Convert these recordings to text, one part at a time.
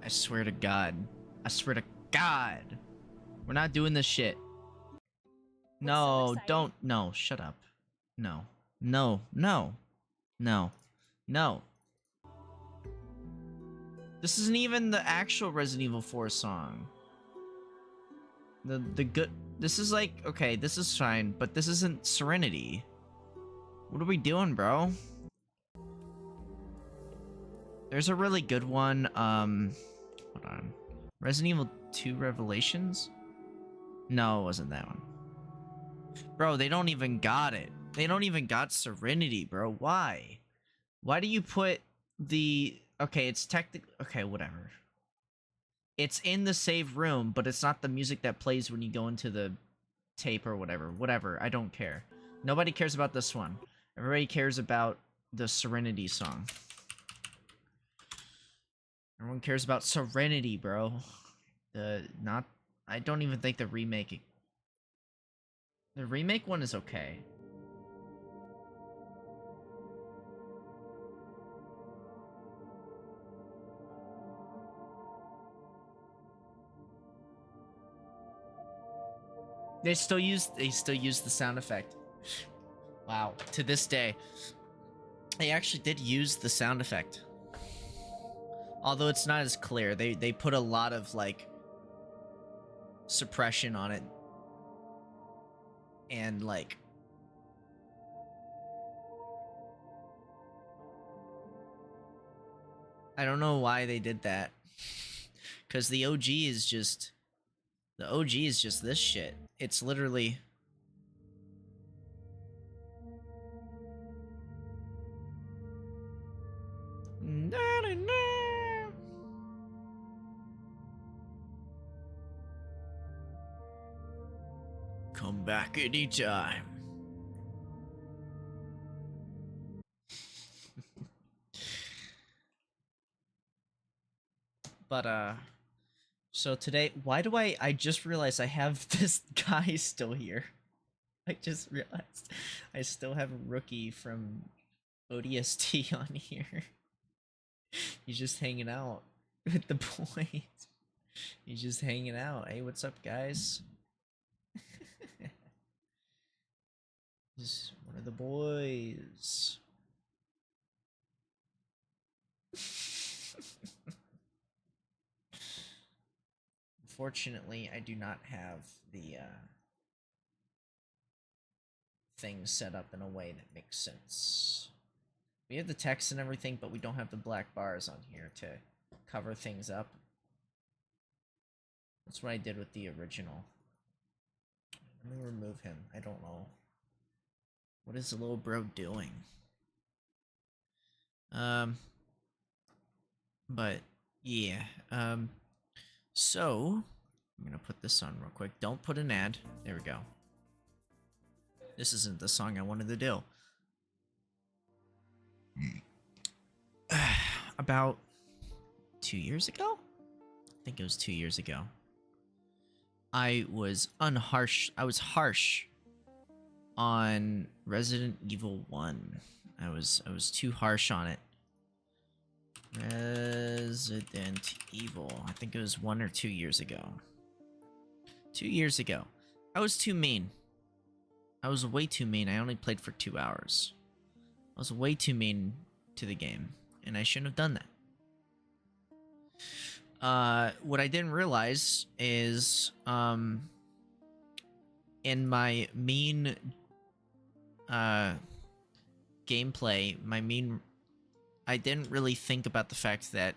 I swear to God. I swear to God. We're not doing this shit. No, don't. No, shut up. No. No. No. No. No. This isn't even the actual Resident Evil 4 song. The good. This is like, okay, this is fine, but this isn't Serenity. What are we doing, bro? There's a really good one. Hold on. Resident Evil 2 Revelations? No, it wasn't that one. Bro, they don't even got it. They don't even got Serenity, bro. Why? Why do you put the... Okay, it's technically... Okay, whatever. It's in the save room, but it's not the music that plays when you go into the tape or whatever. Whatever, I don't care. Nobody cares about this one. Everybody cares about the Serenity song. Everyone cares about Serenity, bro. I don't even think the remake... The remake one is okay. They still use the sound effect. Wow. To this day. They actually did use the sound effect. Although it's not as clear. They put a lot of like suppression on it. And like I don't know why they did that. Cause the OG is just this shit. It's literally come back anytime. But so today, why do I just realized I have this guy still here. I just realized I still have a rookie from ODST on here. He's just hanging out with the boys. He's just hanging out. Hey, what's up, guys? Just one of the boys. Unfortunately, I do not have the thing set up in a way that makes sense. We have the text and everything, but we don't have the black bars on here to cover things up. That's what I did with the original. Let me remove him. I don't know. What is the little bro doing? But yeah. So I'm gonna put this on real quick. Don't put an ad. There we go. This isn't the song I wanted to do. About 2 years ago? I think it was 2 years ago. I was harsh on Resident Evil 1. I was too harsh on it. Resident Evil. I think it was 1 or 2 years ago. 2 years ago. I was too mean. I was way too mean. I only played for 2 hours. I was way too mean to the game, and I shouldn't have done that. What I didn't realize is, in my mean, gameplay, I didn't really think about the fact that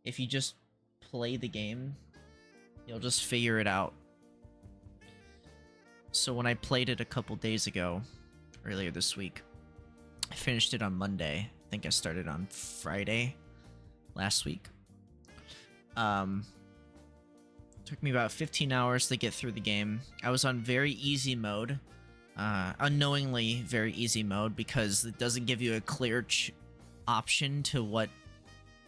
if you just play the game, you'll just figure it out. So when I played it a couple days ago, earlier this week, I finished it on Monday. I think I started on Friday last week. Took me about 15 hours to get through the game. I was on very easy mode. Unknowingly very easy mode, because it doesn't give you a clear option to what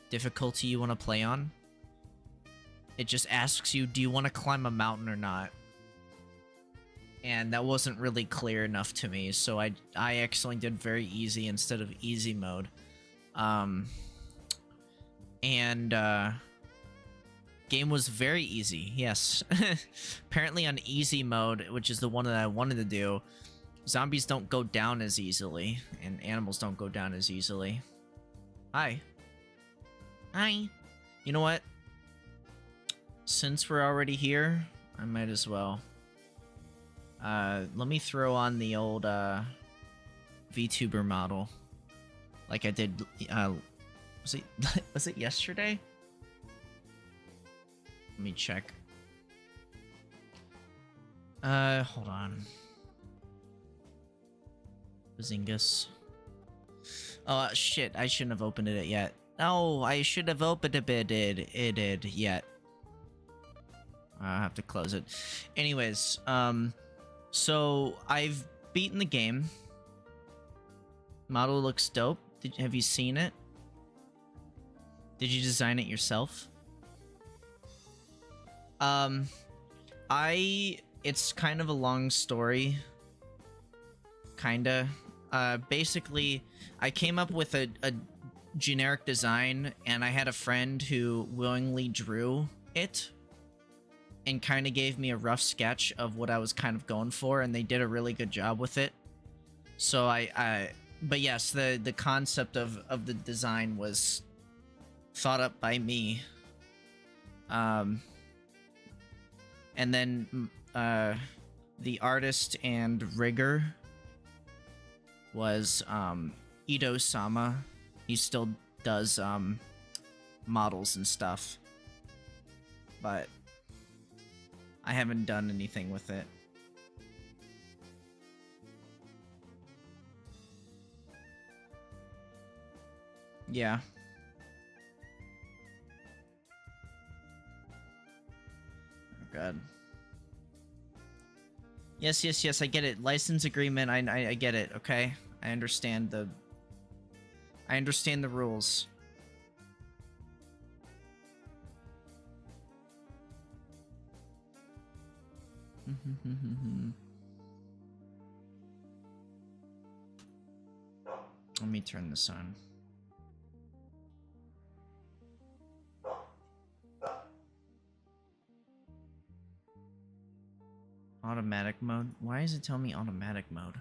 difficulty you want to play on. It just asks you, do you want to climb a mountain or not? And that wasn't really clear enough to me, so I accidentally did very easy instead of easy mode. game was very easy. Yes. Apparently on easy mode, which is the one that I wanted to do, zombies don't go down as easily, and animals don't go down as easily. Hi. Hi. You know what? Since we're already here, I might as well. Let me throw on the old, VTuber model. Like I did, was it yesterday? Let me check. Hold on. Bazingus. Oh, shit, I shouldn't have opened it yet. No, I should have opened it yet. I'll have to close it. Anyways, so I've beaten the game. Model looks dope. Have you seen it? Did you design it yourself? It's kind of a long story. Kinda. Basically, I came up with a generic design, and I had a friend who willingly drew it and kind of gave me a rough sketch of what I was kind of going for, and they did a really good job with it. So but yes, the concept of the design was thought up by me. And then the artist and rigger was Ito Sama. He still does models and stuff, but I haven't done anything with it. Yeah. Oh god. Yes, I get it. License agreement, I get it, okay? I understand the rules. Let me turn this on. Automatic mode? Why is it telling me automatic mode?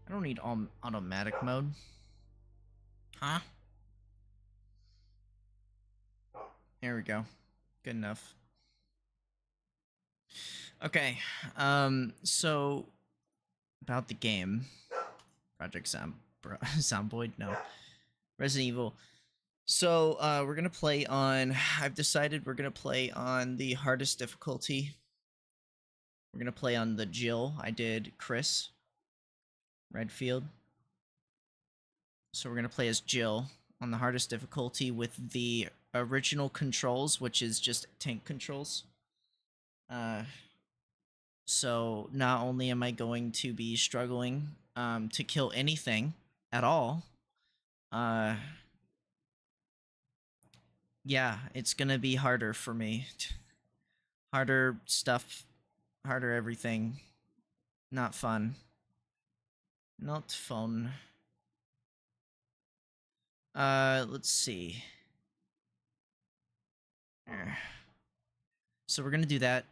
I don't need automatic mode. Huh? There we go. Good enough. Okay, so about the game. Project Zomboid? No. Resident Evil. So, we're gonna play on... I've decided we're gonna play on the hardest difficulty. We're gonna play on the Jill. I did Chris Redfield. So we're gonna play as Jill on the hardest difficulty with the original controls, which is just tank controls. So not only am I going to be struggling to kill anything at all, yeah, it's gonna be harder for me. Harder stuff, harder everything. Not fun. Not fun. Let's see. So we're gonna do that.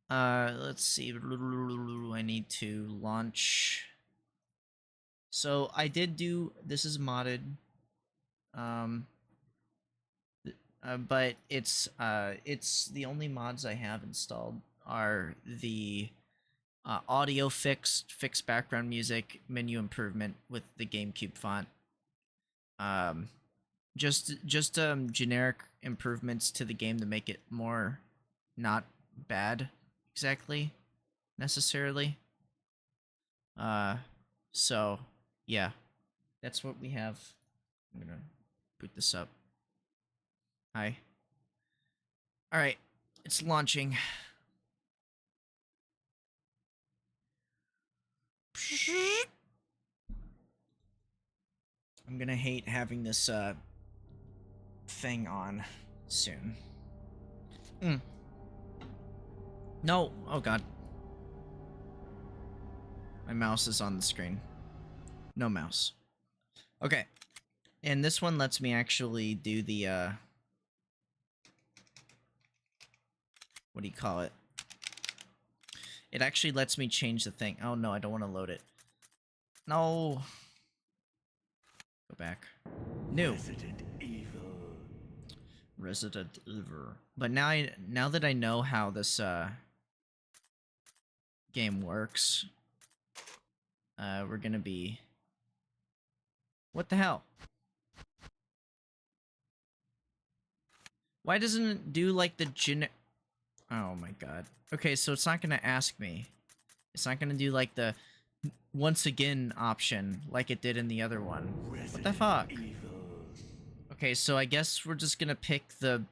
Let's see. I need to launch. So I did do, this is modded. But it's the only mods I have installed are the audio fixed background music, menu improvement with the GameCube font. Just generic improvements to the game to make it more not bad exactly necessarily. So yeah, that's what we have. I'm gonna boot this up. Hi. All right, it's launching. I'm gonna hate having this thing on soon. No, oh god. My mouse is on the screen. No mouse. Okay. And this one lets me actually do the what do you call it? It actually lets me change the thing. Oh no, I don't want to load it. No. Go back. New. Resident Evil. But now that I know how this game works, we're gonna be. What the hell? Why doesn't it do like the Oh my god. Okay, so it's not gonna ask me. It's not gonna do like the once again option like it did in the other one. What the fuck? Okay, so I guess we're just gonna pick the...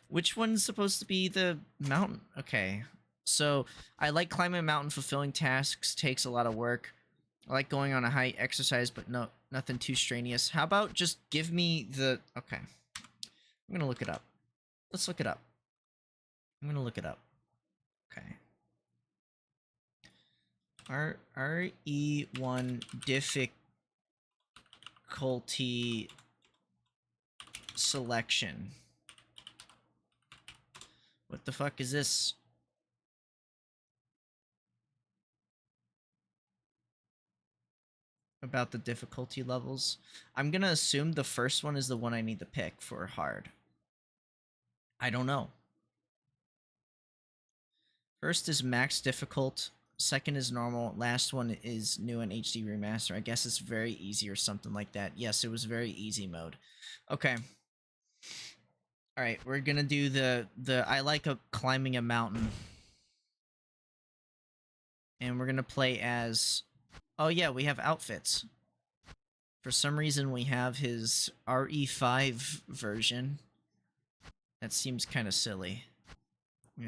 Which one's supposed to be the mountain? Okay, so I like climbing a mountain, fulfilling tasks, takes a lot of work. I like going on a hike, exercise, but no, nothing too strenuous. How about just give me the... Okay. I'm gonna look it up. Let's look it up. I'm gonna look it up. Okay. RE1 difficulty selection. What the fuck is this? About the difficulty levels. I'm gonna assume the first one is the one I need to pick for hard. I don't know. First is max difficult. Second is normal. Last one is new and HD remaster. I guess it's very easy or something like that. Yes, it was very easy mode. Okay. All right, we're gonna do the I like climbing a mountain, and we're gonna play as. Oh yeah, we have outfits. For some reason, we have his RE5 version. That seems kind of silly.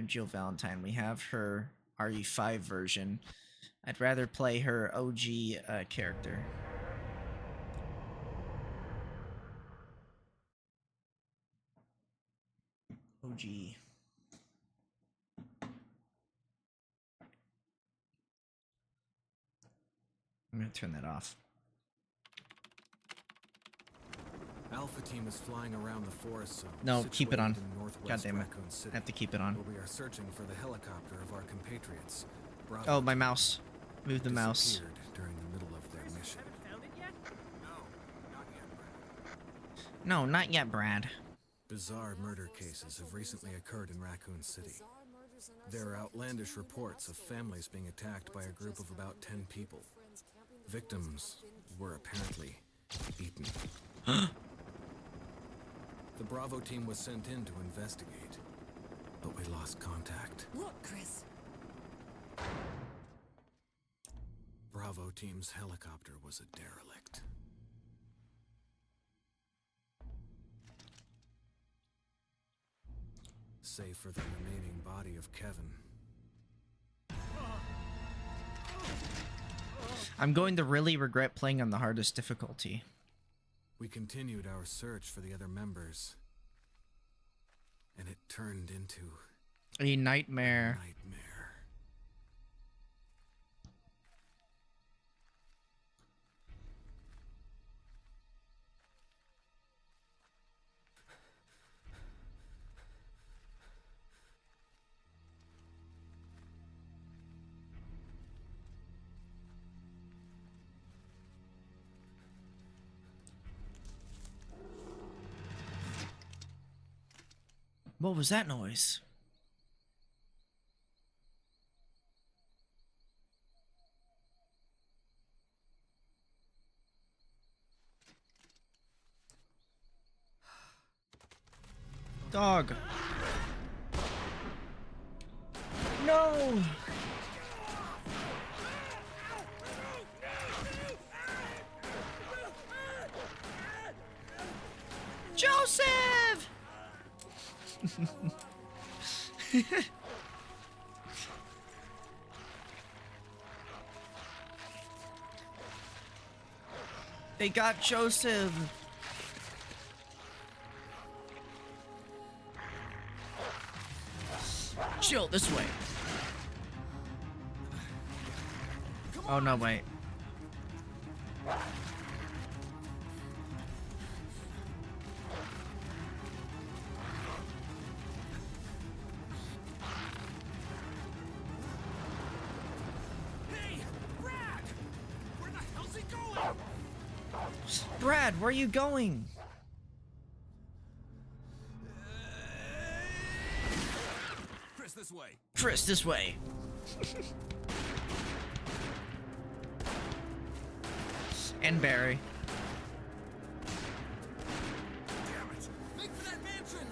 Jill Valentine. We have her RE5 version. I'd rather play her OG character. OG. I'm gonna turn that off. Alpha team is flying around the forest zone. No, keep it on. God damn it. City, I have to keep it on. where we are searching for the helicopter of our compatriots. Bravo Oh, my mouse. Move the mouse. During the middle of their mission. No, not yet, Brad. Bizarre murder cases have recently occurred in Raccoon City. There are outlandish reports of families being attacked by a group of about 10 people. Victims were apparently eaten. The Bravo team was sent in to investigate, but we lost contact. Look, Chris. Bravo team's helicopter was a derelict. Save for the remaining body of Kevin. I'm going to really regret playing on the hardest difficulty. We continued our search for the other members, and it turned into a nightmare. What was that noise? Dog. No. Joseph. They got Joseph. Chill this way. Oh no, wait. Brad, where are you going? Chris, this way. Chris, this way. And Barry. Damn it! Make for that mansion!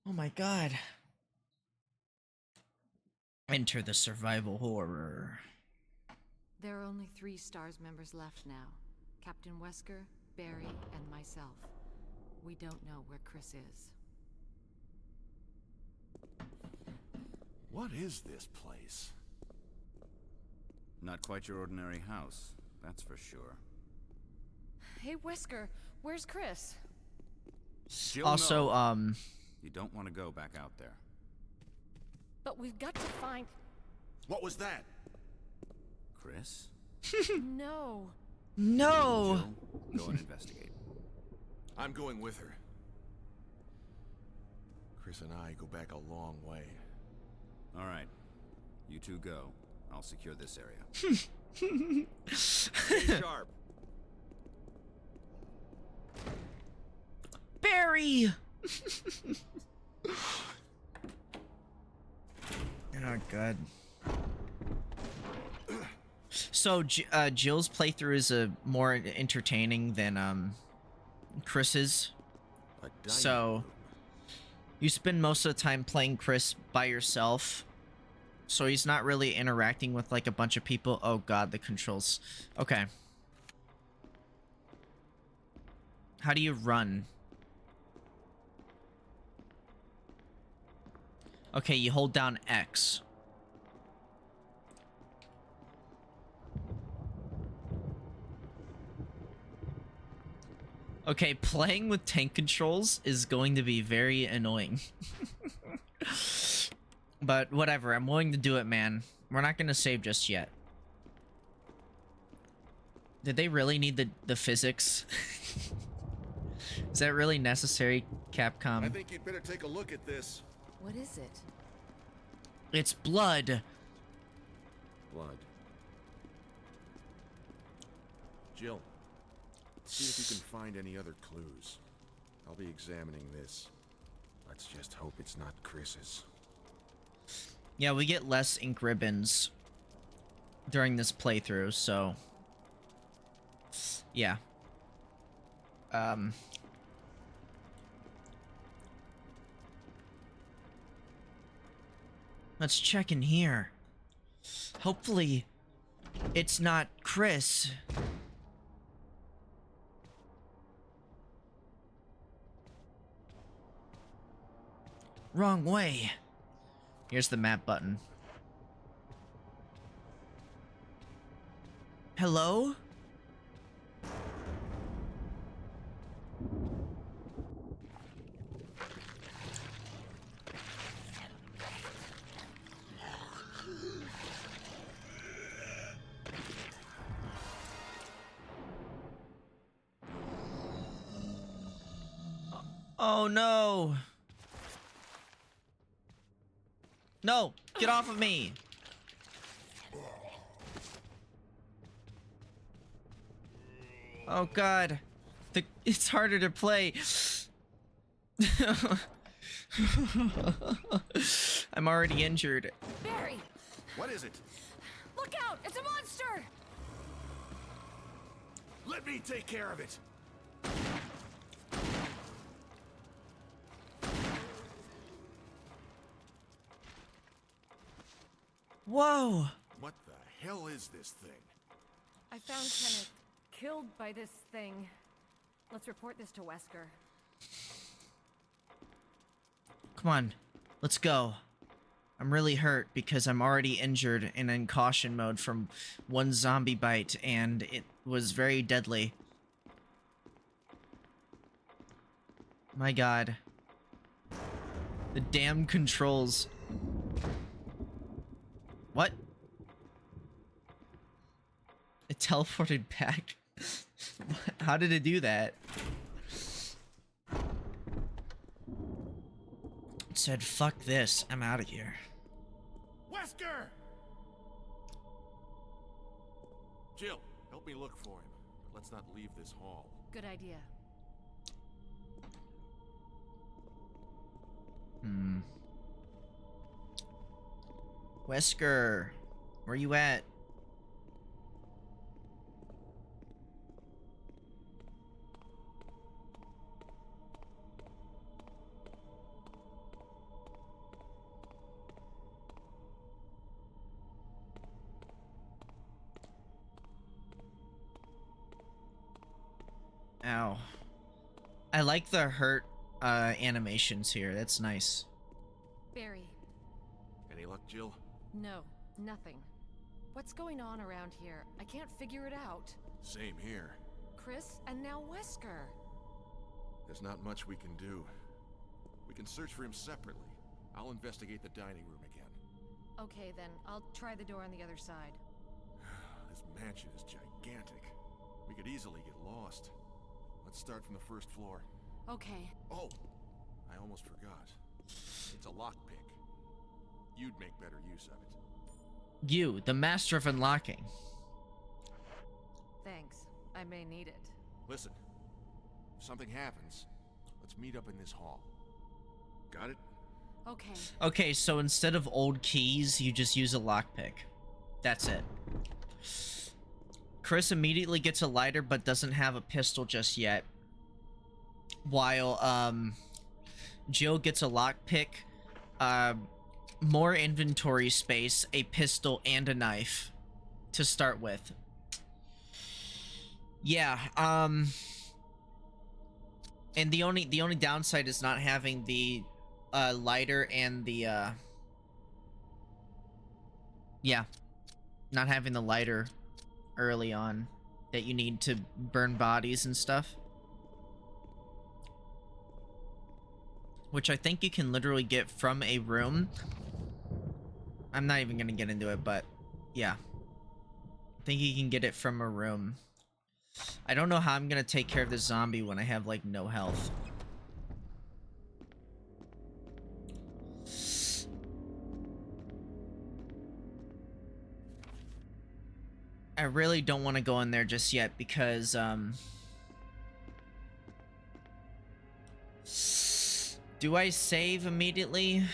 Oh my god. Enter the survival horror. There are only 3 STARS members left now. Captain Wesker, Barry, and myself. We don't know where Chris is. What is this place? Not quite your ordinary house, that's for sure. Hey, Wesker, where's Chris? She'll Also, know. You don't want to go back out there. But we've got to find... What was that? Chris? No. No! Jill, go and investigate. I'm going with her. Chris and I go back a long way. All right. You two go. I'll secure this area. Stay sharp. Barry! Oh, God. So, Jill's playthrough is more entertaining than, Chris's. A dining So, room. you spend most of the time playing Chris by yourself. So he's not really interacting with, like, a bunch of people. Oh, God, the controls. Okay. How do you run? Okay, you hold down X. Okay, playing with tank controls is going to be very annoying. But whatever, I'm willing to do it, man. We're not gonna save just yet. Did they really need the physics? Is that really necessary, Capcom? I think you'd better take a look at this. What is it? It's blood. Blood. Jill, see if you can find any other clues. I'll be examining this. Let's just hope it's not Chris's. Yeah, we get less ink ribbons during this playthrough, so... yeah. Let's check in here. Hopefully, it's not Chris. Wrong way. Here's the map button. Hello? Oh no. No, get off of me. Oh god. It's harder to play. I'm already injured. Barry! What is it? Look out! It's a monster! Let me take care of it. Whoa. What the hell is this thing? I found Kenneth killed by this thing. Let's report this to Wesker. Come on. Let's go. I'm really hurt because I'm already injured and in caution mode from one zombie bite, and it was very deadly. My god. The damn controls. What? It teleported back? How did it do that? It said, fuck this, I'm out of here. Wesker! Jill, help me look for him. But let's not leave this hall. Good idea. Wesker, where you at? Ow. I like the hurt animations here. That's nice. Barry. Any luck, Jill? No, nothing. What's going on around here? I can't figure it out. Same here. Chris, and now Wesker. There's not much we can do. We can search for him separately. I'll investigate the dining room again. Okay then, I'll try the door on the other side. This mansion is gigantic. We could easily get lost. Let's start from the first floor. Okay. Oh, I almost forgot. It's a lockpick. You'd make better use of it. You, the master of unlocking. Thanks. I may need it. Listen, if something happens, let's meet up in this hall. Got it? Okay. Okay, so instead of old keys, you just use a lockpick. That's it. Chris immediately gets a lighter, but doesn't have a pistol just yet. While, Jill gets a lockpick, more inventory space, a pistol, and a knife to start with. Yeah, and the only downside is not having the lighter and the yeah, not having the lighter early on that you need to burn bodies and stuff. Which I think you can literally get from a room. I'm not even gonna get into it, but yeah. I think you can get it from a room. I don't know how I'm gonna take care of this zombie when I have, like, no health. I really don't want to go in there just yet because, do I save immediately?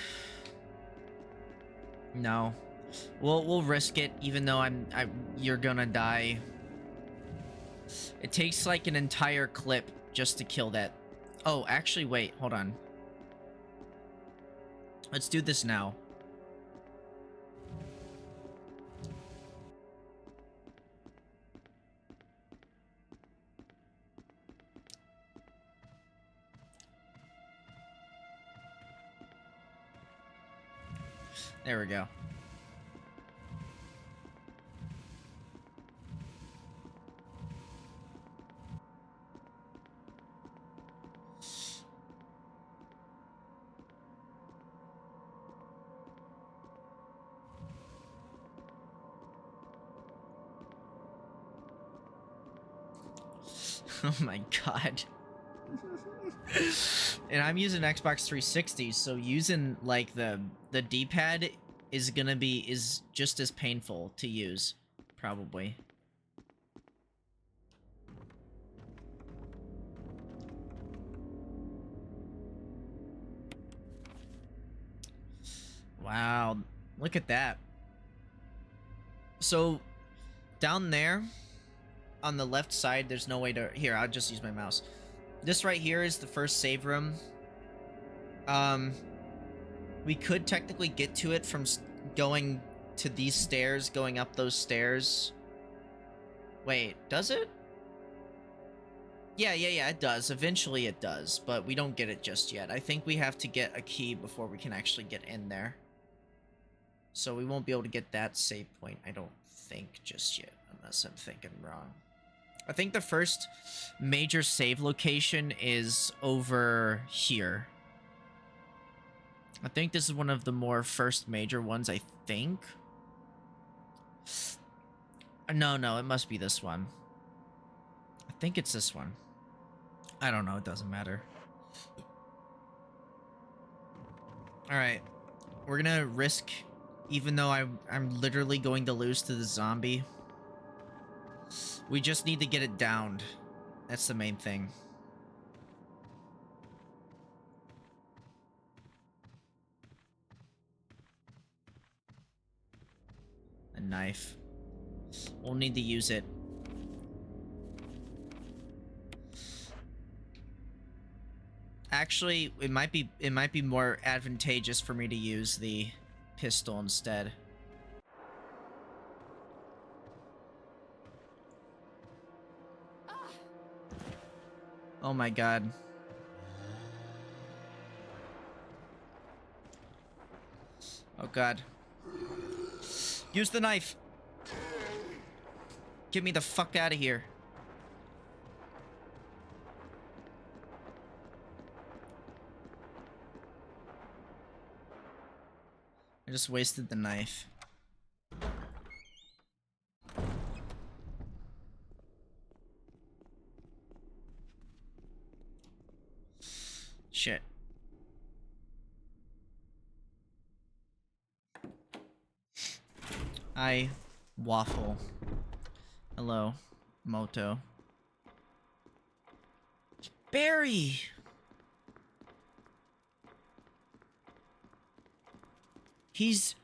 No. We'll risk it, even though you're gonna die. It takes like an entire clip just to kill that. Oh, actually, wait, hold on. Let's do this now. There we go. Oh my god. And I'm using Xbox 360, so using like the D-pad is just as painful to use, probably. Wow, look at that. So down there on the left side, there's no way to... Here, I'll just use my mouse. This right here is the first save room. We could technically get to it from going to these stairs, going up those stairs. Wait, does it? Yeah, it does. Eventually it does, but we don't get it just yet. I think we have to get a key before we can actually get in there. So we won't be able to get that save point, I don't think, just yet, unless I'm thinking wrong. I think the first major save location is over here. I think this is one of the more first major ones, I think. No, it must be this one. I think it's this one. I don't know, it doesn't matter. Alright. We're gonna risk Even though I'm literally going to lose to the zombie. We just need to get it downed. That's the main thing. A knife. We'll need to use it. Actually, it might be more advantageous for me to use the pistol instead. Oh my god. Oh god. Use the knife. Get me the fuck out of here. I just wasted the knife. Shit. Hi, Waffle. Hello, Moto. Barry! He's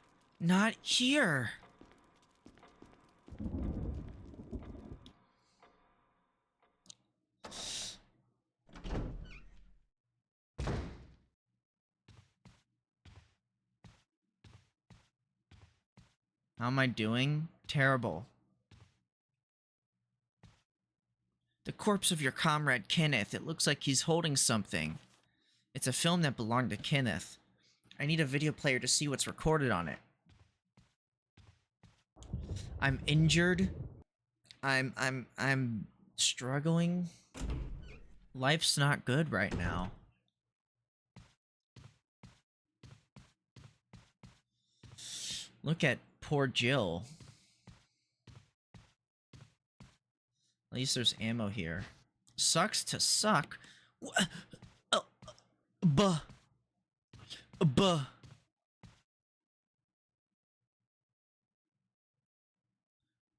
not here. How am I doing? Terrible. The corpse of your comrade Kenneth. It looks like he's holding something. It's a film that belonged to Kenneth. I need a video player to see what's recorded on it. I'm injured. I'm struggling. Life's not good right now. Look at poor Jill. At least there's ammo here. Sucks to suck. Buh. Buh. What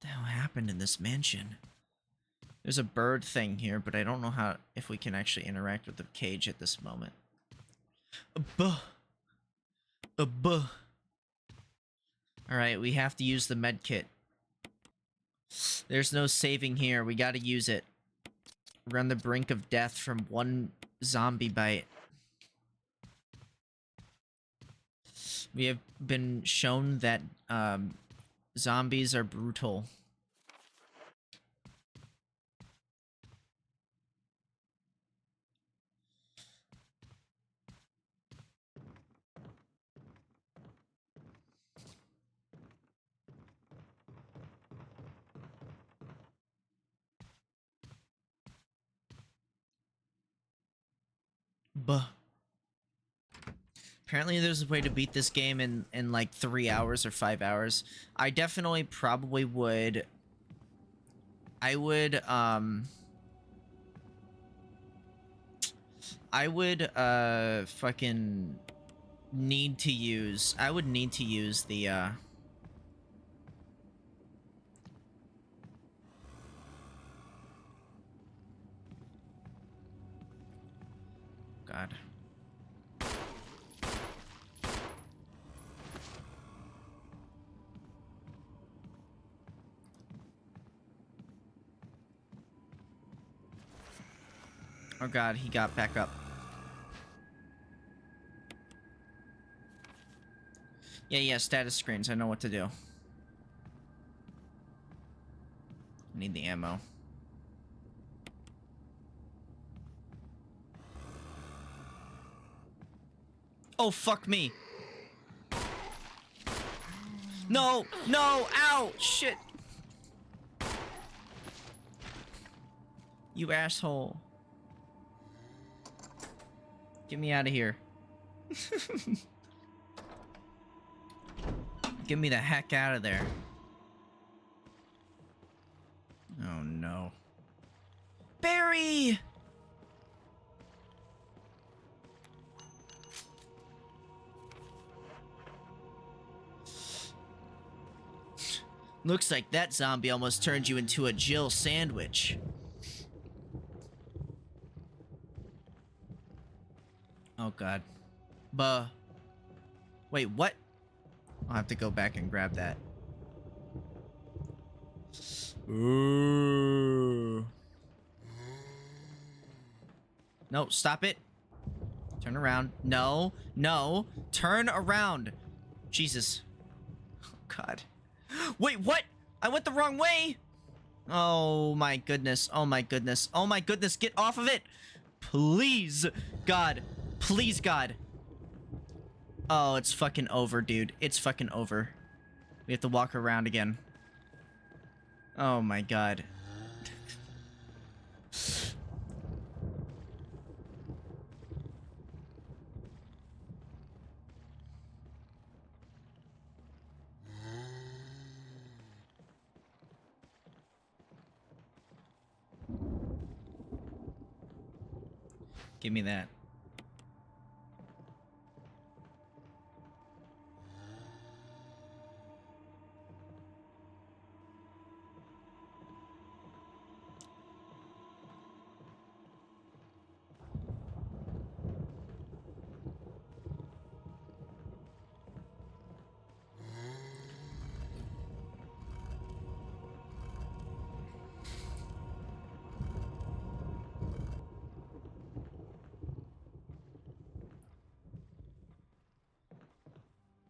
the hell happened in this mansion? There's a bird thing here, but I don't know if we can actually interact with the cage at this moment. Buh. Buh. Alright, we have to use the med kit. There's no saving here. We gotta use it. We're on the brink of death from one zombie bite. We have been shown that zombies are brutal. Buh. Apparently there's a way to beat this game in like 3 hours or 5 hours. I definitely probably would. I would fucking need to use, I would need to use the God. Oh god, he got back up. Yeah, status screens. I know what to do. I need the ammo. Oh, fuck me. No, no, ow, shit. You asshole. Get me out of here. Get me the heck out of there. Oh no. Barry! Looks like that zombie almost turned you into a Jill sandwich. Oh god. Wait, what? I'll have to go back and grab that. Ooh. No, stop it. Turn around. No, no. Turn around. Jesus. Oh, God. Wait, what? I went the wrong way. Oh, my goodness. Oh, my goodness. Oh, my goodness. Get off of it. Please, God. Please, God. Oh, it's fucking over, dude. It's fucking over. We have to walk around again. Oh, my God. Give me that.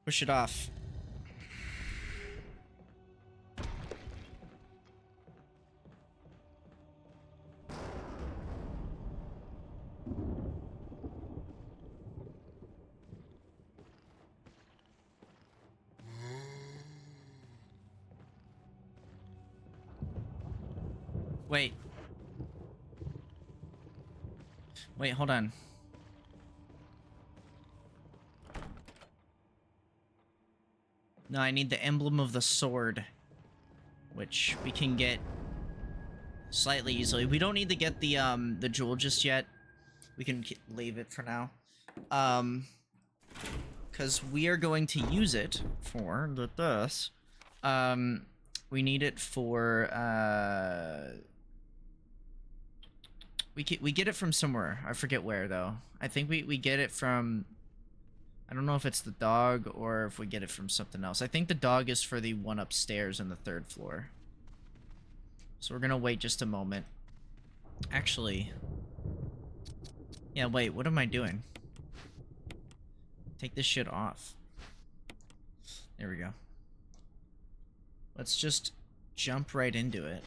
Push it off. Wait. Wait, hold on. No, I need the emblem of the sword, which we can get slightly easily. We don't need to get the jewel just yet. We can leave it for now. Because we are going to use it for this. We need it for we get it from somewhere. I forget where though. I think we get it from, I don't know if it's the dog or if we get it from something else. I think the dog is for the one upstairs on the 3rd floor. So we're gonna wait just a moment. Actually, yeah, wait, what am I doing? Take this shit off. There we go. Let's just jump right into it.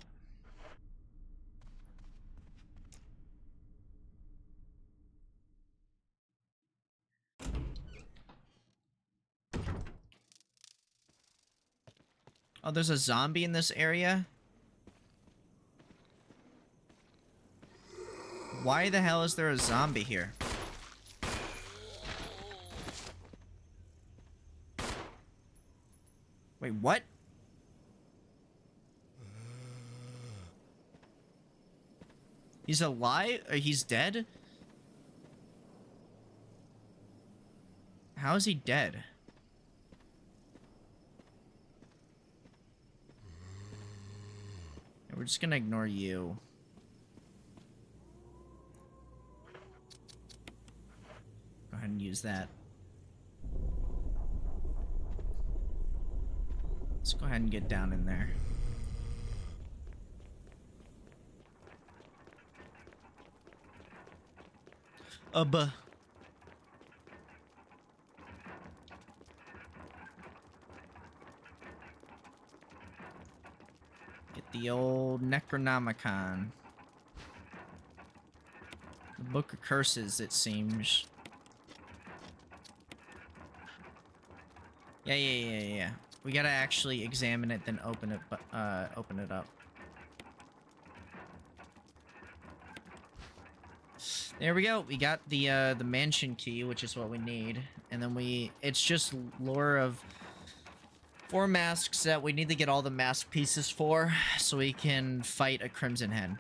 Oh, there's a zombie in this area? Why the hell is there a zombie here? Wait, what? He's alive? Or he's dead? How is he dead? We're just gonna ignore you. Go ahead and use that. Let's go ahead and get down in there. Get the old Necronomicon. The Book of Curses, it seems. Yeah. We gotta actually examine it, then open it up. There we go. We got the mansion key, which is what we need, and then it's just lore of 4 masks that we need to get all the mask pieces for, so we can fight a Crimson Hen.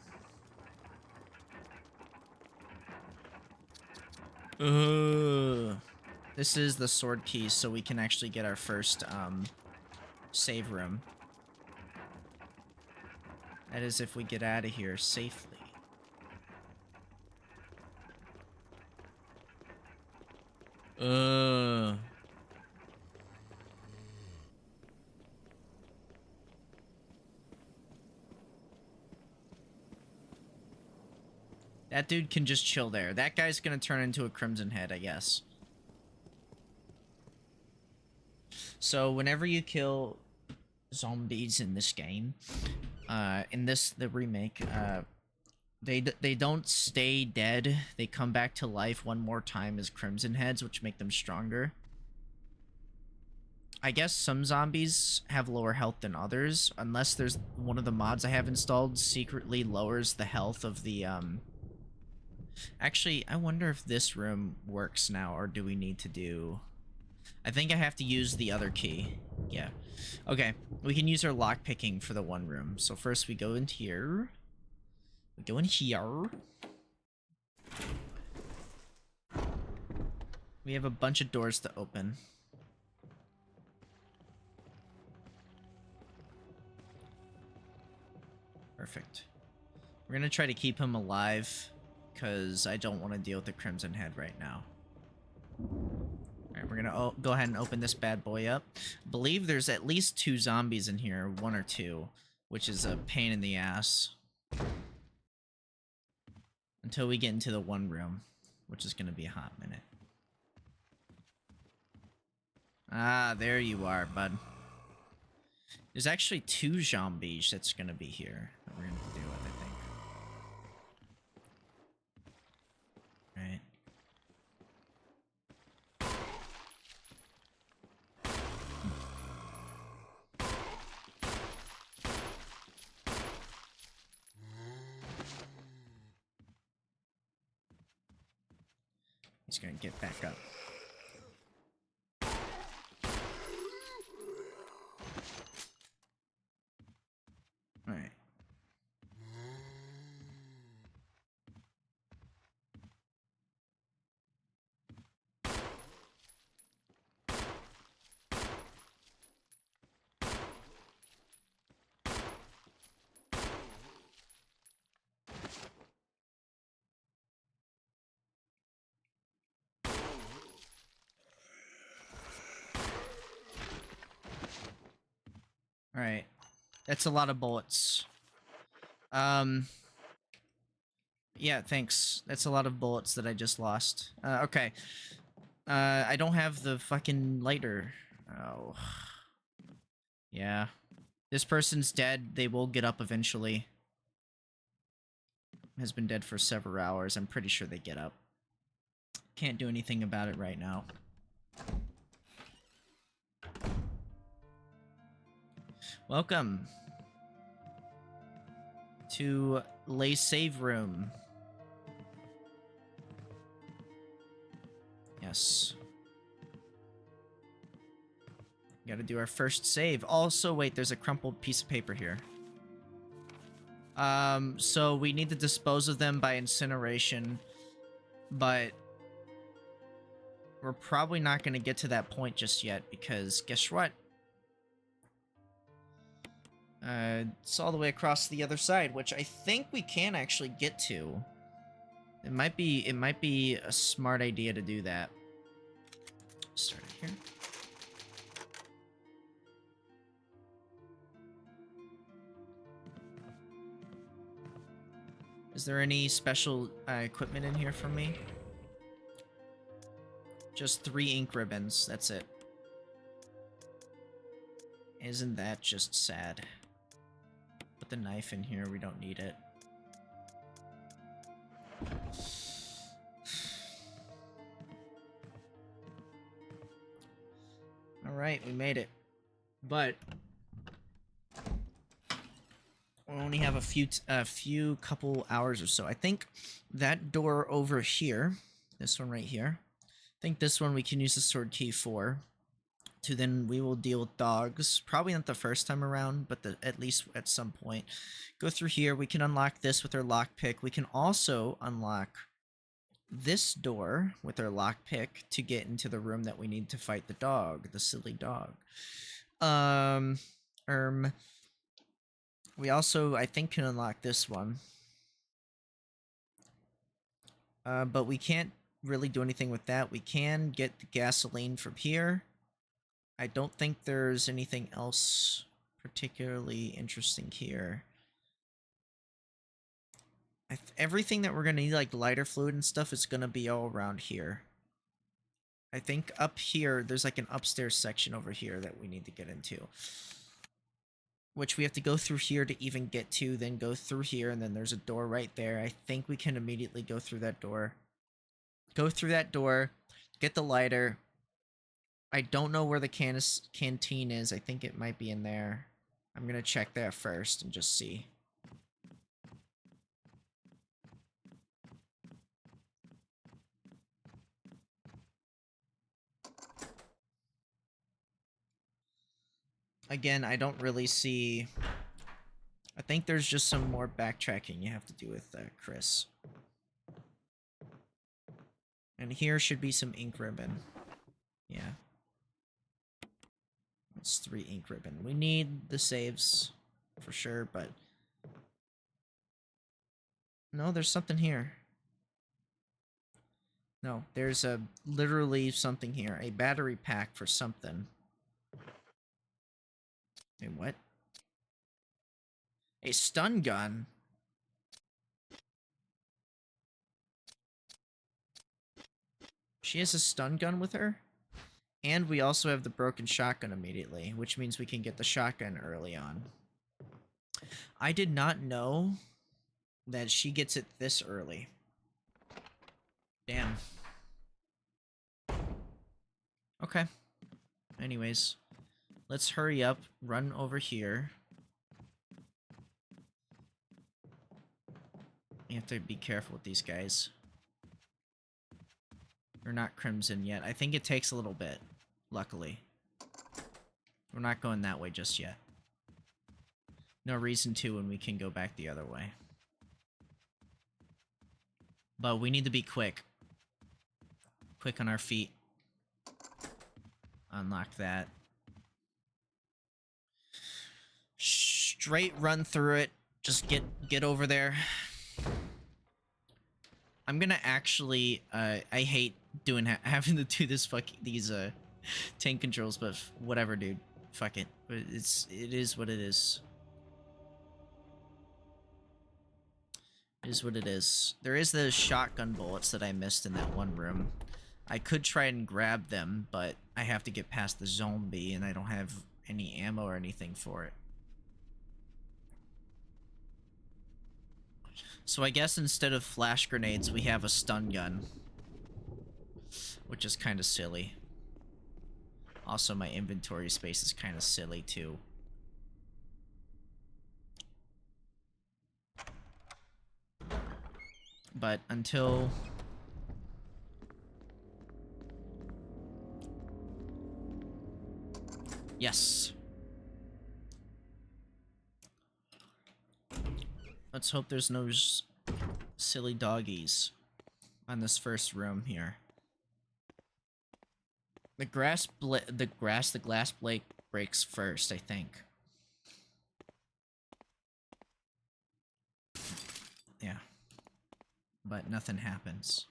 This is the sword key, so we can actually get our first save room. That is if we get out of here safely. That dude can just chill there. That guy's gonna turn into a Crimson Head, I guess. So whenever you kill zombies in this game, the remake, they don't stay dead. They come back to life one more time as Crimson Heads, which make them stronger. I guess some zombies have lower health than others, unless there's one of the mods I have installed secretly lowers the health of the Actually, I wonder if this room works now, or do we need to do... I think I have to use the other key. Yeah. Okay, we can use our lock picking for the one room. So first we go in here. We go in here. We have a bunch of doors to open. Perfect. We're gonna try to keep him alive, because I don't want to deal with the Crimson Head right now. Alright, we're gonna go ahead and open this bad boy up. I believe there's at least 2 zombies in here, 1 or 2, which is a pain in the ass. Until we get into the one room, which is gonna be a hot minute. Ah, there you are, bud. There's actually 2 zombies that's gonna be here that we're gonna have to deal with, I think. Right. He's gonna get back up. Alright. Alright. That's a lot of bullets. Yeah, thanks. That's a lot of bullets that I just lost. Okay. I don't have the fucking lighter. Oh. Yeah. This person's dead. They will get up eventually. Has been dead for several hours. I'm pretty sure they get up. Can't do anything about it right now. Welcome to Lay Save Room. Yes. Gotta do our first save. Also, wait, there's a crumpled piece of paper here. So we need to dispose of them by incineration, but we're probably not gonna get to that point just yet, because guess what? It's all the way across the other side, which I think we can actually get to. It might be a smart idea to do that. Start it here. Is there any special equipment in here for me? Just 3 ink ribbons, that's it. Isn't that just sad? Put the knife in here, we don't need it. Alright, we made it. But we only have a few couple hours or so. I think that door over here, this one right here, I think this one we can use the sword key for. To then we will deal with dogs. Probably not the first time around, but at least at some point. Go through here. We can unlock this with our lockpick. We can also unlock this door with our lockpick to get into the room that we need to fight the dog, the silly dog. We also, I think, can unlock this one. But we can't really do anything with that. We can get the gasoline from here. I don't think there's anything else particularly interesting here. Everything that we're gonna need, like lighter fluid and stuff, is gonna be all around here. I think up here, there's like an upstairs section over here that we need to get into. Which we have to go through here to even get to, then go through here, and then there's a door right there. I think we can immediately go through that door. Go through that door, get the lighter. I don't know where the canteen is. I think it might be in there. I'm gonna check that first and just see. Again, I don't really see... I think there's just some more backtracking you have to do with Chris. And here should be some ink ribbon. Yeah. It's 3 ink ribbon. We need the saves for sure, but... No, there's something here. No, there's literally something here. A battery pack for something. Wait, what? A stun gun? She has a stun gun with her? And we also have the broken shotgun immediately, which means we can get the shotgun early on. I did not know that she gets it this early. Damn. Okay. Anyways, let's hurry up, run over here. You have to be careful with these guys. We're not crimson yet. I think it takes a little bit, luckily. We're not going that way just yet. No reason to when we can go back the other way. But we need to be quick. Quick on our feet. Unlock that. Straight run through it. Just get over there. I'm gonna actually, I hate doing having to do this these tank controls, but whatever, dude. Fuck it. It is what it is. It is what it is. There is those shotgun bullets that I missed in that one room. I could try and grab them, but I have to get past the zombie, and I don't have any ammo or anything for it. So I guess instead of flash grenades, we have a stun gun. Which is kind of silly. Also, my inventory space is kind of silly, too. But until... Yes. Let's hope there's no silly doggies on this first room here. The glass blade breaks first, I think. Yeah. But nothing happens.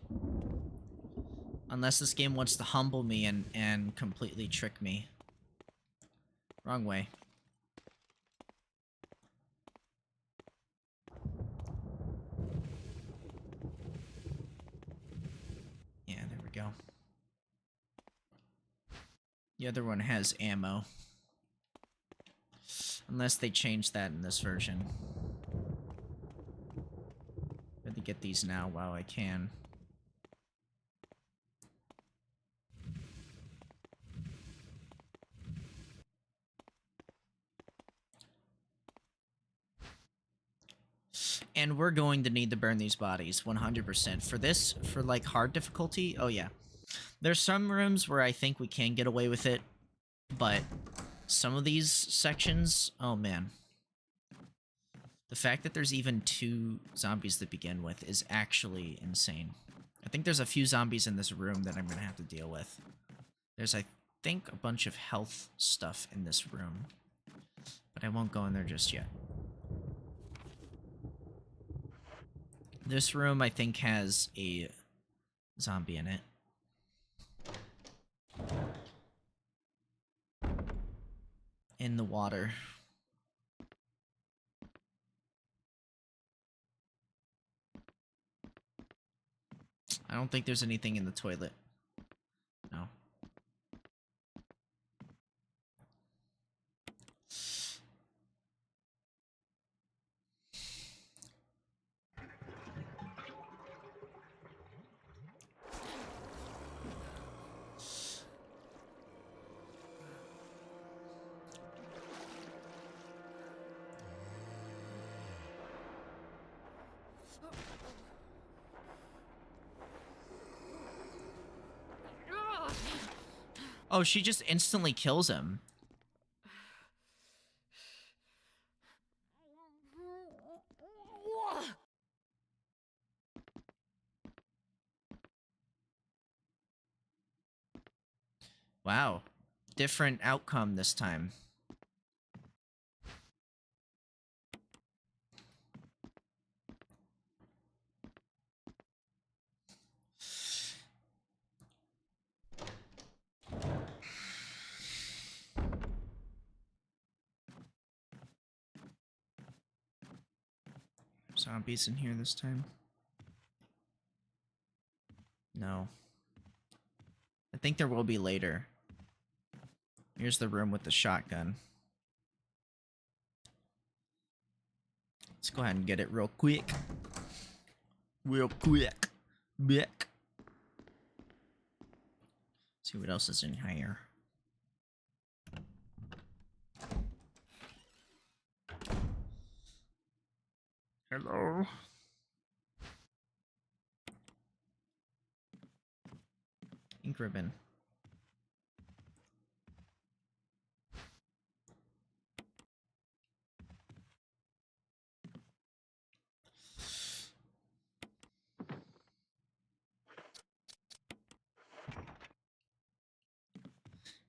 Unless this game wants to humble me and completely trick me. Wrong way. Yeah, there we go. The other one has ammo. Unless they change that in this version. I have to get these now while I can. And we're going to need to burn these bodies 100%. For this, for like hard difficulty, oh yeah. There's some rooms where I think we can get away with it, but some of these sections, oh man. The fact that there's even 2 zombies to begin with is actually insane. I think there's a few zombies in this room that I'm going to have to deal with. There's, I think, a bunch of health stuff in this room, but I won't go in there just yet. This room, I think, has a zombie in it. In the water. I don't think there's anything in the toilet. No. Oh, she just instantly kills him. Wow. Different outcome this time. Zombies in here this time? No. I think there will be later. Here's the room with the shotgun. Let's go ahead and get it real quick. Real quick. Bick. See what else is in here. Hello. Ink ribbon.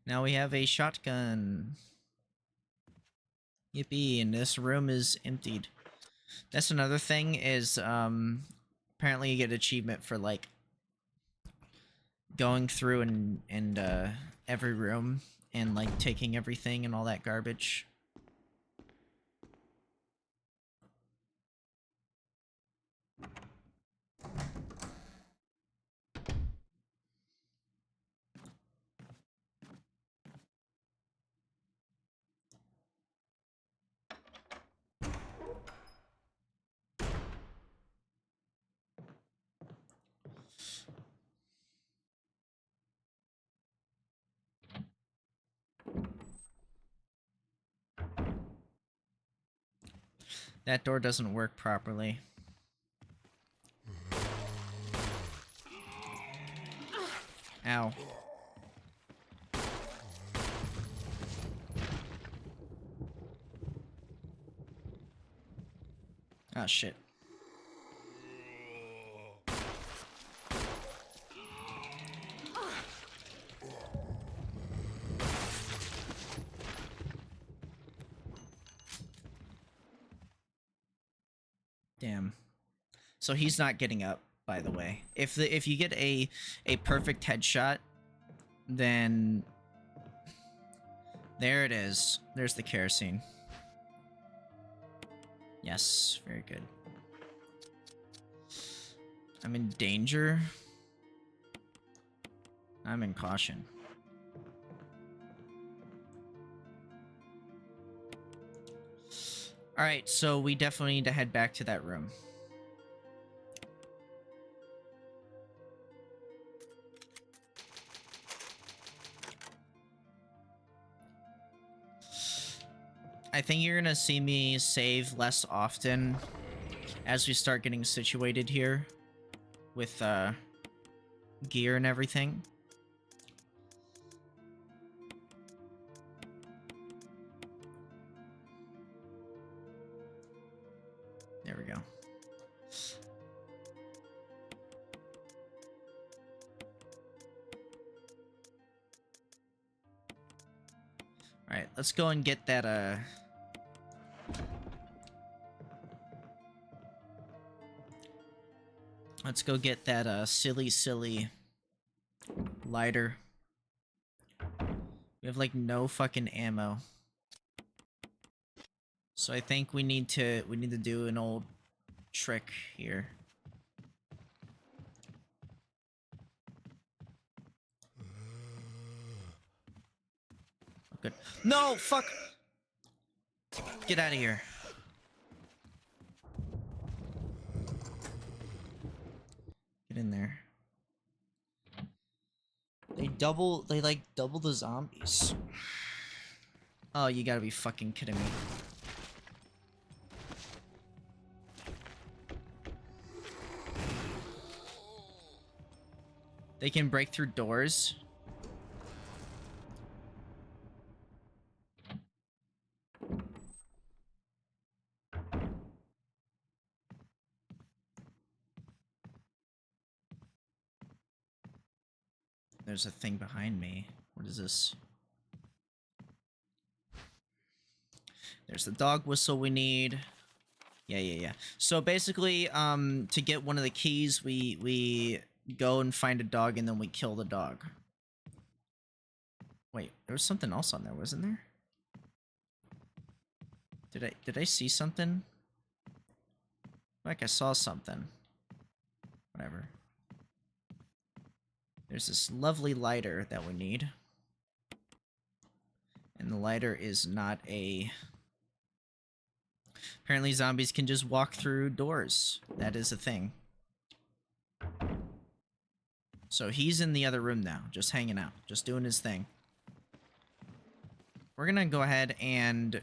Now we have a shotgun. Yippee, and this room is emptied. That's another thing is, apparently you get achievement for, like, going through and every room and, like, taking everything and all that garbage. That door doesn't work properly. Ow. Oh, shit. Damn. So he's not getting up, by the way. If you get a perfect headshot, then there it is. There's the kerosene. Yes, very good. I'm in danger. I'm in caution. Alright, so we definitely need to head back to that room. I think you're gonna see me save less often as we start getting situated here with gear and everything. There we go. Alright, let's go and get that Let's go get that silly lighter. We have like no fucking ammo. So I think we need to do an old trick here. Good. No, fuck. Get out of here. Get in there. They like double the zombies. Oh, you gotta be fucking kidding me. They can break through doors. There's a thing behind me. What is this? There's the dog whistle we need. Yeah. So basically, to get one of the keys, we go and find a dog and then we kill the dog. Wait, there was something else on there, wasn't there? Did I see something? Like I saw something. Whatever. There's this lovely lighter that we need. And the lighter is not a... Apparently zombies can just walk through doors. That is a thing. So he's in the other room now, just hanging out, just doing his thing. We're gonna go ahead and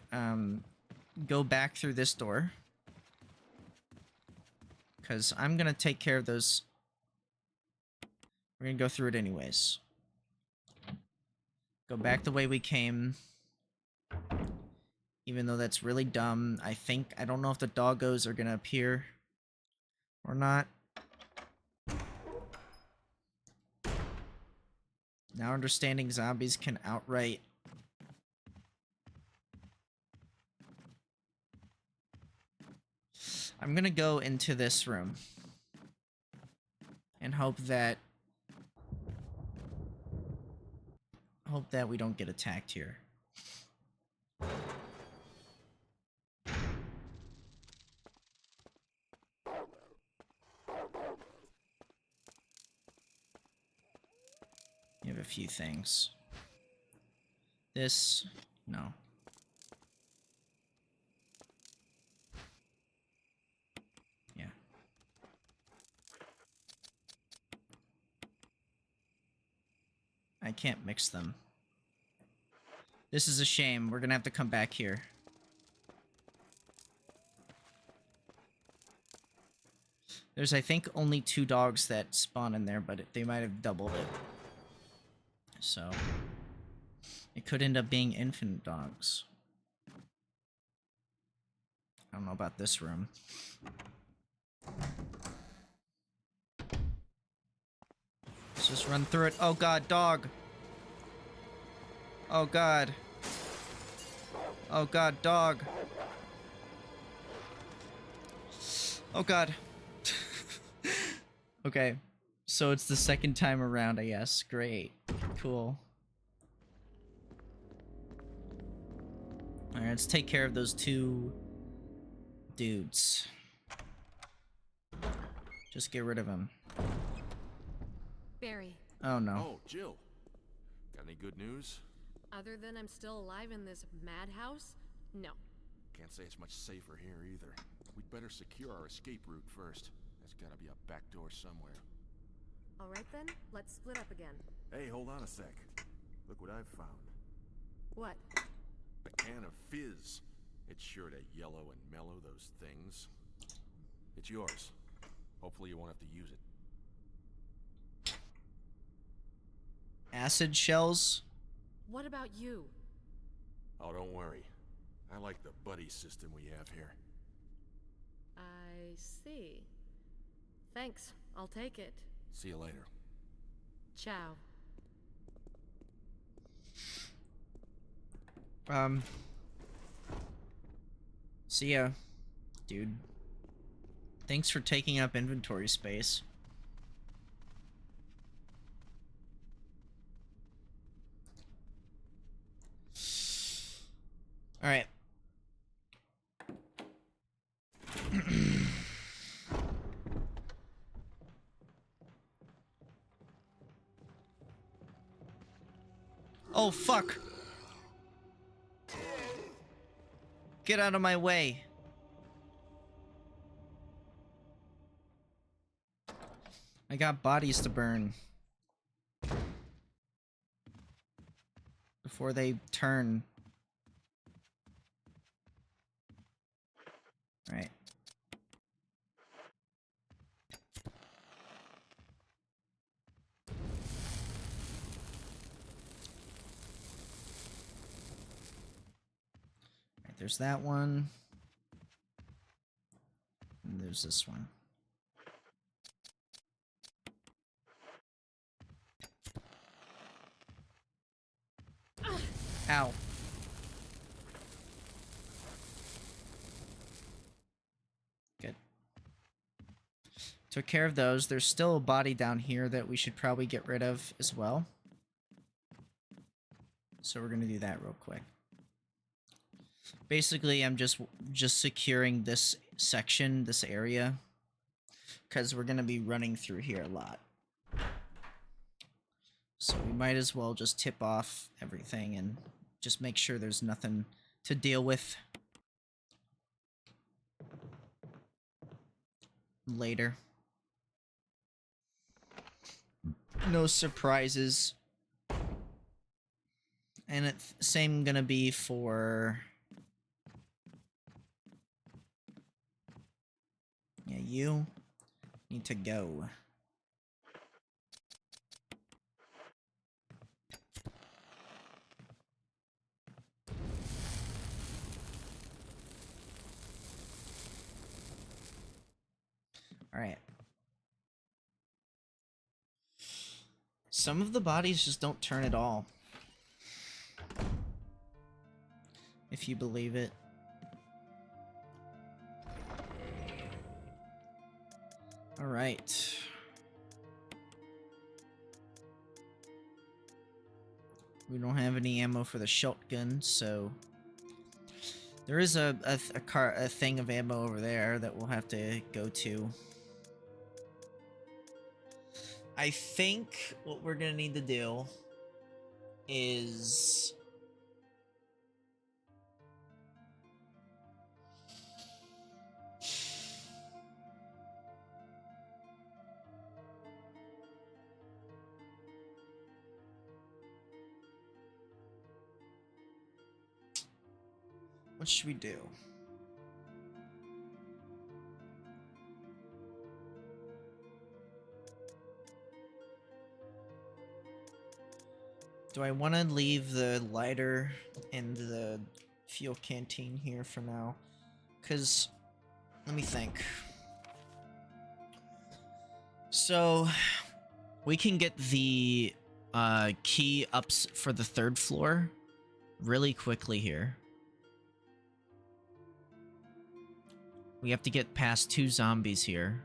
go back through this door. Because I'm gonna take care of those... We're gonna go through it anyways. Go back the way we came. Even though that's really dumb. I don't know if the doggos are gonna appear or not. Now understanding zombies can outright... I'm gonna go into this room. And hope that we don't get attacked here. You have a few things. This, no. Yeah. I can't mix them. This is a shame. We're gonna have to come back here. There's, I think, only 2 dogs that spawn in there, but they might have doubled it. So, it could end up being infinite dogs. I don't know about this room. Let's just run through it. Oh god, dog! Oh god. Oh god, dog. Oh god. Okay. So it's the second time around, I guess. Great. Cool. Alright, let's take care of those 2 dudes. Just get rid of them. Barry, Oh no. Oh, Jill. Got any good news? other than I'm still alive in this madhouse? No. Can't say it's much safer here either. We'd better secure our escape route first. There's gotta be a back door somewhere. Alright then, let's split up again. Hey, hold on a sec. Look what I've found. What? A can of fizz. It's sure to yellow and mellow those things. It's yours. Hopefully you won't have to use it. Acid shells? What about you? Oh, don't worry. I like the buddy system we have here. I see. Thanks, I'll take it. See you later. Ciao. See ya, dude. Thanks for taking up inventory space. Oh, fuck! Get out of my way. I got bodies to burn. Before they turn. Alright. Alright, there's that one. And there's this one. Ow. Good. Took care of those. There's still a body down here that we should probably get rid of as well. So we're gonna do that real quick. Basically, I'm just securing this section, this area, because we're gonna be running through here a lot. So we might as well just tip off everything and just make sure there's nothing to deal with later. No surprises. And it's same gonna be for... Yeah, you need to go. Alright. Some of the bodies just don't turn at all. If you believe it. Alright. We don't have any ammo for the shotgun, so... There is a thing of ammo over there that we'll have to go to. I think what we're gonna need to do is... What should we do? Do I want to leave the lighter and the fuel canteen here for now? Because, let me think. So, we can get the key up for the 3rd floor really quickly here. We have to get past 2 zombies here.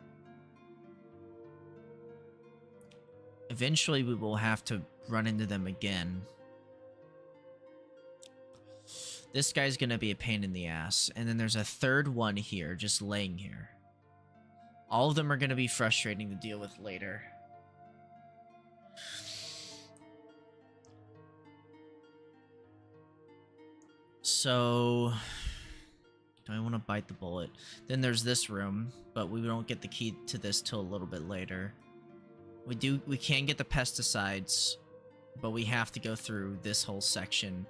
Eventually, we will have to run into them again. This guy's gonna be a pain in the ass. And then there's a 3rd one here, just laying here. All of them are gonna be frustrating to deal with later. So... do I want to bite the bullet? Then there's this room, but we don't get the key to this till a little bit later. We can get the pesticides, but we have to go through this whole section.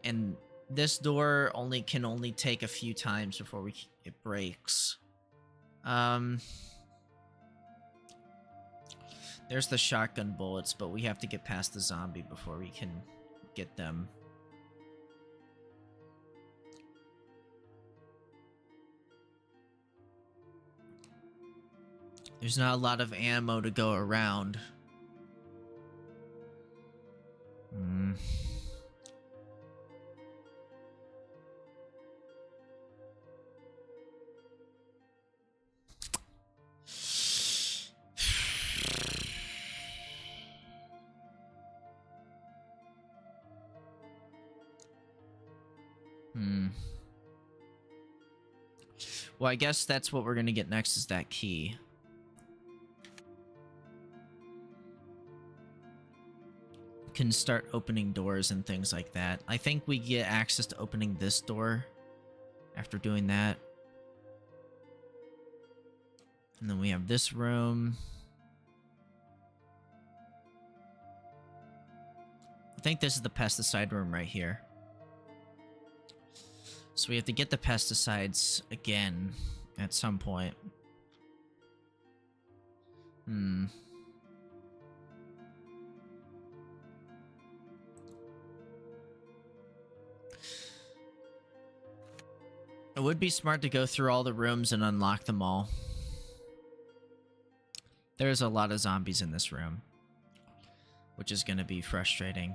And this door can only take a few times before it breaks. There's the shotgun bullets, but we have to get past the zombie before we can get them. There's not a lot of ammo to go around. Well, I guess that's what we're gonna get next, is that key. can start opening doors and things like that. I think we get access to opening this door after doing that. And then we have this room. I think this is the pesticide room right here. So we have to get the pesticides again at some point. It would be smart to go through all the rooms and unlock them all. There's a lot of zombies in this room, which is going to be frustrating.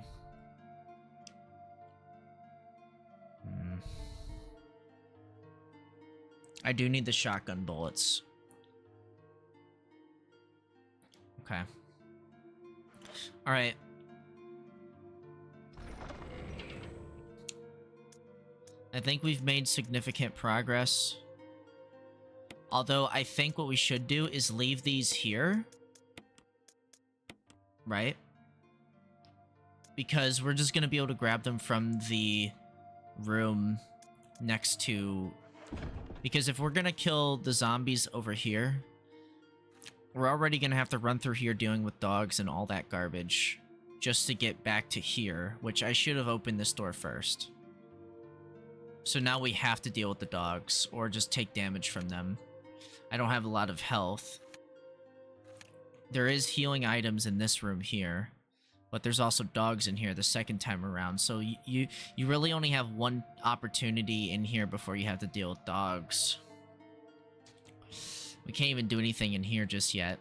I do need the shotgun bullets. Okay. Alright. I think we've made significant progress. Although, I think what we should do is leave these here. Right? Because we're just going to be able to grab them from the room next to... Because if we're going to kill the zombies over here, we're already going to have to run through here dealing with dogs and all that garbage just to get back to here, which I should have opened this door first. So now we have to deal with the dogs or just take damage from them. I don't have a lot of health. There is healing items in this room here, but there's also dogs in here the second time around. So you really only have one opportunity in here before you have to deal with dogs. We can't even do anything in here just yet.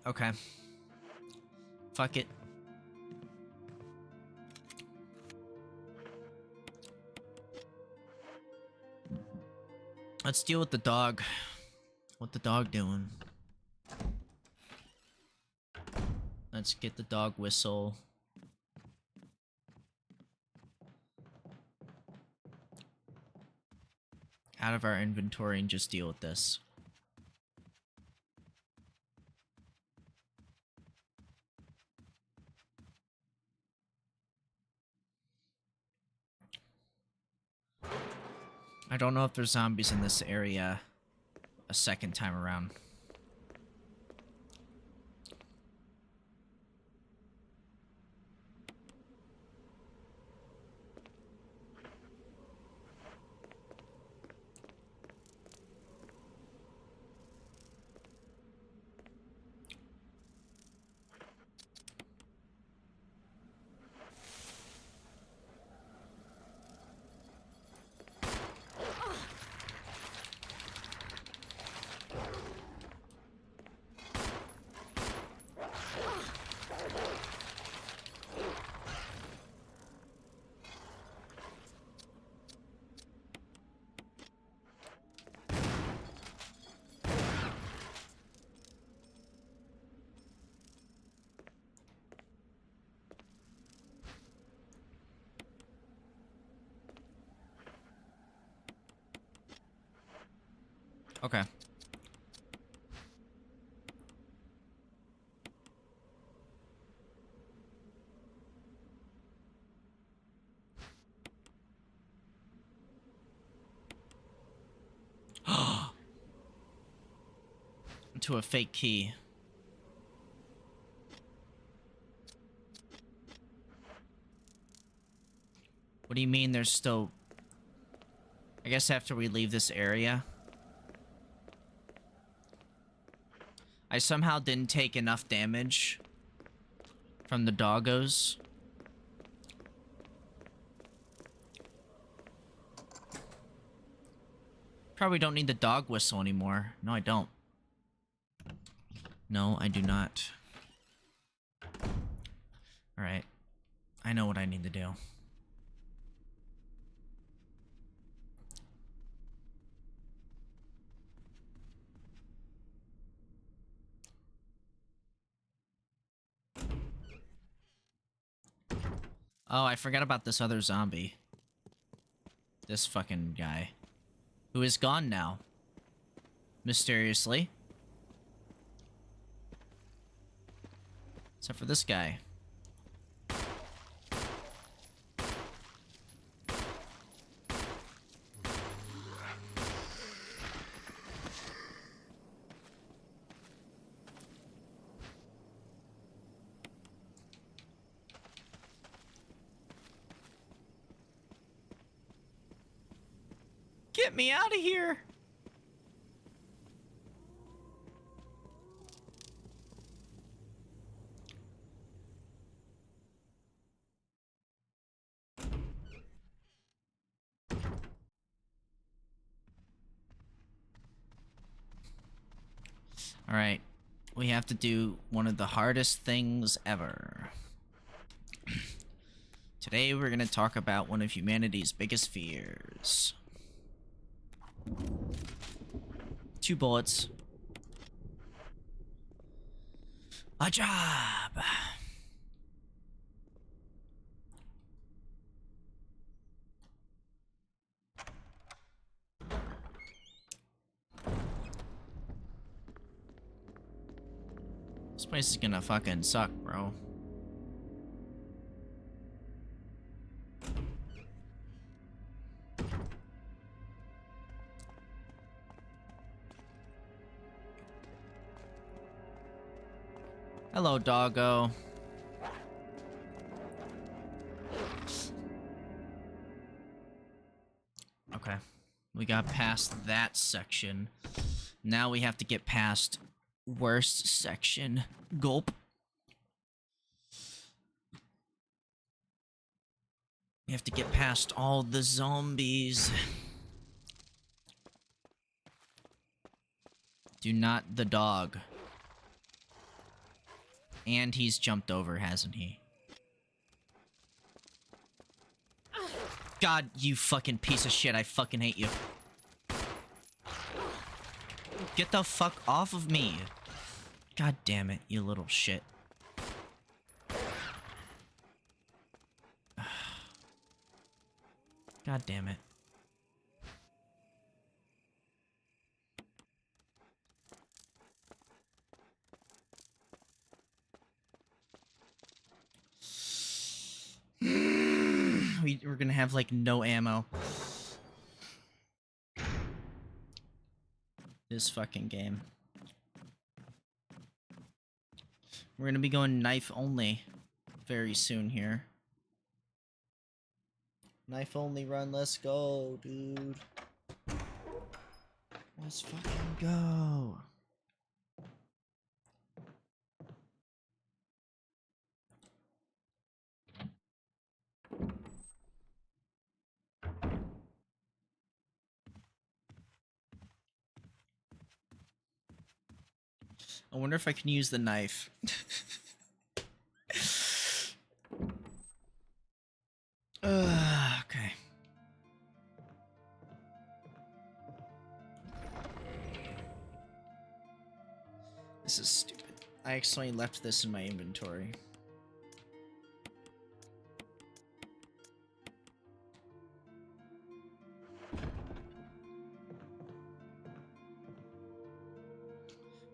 Okay. Fuck it. Let's deal with the dog. What the dog doing? Let's get the dog whistle. Out of our inventory and just deal with this. I don't know if there's zombies in this area a second time around. Okay. To a fake key. What do you mean there's still... I guess after we leave this area... I somehow didn't take enough damage from the doggos. Probably don't need the dog whistle anymore. No, I don't. No, I do not. Alright. I know what I need to do. Oh, I forgot about this other zombie. This fucking guy. Who is gone now. Mysteriously. Except for this guy. Get me out of here! Alright. We have to do one of the hardest things ever. Today we're gonna talk about one of humanity's biggest fears. 2 bullets. A job! This place is gonna fucking suck, bro. Hello, doggo. Okay. We got past that section. Now we have to get past worst section. Gulp. We have to get past all the zombies. Do not the dog. And he's jumped over, hasn't he? God, you fucking piece of shit. I fucking hate you. Get the fuck off of me. God damn it, you little shit. God damn it. We're gonna have like no ammo. This fucking game. We're gonna be going knife only very soon here. Knife only run, let's go, dude. Let's fucking go. I wonder if I can use the knife. Okay. This is stupid. I accidentally left this in my inventory.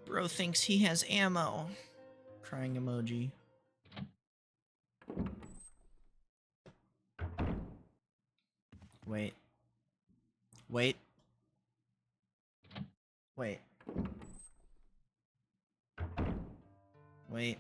Bro thinks he has ammo. Crying emoji. Wait. Wait. Wait. Wait.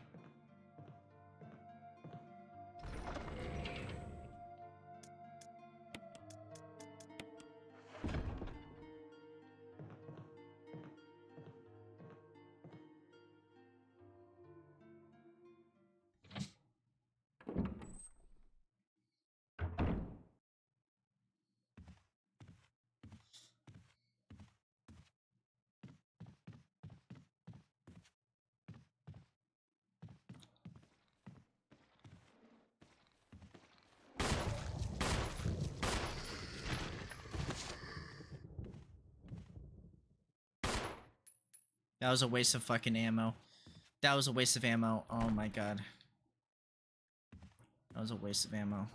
That was a waste of fucking ammo. That was a waste of ammo. Oh my god. That was a waste of ammo.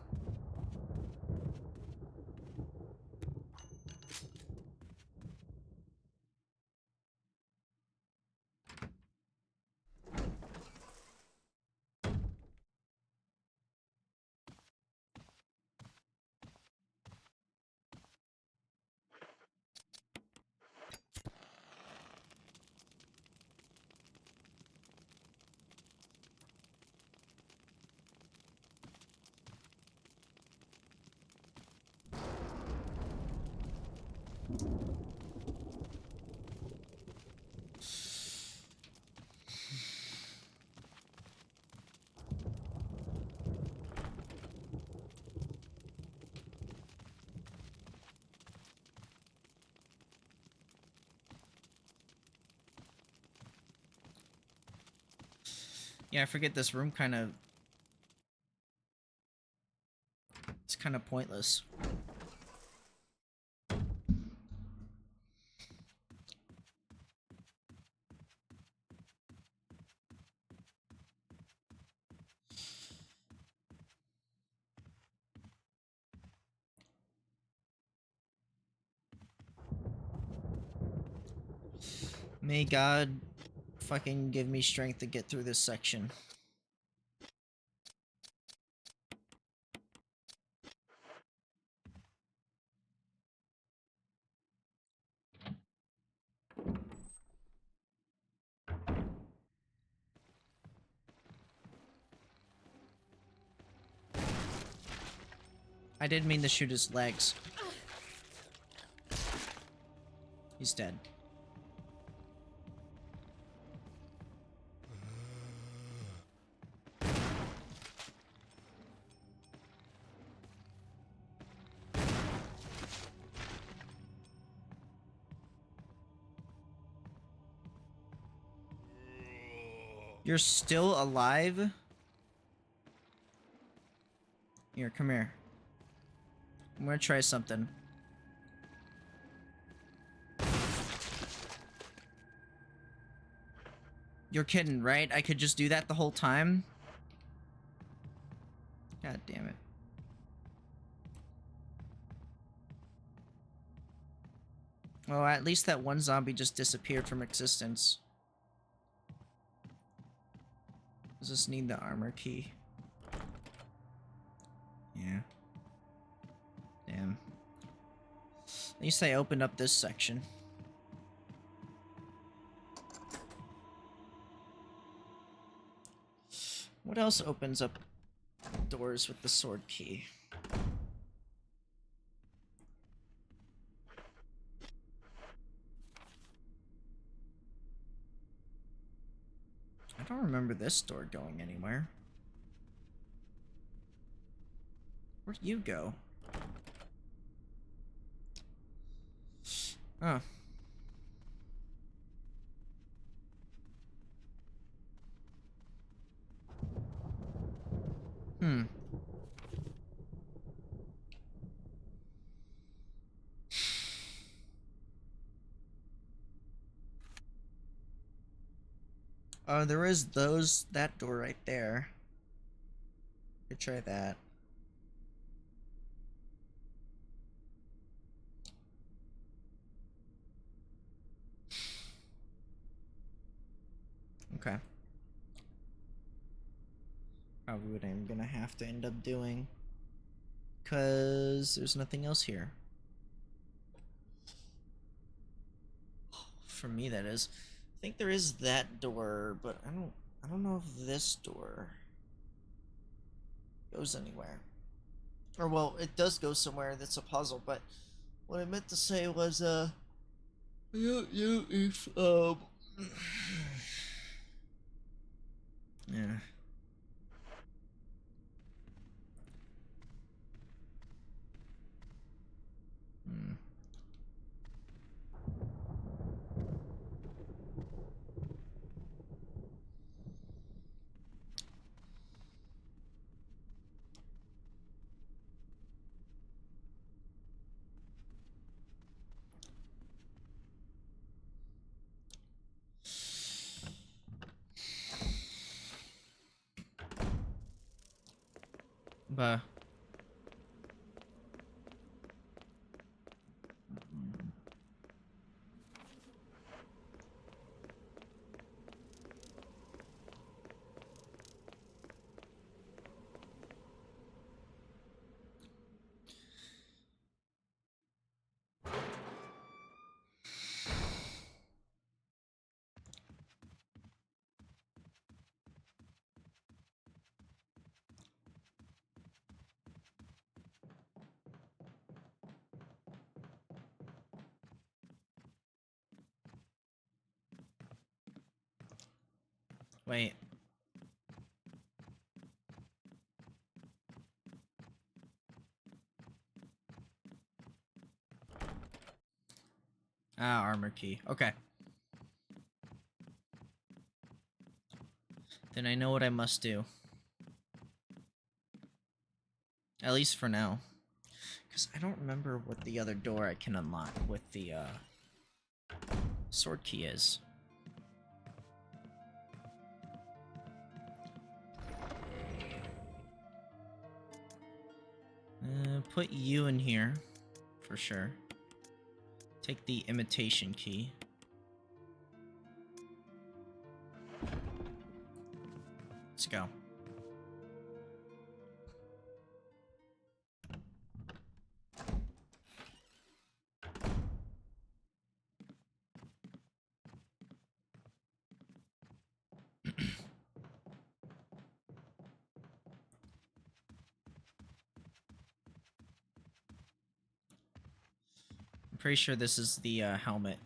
Yeah, I forget this room kind of... It's kind of pointless. May God fucking give me strength to get through this section. I didn't mean to shoot his legs. He's dead. You're still alive? Here, come here. I'm gonna try something. You're kidding, right? I could just do that the whole time? God damn it. Well, at least that one zombie just disappeared from existence. Does this need the armor key? Yeah. Damn. At least I opened up this section. What else opens up doors with the sword key? I don't remember this door going anywhere. Where'd you go? Oh. Hmm. There is that door right there. Could try that. Okay. Probably what I'm gonna have to end up doing. 'Cause there's nothing else here. For me, that is. I think there is that door, but I don't know if this door goes anywhere. Or well, it does go somewhere that's a puzzle, but what I meant to say was I don't know if yeah. Hmm. But Wait. Ah, armor key. Okay. Then I know what I must do. At least for now. Because I don't remember what the other door I can unlock with the, sword key is. Put you in here. For sure. Take the imitation key. Let's go. I'm pretty sure this is the helmet.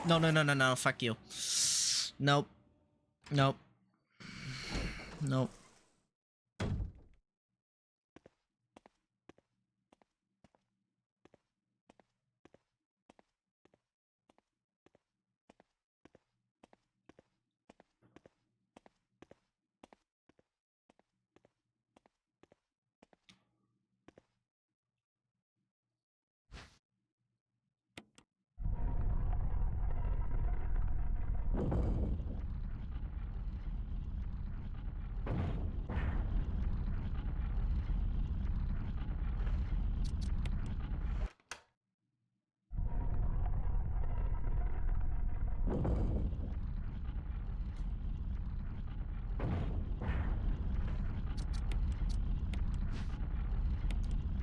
No, no, no, no, no, fuck you. Nope. Nope. Nope.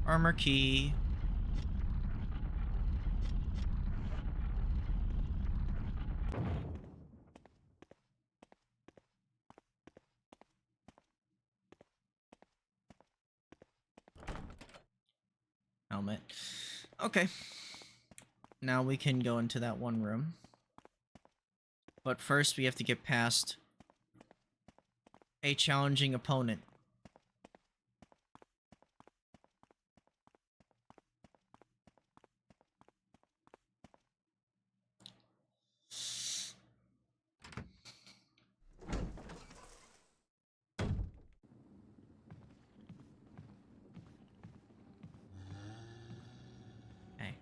Armor key. Helmet. Okay. Now we can go into that one room. But first we have to get past a challenging opponent. Hey.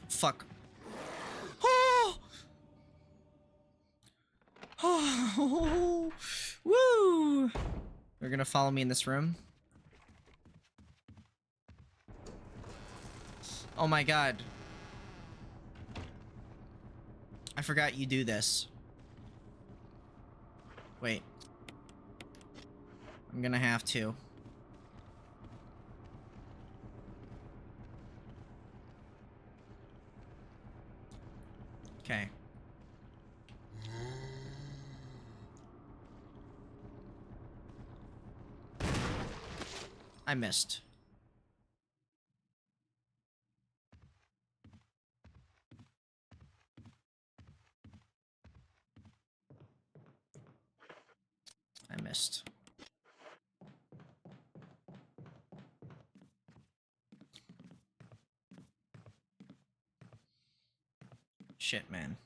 Fuck. Oh! Oh! Woo! They're gonna follow me in this room. Oh my god. I forgot you do this. Wait. I'm gonna have to. Okay. I missed. I missed. Shit, man.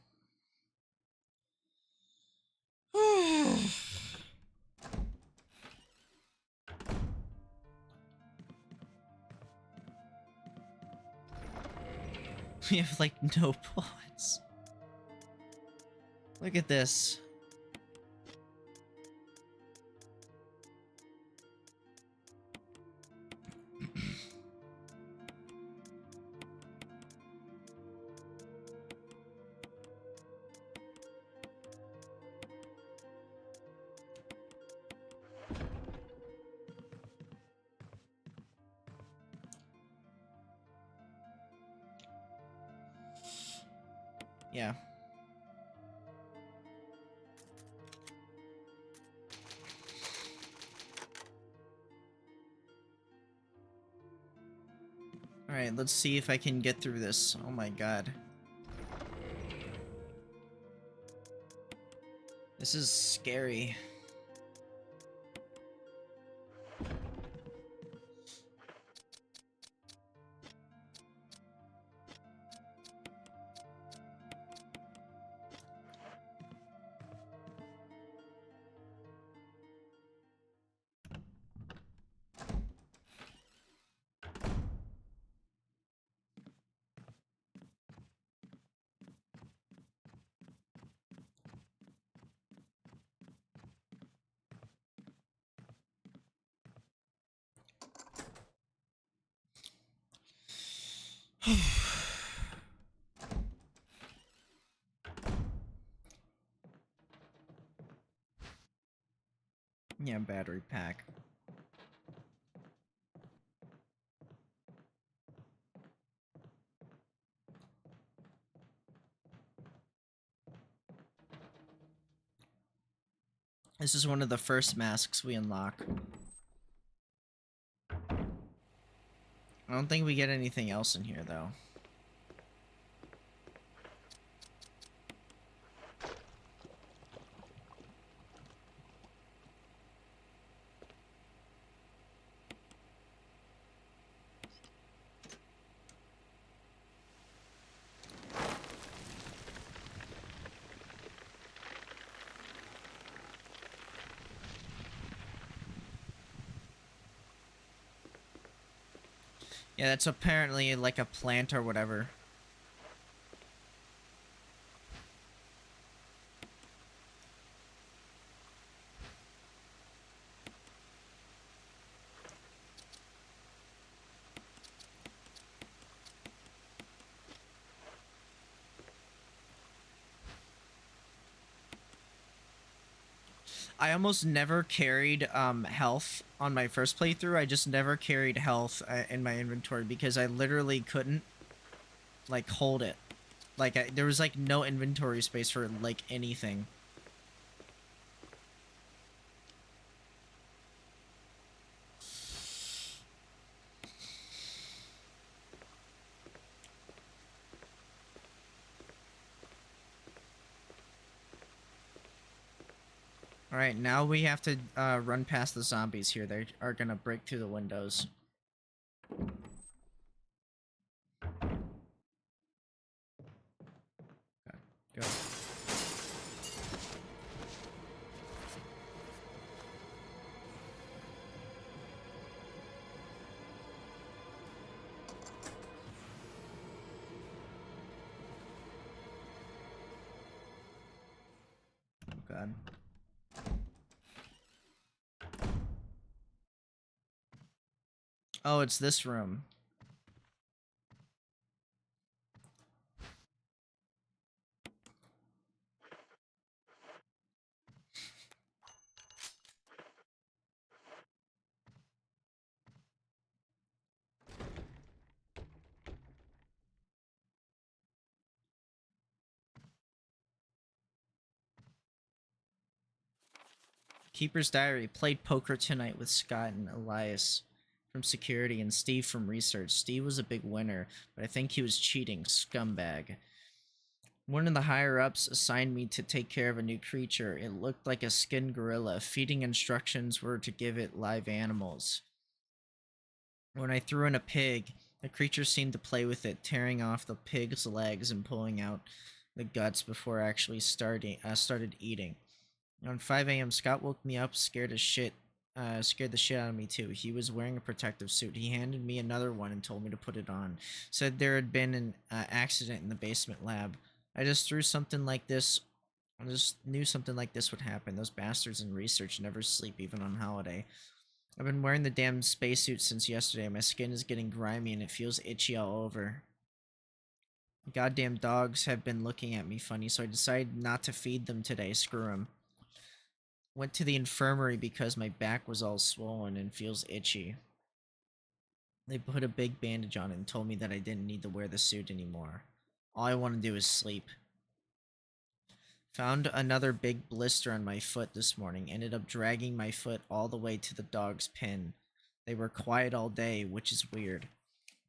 We have like no bullets. Look at this. Yeah. Alright, let's see if I can get through this. Oh my god. This is scary. Yeah, battery pack. This is one of the first masks we unlock. I don't think we get anything else in here, though. Yeah, that's apparently like a plant or whatever. I almost never carried health on my first playthrough. I just never carried health in my inventory because I literally couldn't like hold it. Like there was like no inventory space for like anything. All right, now we have to run past the zombies here. They are gonna break through the windows. Okay, go. Oh god. Oh, it's this room. Keeper's Diary. Played poker tonight with Scott and Elias from security and Steve from research. Steve was a big winner, but I think he was cheating. Scumbag. One of the higher-ups assigned me to take care of a new creature. It looked like a skinned gorilla. Feeding instructions were to give it live animals. When I threw in a pig, the creature seemed to play with it, tearing off the pig's legs and pulling out the guts before actually started eating. On 5 a.m., Scott woke me up, scared the shit out of me too. He was wearing a protective suit. He handed me another one and told me to put it on. Said there had been an accident in the basement lab. I just knew something like this would happen. Those bastards in research never sleep, even on holiday. I've been wearing the damn spacesuit since yesterday. My skin is getting grimy and it feels itchy all over. Goddamn dogs have been looking at me funny, so I decided not to feed them today. Screw them. Went to the infirmary because my back was all swollen and feels itchy. They put a big bandage on it and told me that I didn't need to wear the suit anymore. All I want to do is sleep. Found another big blister on my foot this morning. Ended up dragging my foot all the way to the dog's pen. They were quiet all day, which is weird.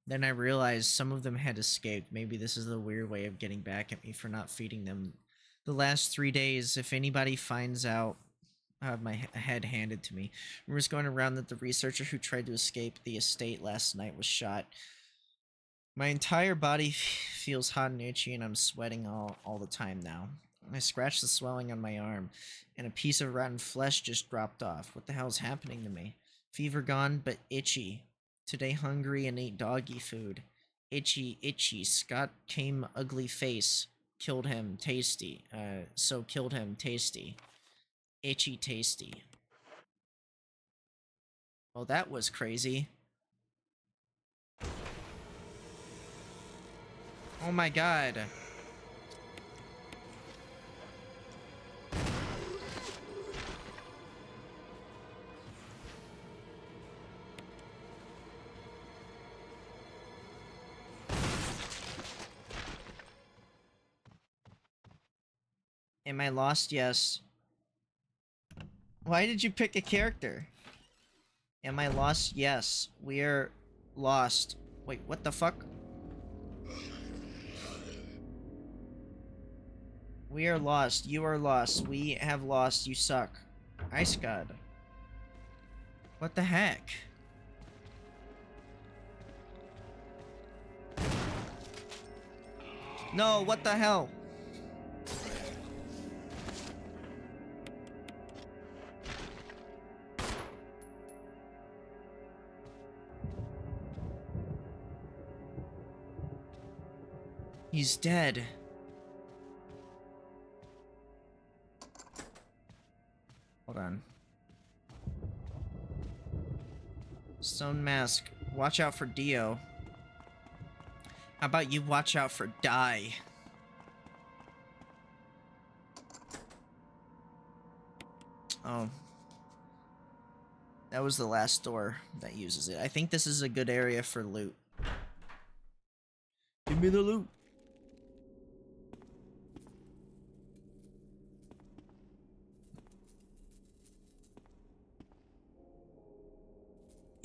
Then I realized some of them had escaped. Maybe this is the weird way of getting back at me for not feeding them the last 3 days. If anybody finds out, I have my head handed to me. Rumors going around that the researcher who tried to escape the estate last night was shot. My entire body feels hot and itchy, and I'm sweating all the time now. I scratched the swelling on my arm, and a piece of rotten flesh just dropped off. What the hell's happening to me? Fever gone, but itchy. Today hungry and ate doggy food. Itchy, itchy. Scott came ugly face. Killed him, tasty. So killed him, tasty. Itchy, tasty. Well, that was crazy. Oh my god. Am I lost? Yes. Why did you pick a character? Am I lost? Yes. We're lost. Wait, what the fuck? We are lost. You are lost. We have lost. You suck. Ice God. What the heck? No, what the hell? He's dead. Hold on. Stone Mask. Watch out for Dio. How about you watch out for Die? Oh. That was the last door that uses it. I think this is a good area for loot. Give me the loot.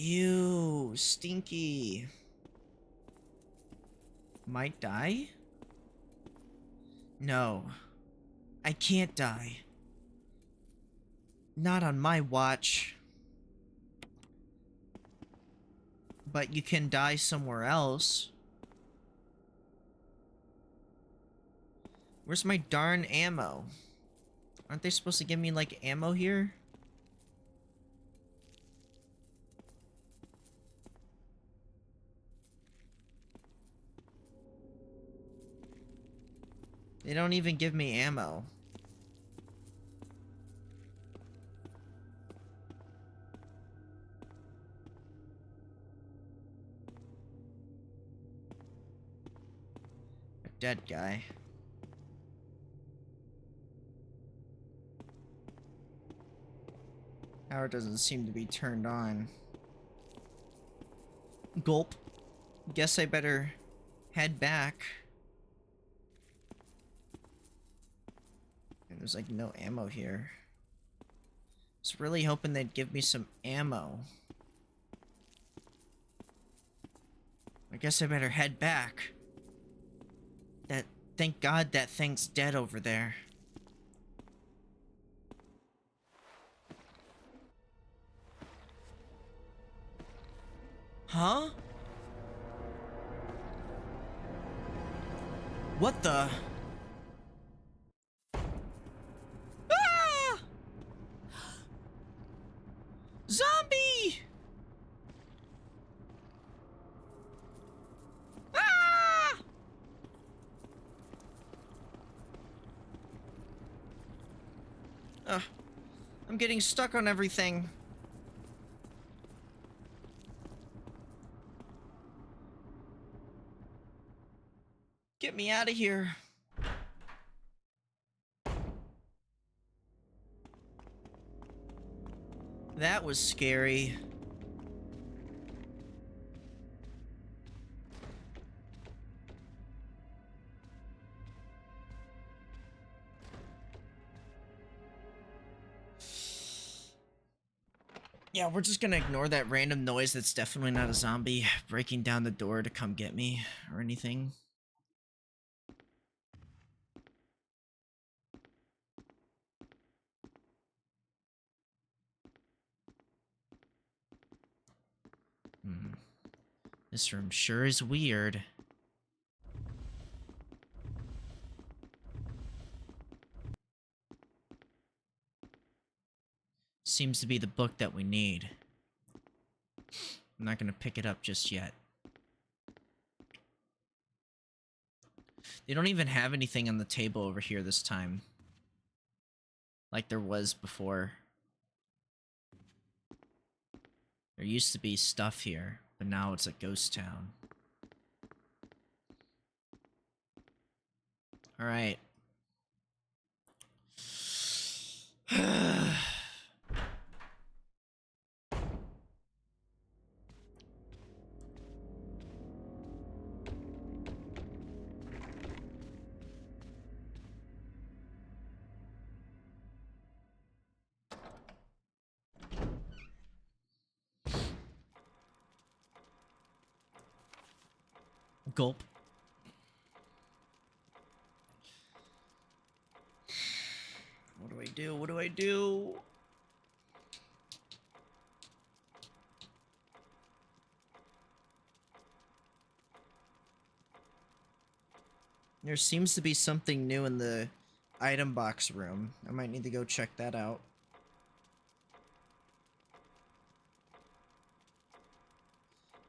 Ew, stinky. Might die? No. I can't die. Not on my watch. But you can die somewhere else. Where's my darn ammo? Aren't they supposed to give me, like, ammo here? They don't even give me ammo. A dead guy. Power doesn't seem to be turned on. Gulp. Guess I better head back. And there's like no ammo here. I was really hoping they'd give me some ammo. I guess I better head back. Thank God that thing's dead over there. Huh? What the? Ah! Zombie! Ah! I'm getting stuck on everything. Get me out of here. That was scary. Yeah, we're just gonna ignore that random noise that's definitely not a zombie breaking down the door to come get me or anything. This room sure is weird. Seems to be the book that we need. I'm not gonna pick it up just yet. They don't even have anything on the table over here this time. Like there was before. There used to be stuff here, but now it's a ghost town. Alright. Gulp. What do I do? What do I do? There seems to be something new in the item box room. I might need to go check that out.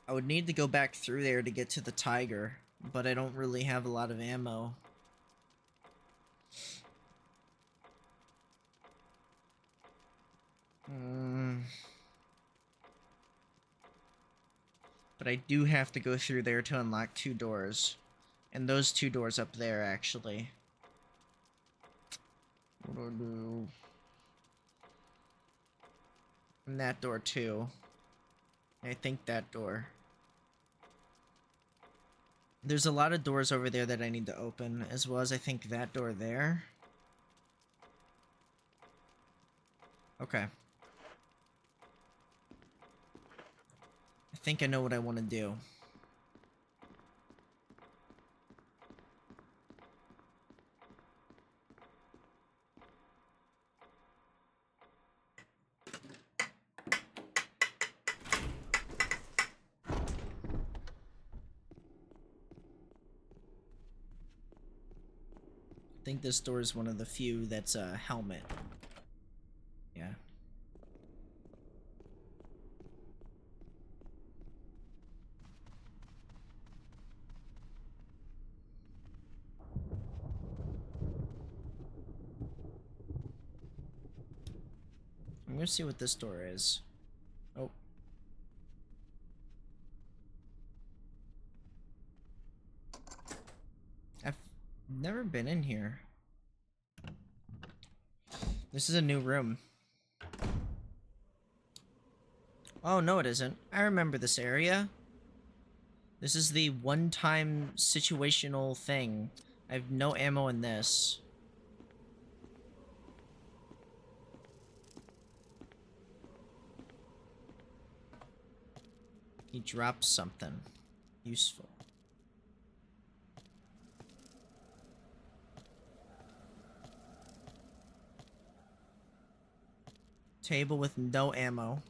I would need to go back through there to get to the tiger, but I don't really have a lot of ammo. But I do have to go through there to unlock 2 doors. And those 2 doors up there, actually. What do I do? And that door, too. I think that door. There's a lot of doors over there that I need to open, as well as I think that door there. Okay. I think I know what I want to do. I think this door is one of the few that's a helmet. Yeah. I'm gonna see what this door is. Oh. I've never been in here. This is a new room. Oh, no it isn't. I remember this area. This is the one-time situational thing. I have no ammo in this. He dropped something useful. Table with no ammo.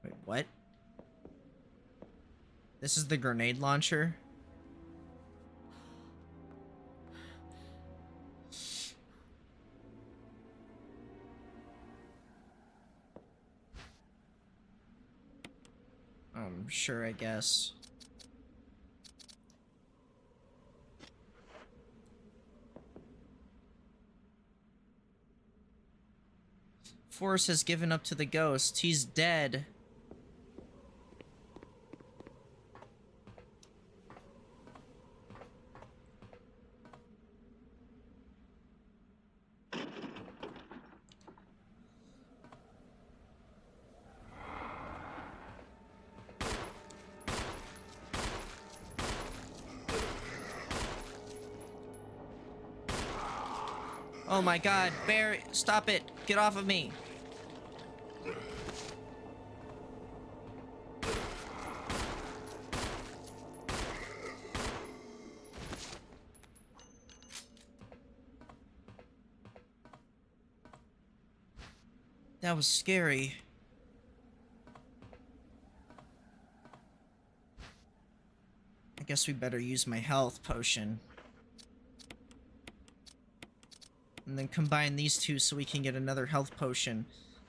Wait, what? This is the grenade launcher? Sure, I guess. Forrest has given up to the ghost. He's dead. Oh my god, Barry, stop it. Get off of me. That was scary. I guess we better use my health potion. And then combine these two so we can get another health potion.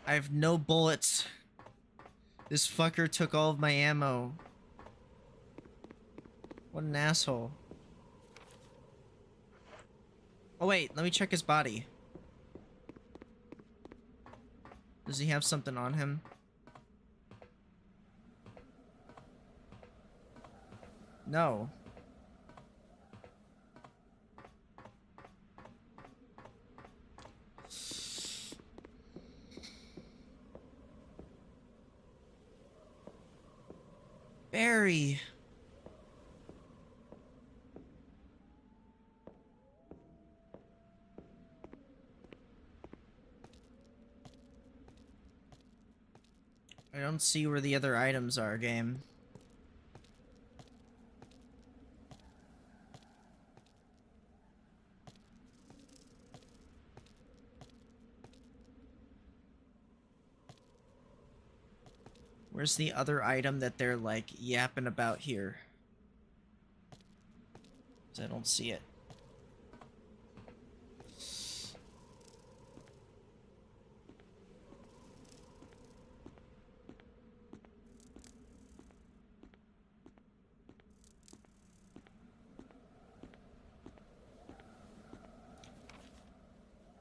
I have no bullets. This fucker took all of my ammo. What an asshole. Oh wait, let me check his body. Does he have something on him? No. Barry. I don't see where the other items are, game. Where's the other item that they're like yapping about here? 'Cause I don't see it.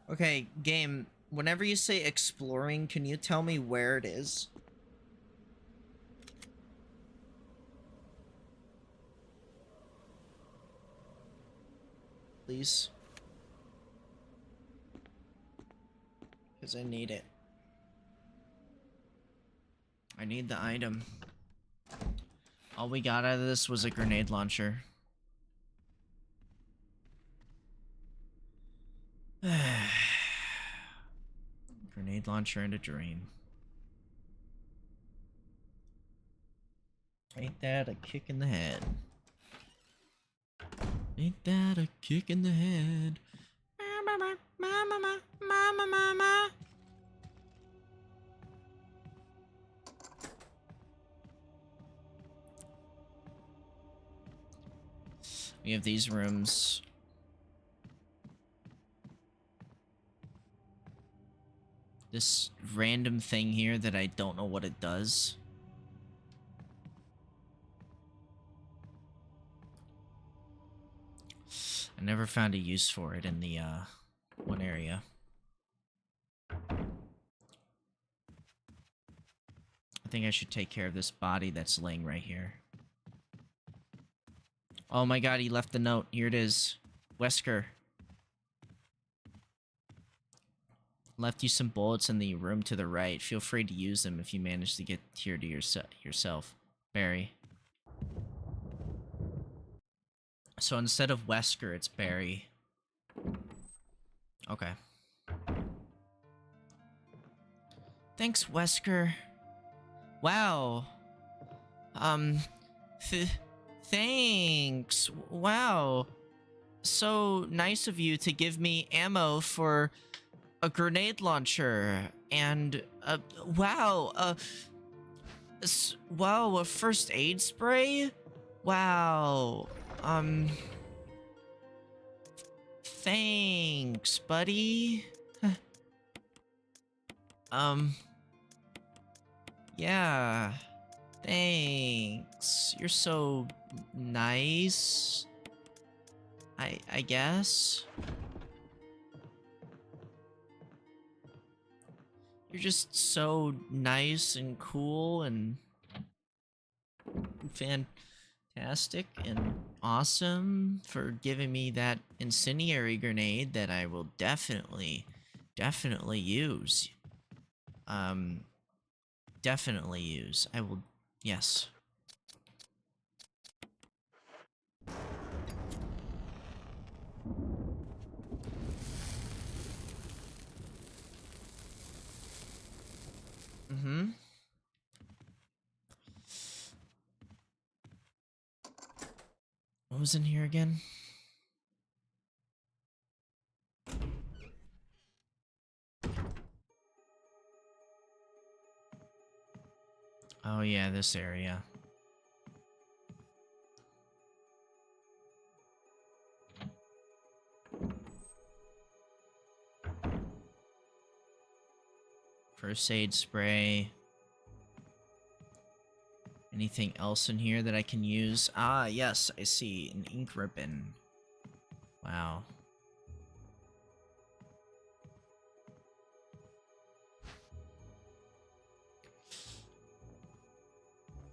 Okay, game, whenever you say exploring, can you tell me where it is? Please. Because I need it. I need the item. All we got out of this was a grenade launcher. Grenade launcher and a drain. Ain't that a kick in the head? Ain't that a kick in the head? Mama, mama, mama, mama. We have these rooms. This random thing here that I don't know what it does. I never found a use for it in the one area. I think I should take care of this body that's laying right here. Oh my god, he left the note. Here it is. Wesker. Left you some bullets in the room to the right. Feel free to use them if you manage to get here to yourself. Barry. So instead of Wesker, it's Barry. Okay. Thanks, Wesker. Wow. Thanks. Wow. So nice of you to give me ammo for a grenade launcher and wow, wow, a first aid spray? Wow. Thanks, buddy. Yeah. Thanks. You're so nice. I guess. You're just so nice and cool and fantastic and awesome for giving me that incendiary grenade that I will definitely use. Definitely use. I will, yes. Mm-hmm. What was in here again? Oh yeah, this area. First aid spray. Anything else in here that I can use? Ah, yes, I see. An ink ribbon. Wow.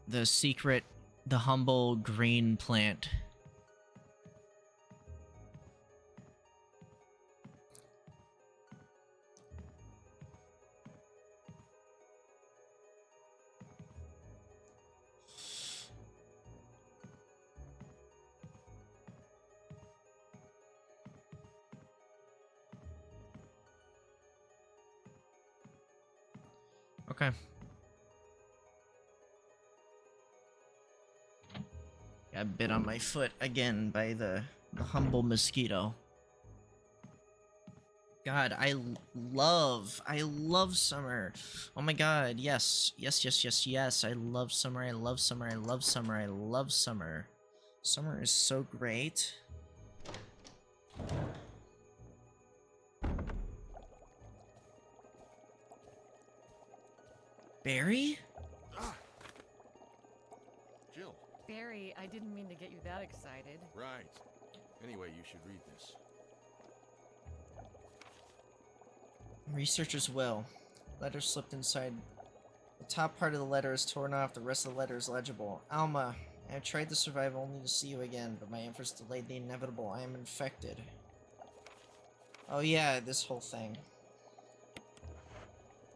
The secret, the humble green plant. Okay. Got bit on my foot again by the humble mosquito. God, I love summer. Oh my god, yes. Yes, yes, yes, yes. I love summer, I love summer, I love summer, I love summer. Summer is so great. Barry? Ah! Jill. Barry, I didn't mean to get you that excited. Right. Anyway, you should read this. Researcher's will. Letter slipped inside. The top part of the letter is torn off, the rest of the letter is legible. Alma, I have tried to survive only to see you again, but my efforts delayed the inevitable. I am infected. Oh yeah, this whole thing.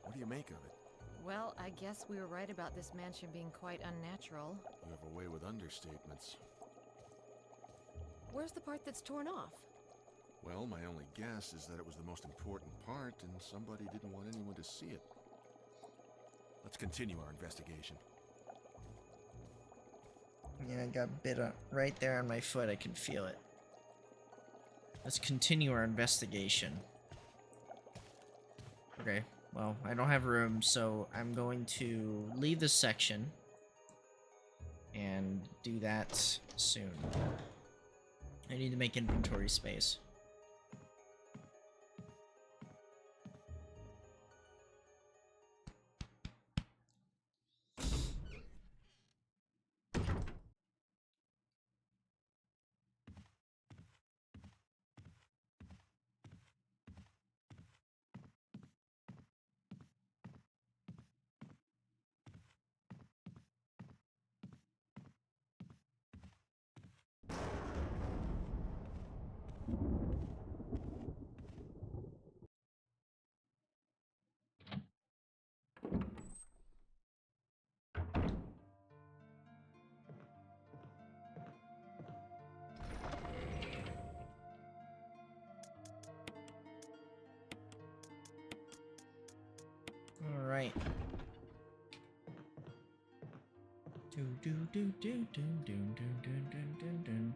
What do you make of it? Well, I guess we were right about this mansion being quite unnatural. You have a way with understatements. Where's the part that's torn off? Well, my only guess is that it was the most important part and somebody didn't want anyone to see it. Let's continue our investigation. Yeah, I got bit right there on my foot. I can feel it. Let's continue our investigation. Okay, well, I don't have room, so I'm going to leave this section and do that soon. I need to make inventory space. All right. Do do do do do do do do do do do.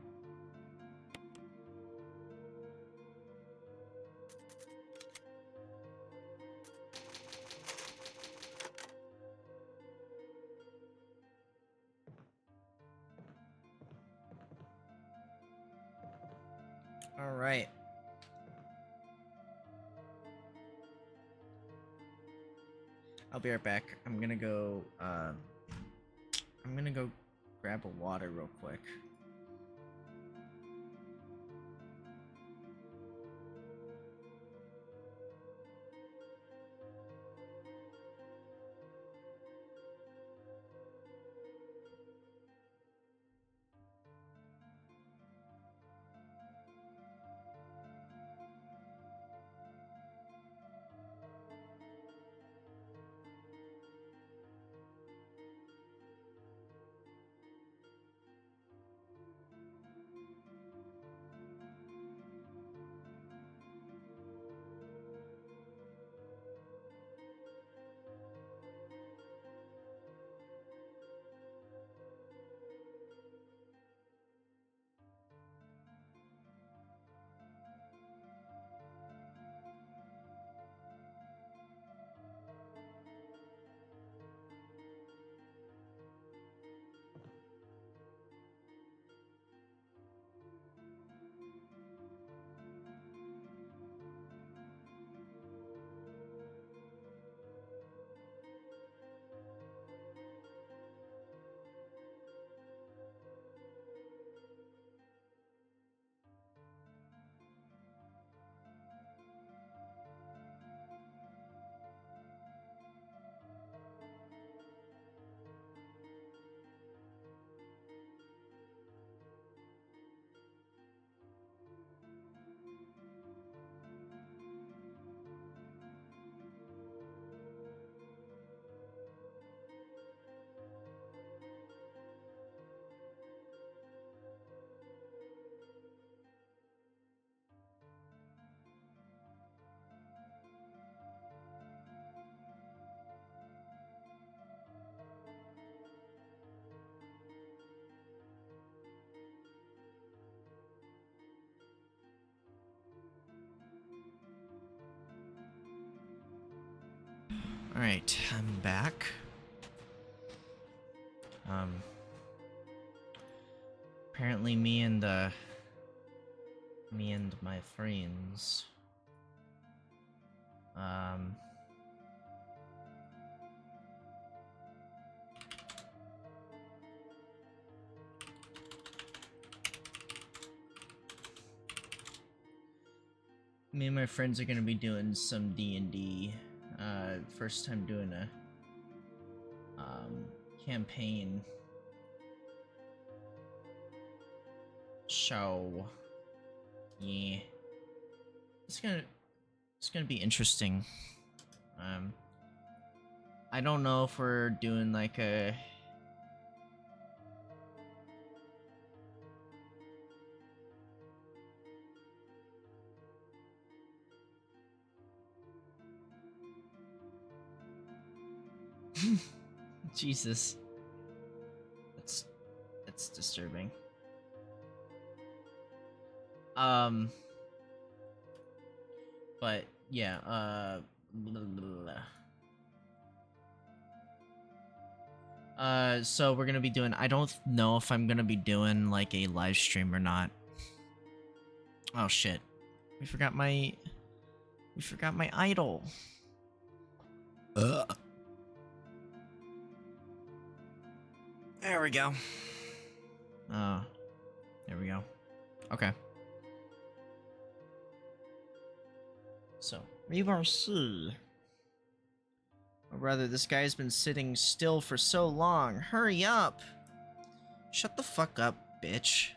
All right. I'll be right back. I'm gonna go grab a water real quick. Alright, I'm back. Apparently me and my friends me and my friends are gonna be doing some D&D. First time doing a campaign. So yeah. It's gonna be interesting. I don't know if we're doing like a Jesus. That's disturbing. But yeah, blah, blah, blah. So we're gonna be doing, I don't know if I'm gonna be doing like a live stream or not. Oh shit. We forgot my idol. There we go. There we go. Okay. So, reverse. Or rather, this guy's been sitting still for so long. Hurry up! Shut the fuck up, bitch.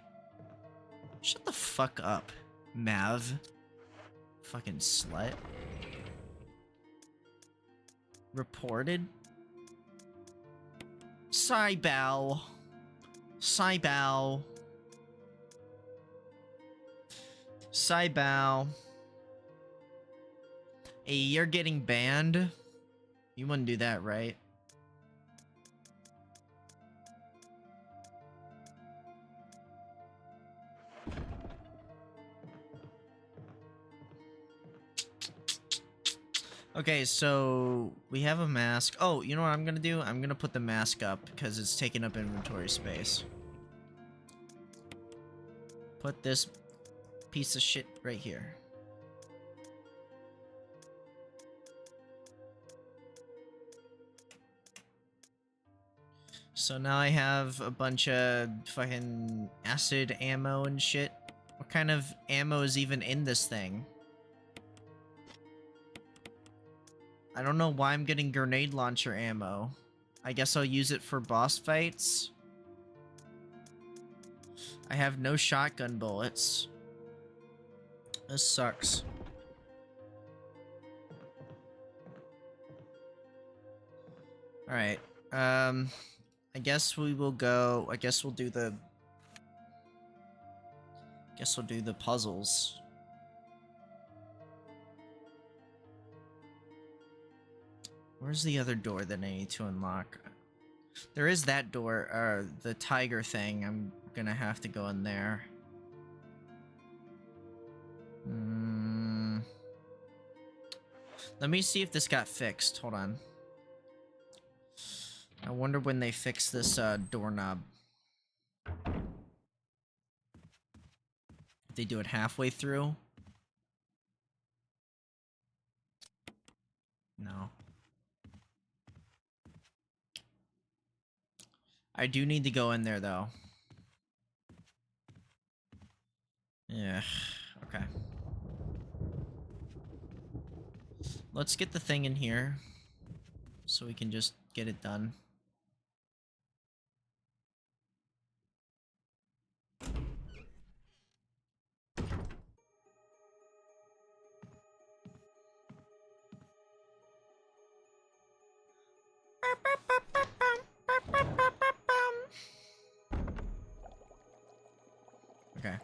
Shut the fuck up, Mav. Fucking slut. Reported? Cybao. Cybao. Cybao. Hey, you're getting banned? You wouldn't do that, right? Okay, so we have a mask. Oh, you know what I'm gonna do? I'm gonna put the mask up because it's taking up inventory space. Put this piece of shit right here. So now I have a bunch of fucking acid ammo and shit. What kind of ammo is even in this thing? I don't know why I'm getting grenade launcher ammo. I guess I'll use it for boss fights. I have no shotgun bullets. This sucks. Alright. I guess we will go. I guess we'll do the puzzles. Where's the other door that I need to unlock? There is that door, the tiger thing. I'm gonna have to go in there. Let me see if this got fixed. Hold on. I wonder when they fix this doorknob. If they do it halfway through? No. I do need to go in there though. Yeah, okay. Let's get the thing in here so we can just get it done. Okay.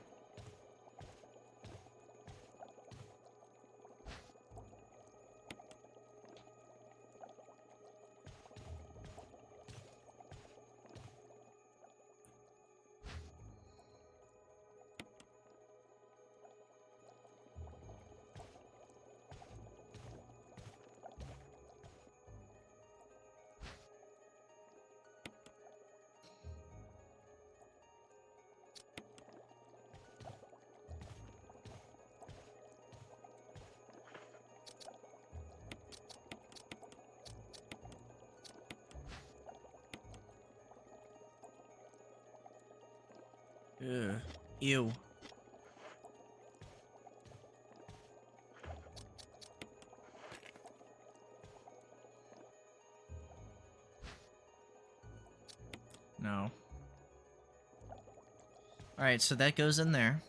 Ugh. Ew. No. Alright, so that goes in there.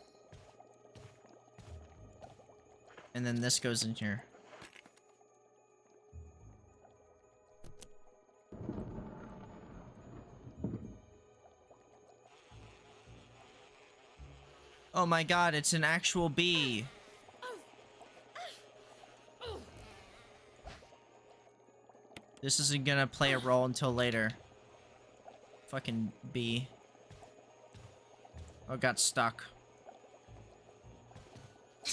And then this goes in here. Oh my god, it's an actual bee. This isn't gonna play a role until later. Fucking bee. Oh, got stuck.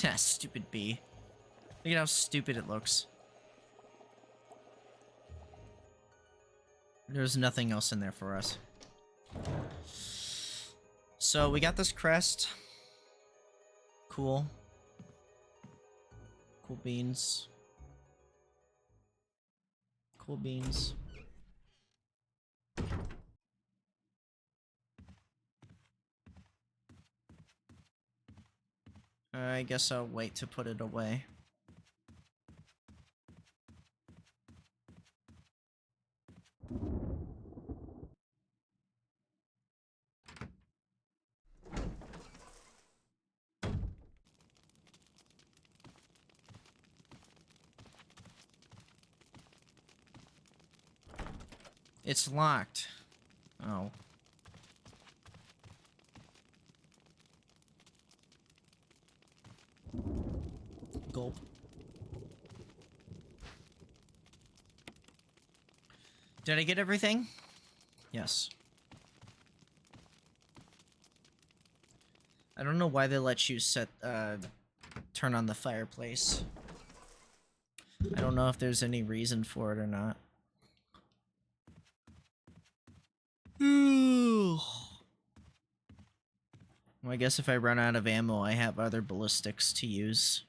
Yeah, stupid bee. Look at how stupid it looks. There's nothing else in there for us. So we got this crest. Cool. Cool beans. Cool beans. I guess I'll wait to put it away. It's locked. Oh. Gulp. Did I get everything? Yes. I don't know why they let you turn on the fireplace. I don't know if there's any reason for it or not. Well, I guess if I run out of ammo, I have other ballistics to use.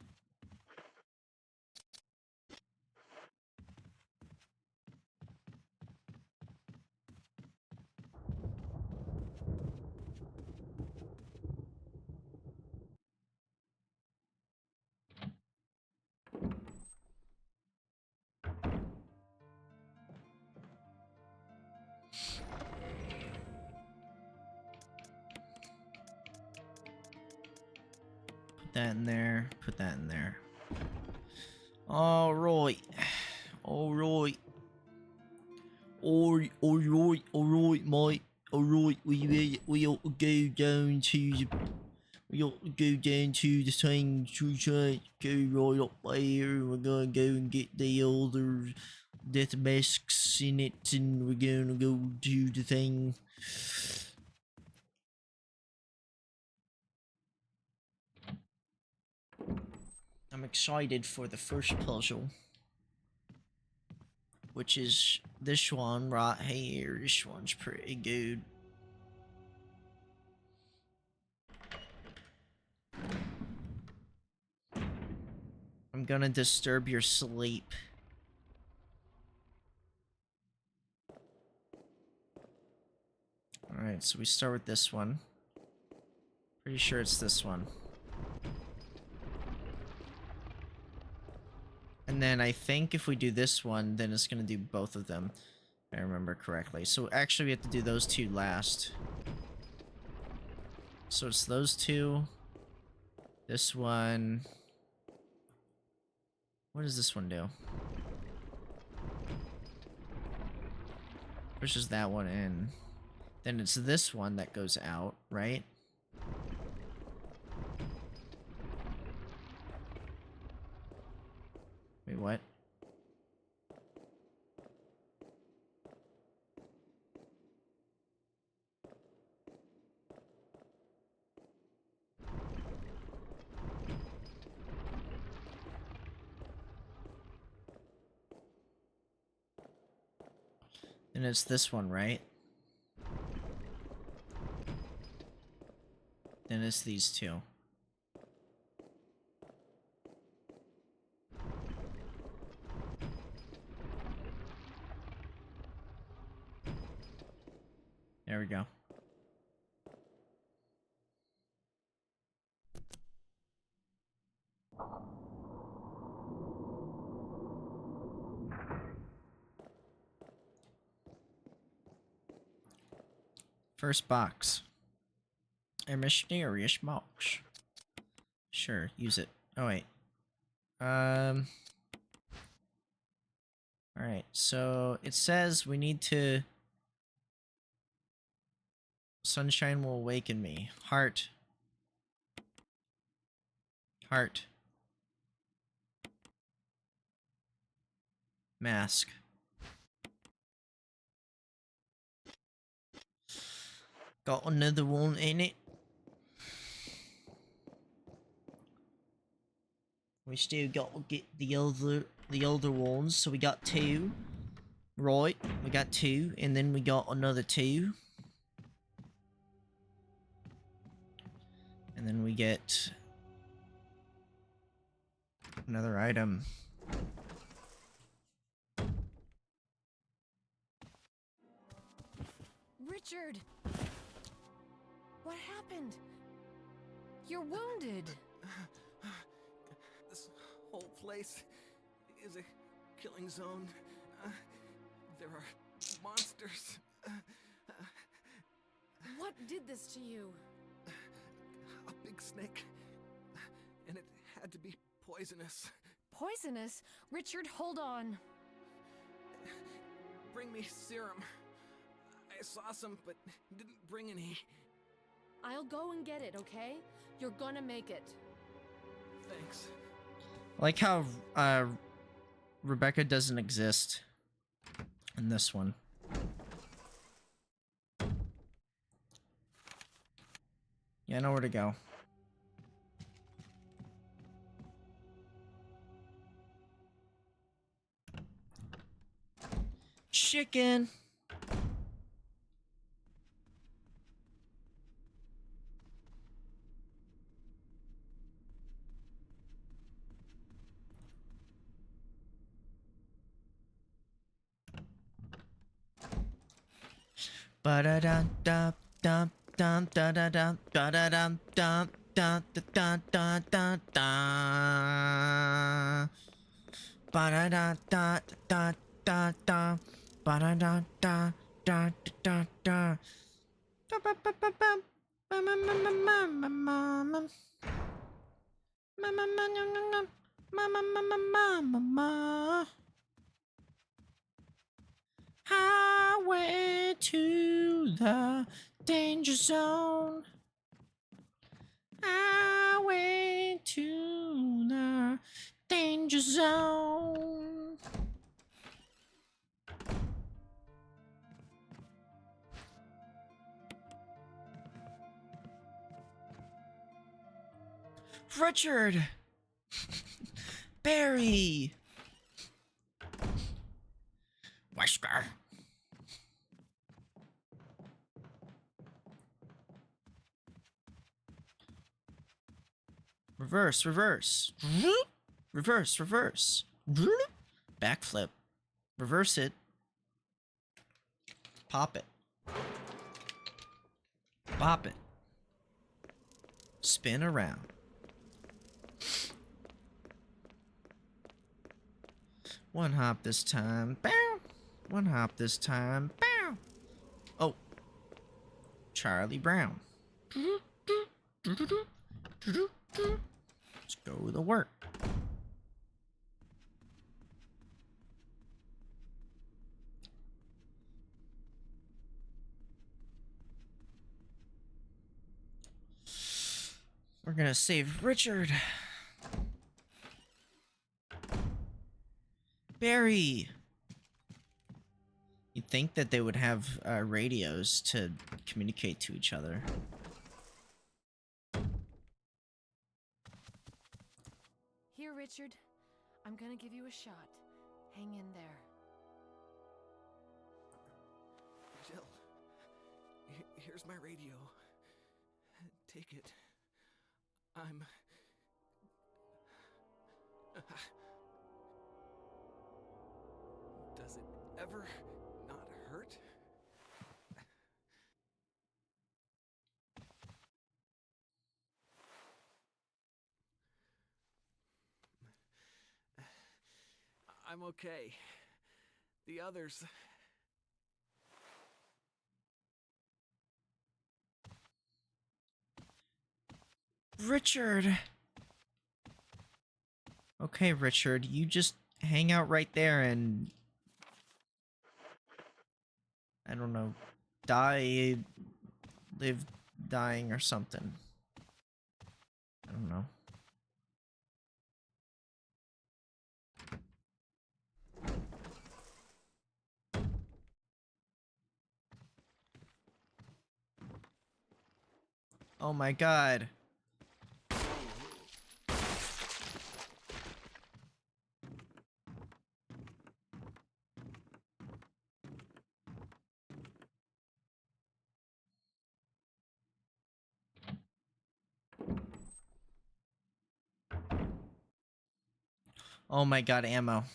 Put that in there. Put that in there. Alright. Alright. Alright, mate. Alright, we ought to go down to the... We ought to go down to the thing, go right up there, we're gonna go and get the other death masks in it, and we're gonna go do the thing. I'm excited for the first puzzle, which is this one right here. This one's pretty good. I'm gonna disturb your sleep. Alright, so we start with this one. Pretty sure it's this one. And then I think if we do this one, then it's gonna do both of them, if I remember correctly. So actually we have to do those two last. So it's those two. This one. What does this one do? Pushes that one in. Then it's this one that goes out, right? Wait, what? And it's this one, right? Then it's these two. There we go. First box. A mysterious box. Sure, use it. Oh wait. Alright, so it says we need to... Sunshine will awaken me. Heart. Heart. Mask. Got another one in it. We still got to get the other ones, so we got 2. Right, we got 2, and then we got another 2. And then we get another item. Richard! What happened? You're wounded. This whole place is a killing zone. There are monsters. What did this to you? A big snake. And it had to be poisonous. Poisonous? Richard, hold on. Bring me serum. I saw some, but didn't bring any. I'll go and get it, okay? You're gonna make it. Thanks. I like how Rebecca doesn't exist in this one. Yeah, I know where to go. Chicken. Ba-da-dum-dum-dum. Dum da da dum da da dum dum dum da da da da da. Ba da da da da da da. Ba da da da da da da. Da ba ba ba ba. Ma ma ma ma ma ma ma ma. Ma ma ma ma ma ma. Ma ma ma ma ma ma ma. Highway to the danger zone. Highway to the danger zone. Richard. Barry. Wesker. Reverse, reverse. Reverse, reverse. Backflip. Reverse it. Pop it. Pop it. Spin around. One hop this time. Bow. One hop this time. Bow. Oh. Charlie Brown. Let's go to work. We're gonna save Richard. Barry. You'd think that they would have radios to communicate to each other. Here, Richard. I'm gonna give you a shot. Hang in there. Jill, here's my radio. Take it. I'm... Does it ever not hurt? I'm okay. The others... Richard! Okay, Richard, you just hang out right there and... I don't know, die, live dying or something. I don't know. Oh my god. Oh my god, ammo.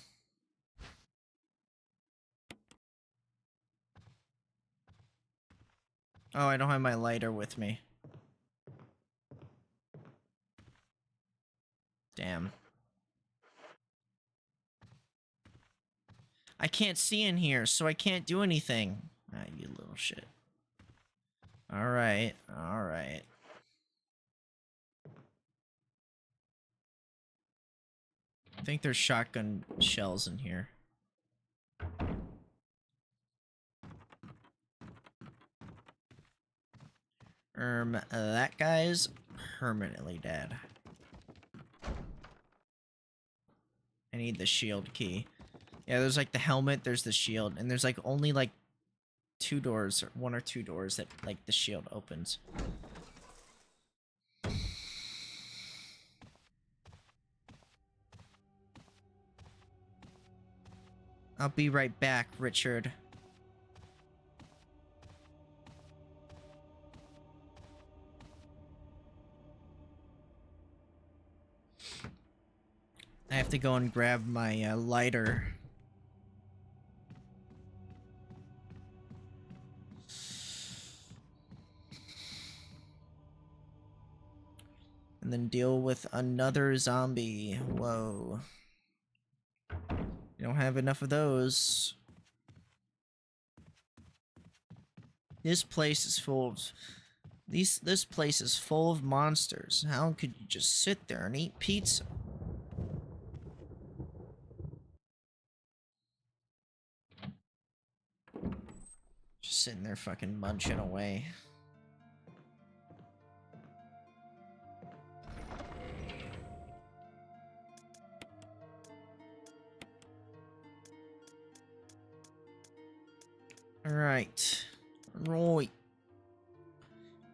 Oh, I don't have my lighter with me. Damn. I can't see in here, so I can't do anything. Ah, you little shit. Alright, alright. I think there's shotgun shells in here. That guy's permanently dead. I need the shield key. Yeah, there's like the helmet, there's the shield, and there's like only like 2 doors, or 1 or 2 doors that like the shield opens. I'll be right back, Richard. I have to go and grab my lighter. And then deal with another zombie. Whoa. You don't have enough of those. This place is full of... This place is full of monsters. How could you just sit there and eat pizza? Just sitting there fucking munching away. Alright. Alright.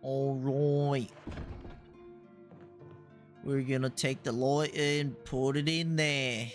Alright. We're gonna take the lighter and put it in there.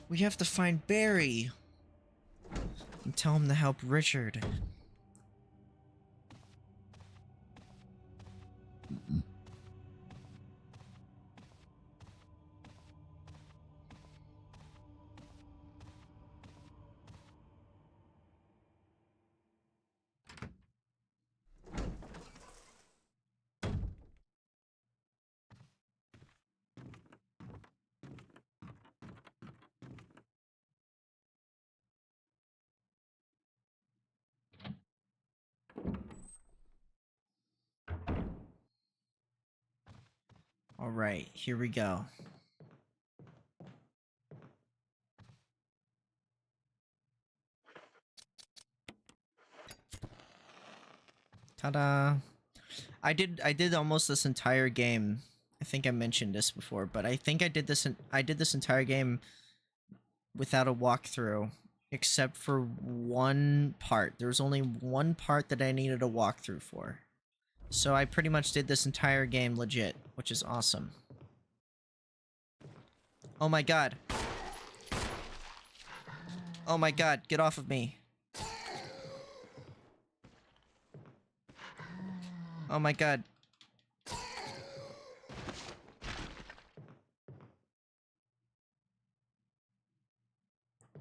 We have to find Barry and tell him to help Richard. Alright, here we go. Ta-da! I did almost this entire game. I think I mentioned this before, but I think I did this entire game without a walkthrough, except for one part. There was only one part that I needed a walkthrough for. So I pretty much did this entire game legit, which is awesome. Oh my god. Oh my god, get off of me. Oh my god.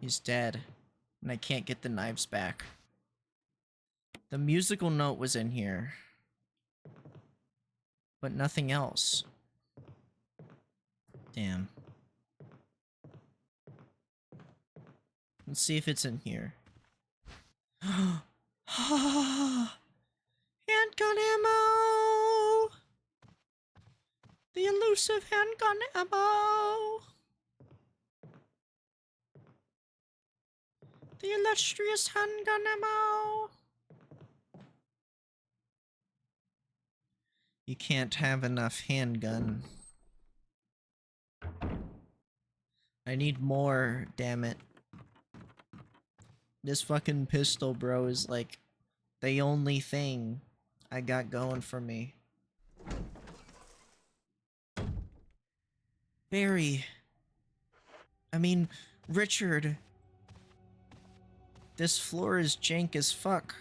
He's dead. And I can't get the knives back. The musical note was in here. But nothing else. Damn. Let's see if it's in here. Handgun ammo! The elusive handgun ammo! The illustrious handgun ammo! You can't have enough handgun. I need more, damn it. This fucking pistol, bro, is like the only thing I got going for me. Barry. I mean, Richard. This floor is jank as fuck.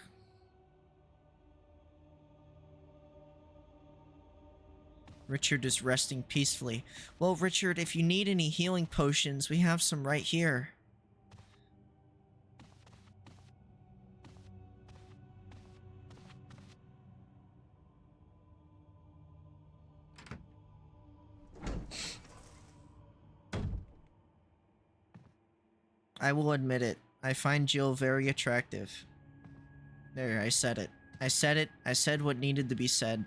Richard is resting peacefully. Well, Richard, if you need any healing potions, we have some right here. I will admit it. I find Jill very attractive. There, I said it. I said it. I said what needed to be said.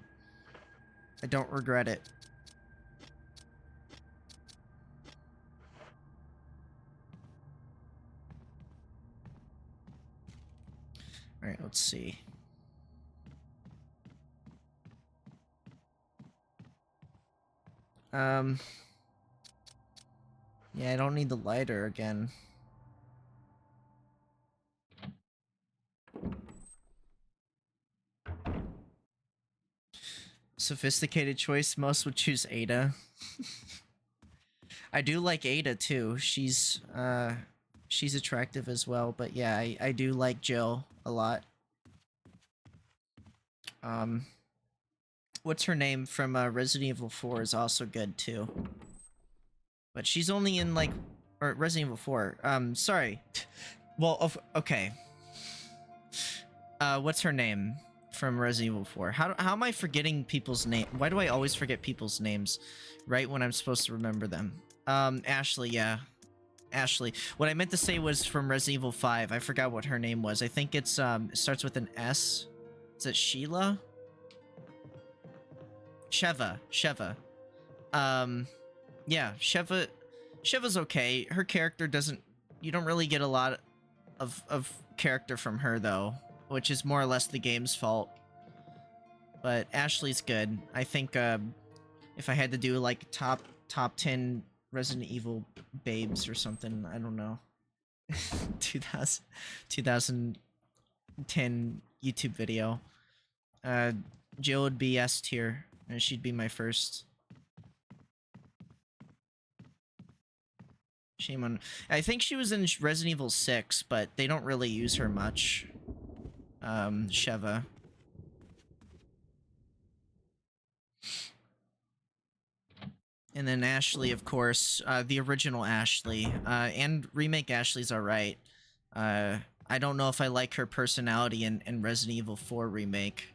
I don't regret it. Alright, let's see. Yeah, I don't need the lighter again. Sophisticated choice. Most would choose Ada. I do like Ada too. She's attractive as well, but yeah, I do like Jill a lot. What's her name from Resident Evil 4 is also good too. But she's only in like or Resident Evil 4. Sorry. Well, okay. What's her name from Resident Evil 4? How am I forgetting people's name? Why do I always forget people's names right when I'm supposed to remember them? Ashley, yeah. Ashley. What I meant to say was from Resident Evil 5. I forgot what her name was. I think it's it starts with an S. Is it Sheila? Sheva. Yeah, Sheva's okay. Her character doesn't... You don't really get a lot of character from her, though, which is more or less the game's fault. But Ashley's good. I think, if I had to do, like, top 10 Resident Evil babes or something, I don't know. 2010 YouTube video. Jill would be S tier, and she'd be my first. Shame on... I think she was in Resident Evil 6, but they don't really use her much. Sheva. And then Ashley, of course, the original Ashley, and remake Ashley's alright. I don't know if I like her personality in Resident Evil 4 remake.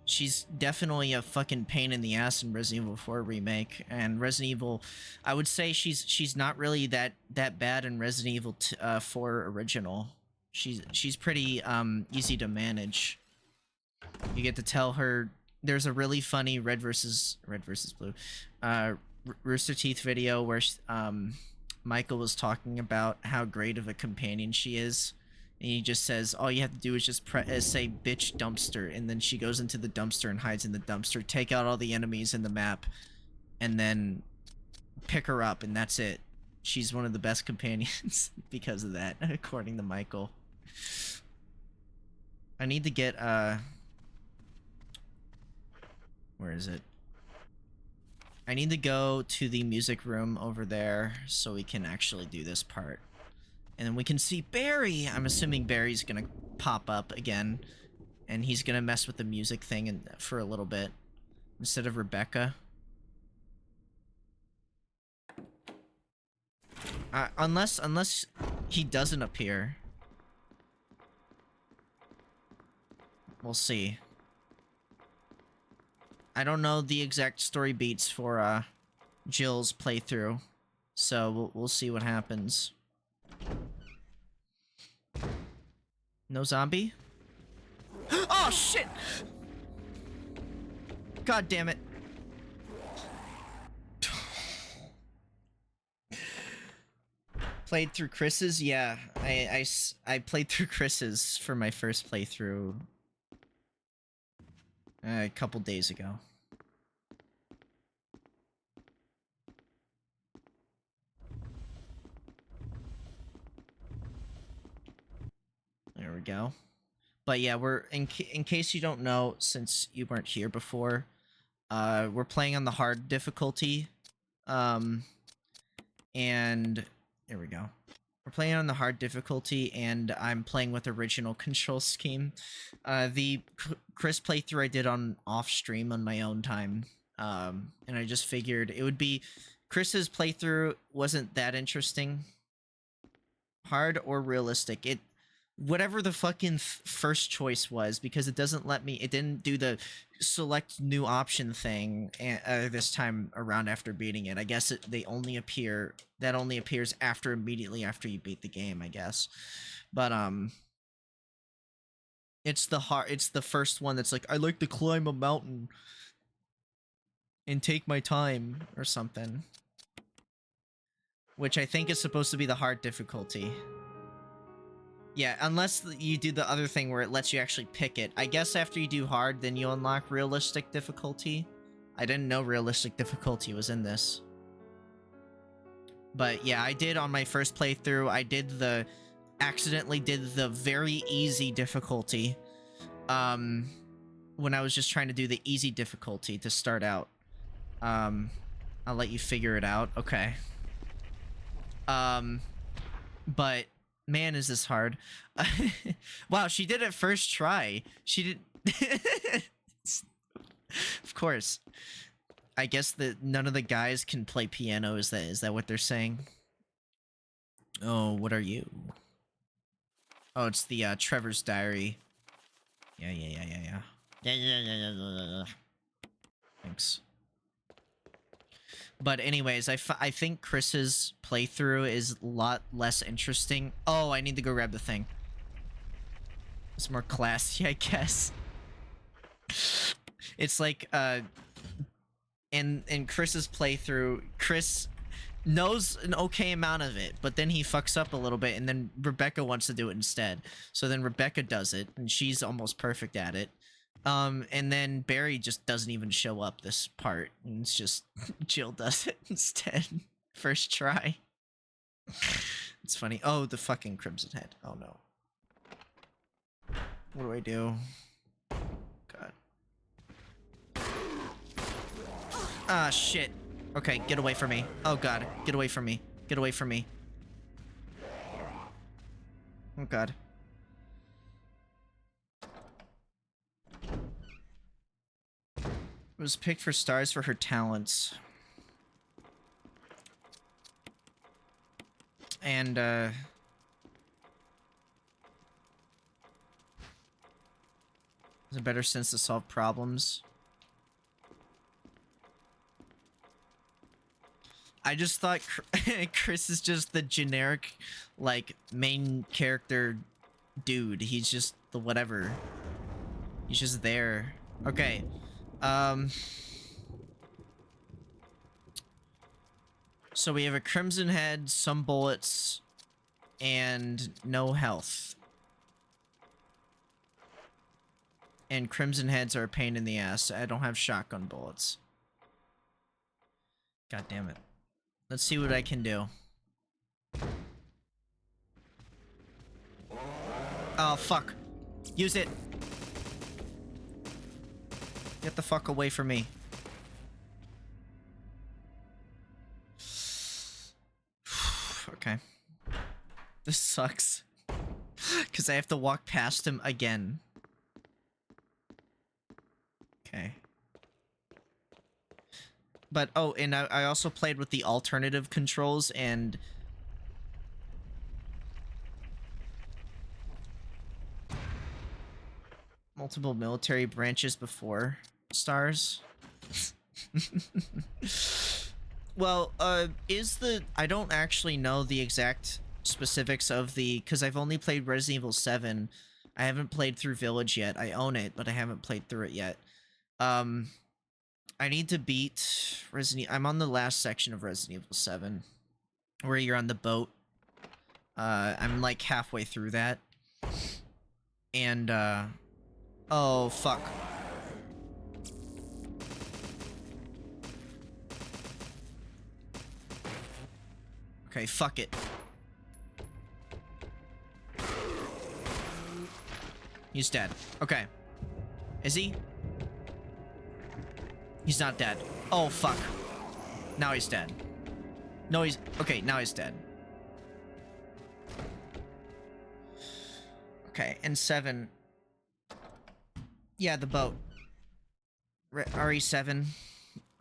She's definitely a fucking pain in the ass in Resident Evil 4 remake, and Resident Evil, I would say she's not really that bad in Resident Evil 4 original. She's pretty easy to manage. You get to tell her. There's a really funny Red versus Blue Rooster Teeth video where Michael was talking about how great of a companion she is. And he just says, all you have to do is just say bitch dumpster, and then she goes into the dumpster and hides in the dumpster, take out all the enemies in the map, and then pick her up, and that's it. She's one of the best companions because of that, according to Michael. I need to get, where is it? I need to go to the music room over there so we can actually do this part. And then we can see Barry. I'm assuming Barry's gonna pop up again. And he's gonna mess with the music thing for a little bit. Instead of Rebecca. Unless he doesn't appear. We'll see. I don't know the exact story beats for Jill's playthrough, so we'll see what happens. No zombie? Oh shit! God damn it. Played through Chris's? Yeah, I played through Chris's for my first playthrough a couple days ago. There we go. But yeah, we're in case you don't know, since you weren't here before, we're playing on the hard difficulty. And there we go. We're playing on the hard difficulty, and I'm playing with original control scheme. The Chris playthrough I did on off stream on my own time, and I just figured it would be Chris's playthrough wasn't that interesting, hard or realistic. Whatever the fucking first choice was, because it doesn't let me, it didn't do the select new option thing this time around after beating it. I guess that only appears immediately after you beat the game, I guess. But it's the first one that's like, I like to climb a mountain and take my time or something, which I think is supposed to be the hard difficulty. Yeah, unless you do the other thing where it lets you actually pick it. I guess after you do hard, then you unlock realistic difficulty. I didn't know realistic difficulty was in this. But yeah, I did on my first playthrough, accidentally did the very easy difficulty. When I was just trying to do the easy difficulty to start out. I'll let you figure it out. Okay. But... man, is this hard. Wow, she did it first try. She did... Of course. I guess that none of the guys can play piano. Is that what they're saying? Oh, what are you? Oh, it's the Trevor's Diary. Yeah. Thanks. But anyways, I think Chris's playthrough is a lot less interesting. Oh, I need to go grab the thing. It's more classy, I guess. It's like, in Chris's playthrough, Chris knows an okay amount of it, but then he fucks up a little bit, and then Rebecca wants to do it instead. So then Rebecca does it, and she's almost perfect at it. And then Barry just doesn't even show up this part, and it's just Jill does it instead. First try. It's funny. Oh, the fucking Crimson Head. Oh no. What do I do? God. Ah, shit. Okay, get away from me. Oh god, get away from me. Get away from me. Oh god. Was picked for stars for her talents. And, has a better sense to solve problems. I just thought Chris is just the generic, like, main character dude. He's just the whatever. He's just there. Okay. So we have a Crimson Head, some bullets, and no health. And Crimson Heads are a pain in the ass. I don't have shotgun bullets. God damn it. Let's see what I can do. Oh, fuck. Use it. Get the fuck away from me. This sucks. Because I have to walk past him again. Okay. But, oh, and I also played with the alternative controls and... multiple military branches before stars. Well, I don't actually know the exact specifics of the... because I've only played Resident Evil 7. I haven't played through Village yet. I own it, but I haven't played through it yet. I need to beat I'm on the last section of Resident Evil 7, where you're on the boat. I'm like halfway through that. And, oh, fuck. Okay, fuck it. He's dead. Okay. Is he? He's not dead. Oh, fuck. Now he's dead. No, he's... okay, now he's dead. Okay, and 7... yeah, the boat. RE7.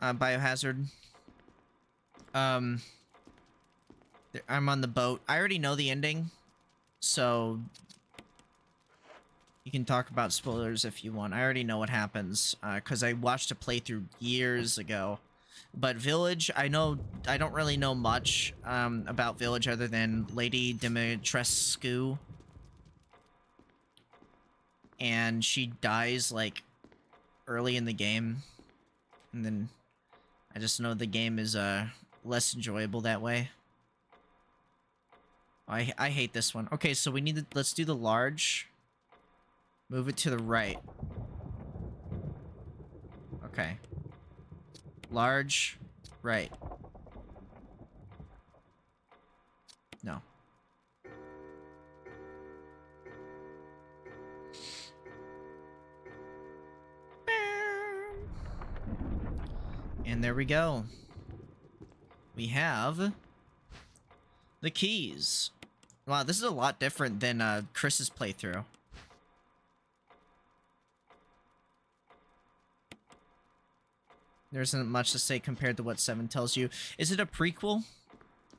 Biohazard. I'm on the boat. I already know the ending, so... you can talk about spoilers if you want. I already know what happens, because I watched a playthrough years ago. But Village, I don't really know much about Village other than Lady Dimitrescu. And she dies, like, early in the game. And then I just know the game is less enjoyable that way. I hate this one. Okay, so we need to... let's do the large... move it to the right. Okay. Large, right. No. And there we go. We have the keys. Wow, this is a lot different than Chris's playthrough. There isn't much to say compared to what 7 tells you. Is it a prequel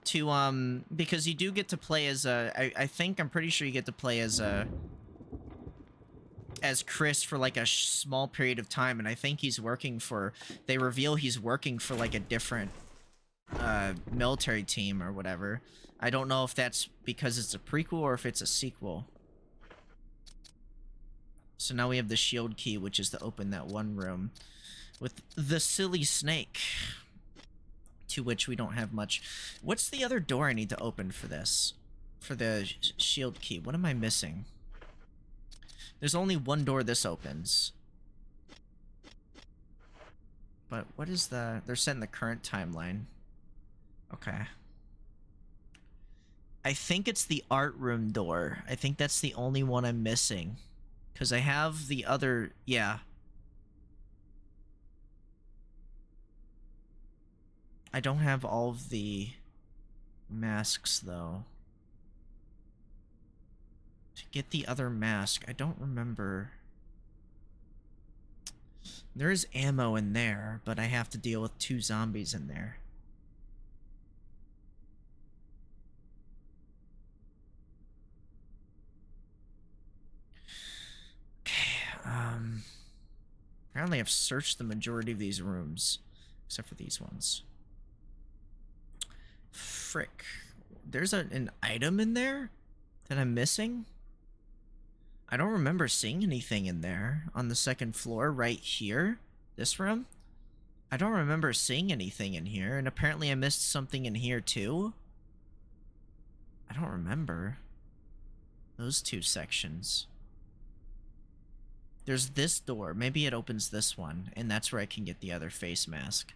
to, because you do get to play as I'm pretty sure you get to play as Chris for like a small period of time, and I think he's working for, they reveal he's working for like a different, military team or whatever. I don't know if that's because it's a prequel or if it's a sequel. So now we have the shield key, which is to open that one room. With the silly snake, to which we don't have much. What's the other door I need to open for this? For the shield key. What am I missing? There's only one door this opens. But what is the... they're set in the current timeline. Okay. I think it's the art room door. I think that's the only one I'm missing. Because I have the other... yeah. I don't have all of the masks, though. To get the other mask, I don't remember. There is ammo in there, but I have to deal with 2 zombies in there. Okay, apparently I've searched the majority of these rooms, except for these ones. Frick. There's an item in there that I'm missing? I don't remember seeing anything in there on the 2nd floor right here. This room? I don't remember seeing anything in here, and apparently I missed something in here too. I don't remember those 2 sections. There's this door. Maybe it opens this one, and that's where I can get the other face mask.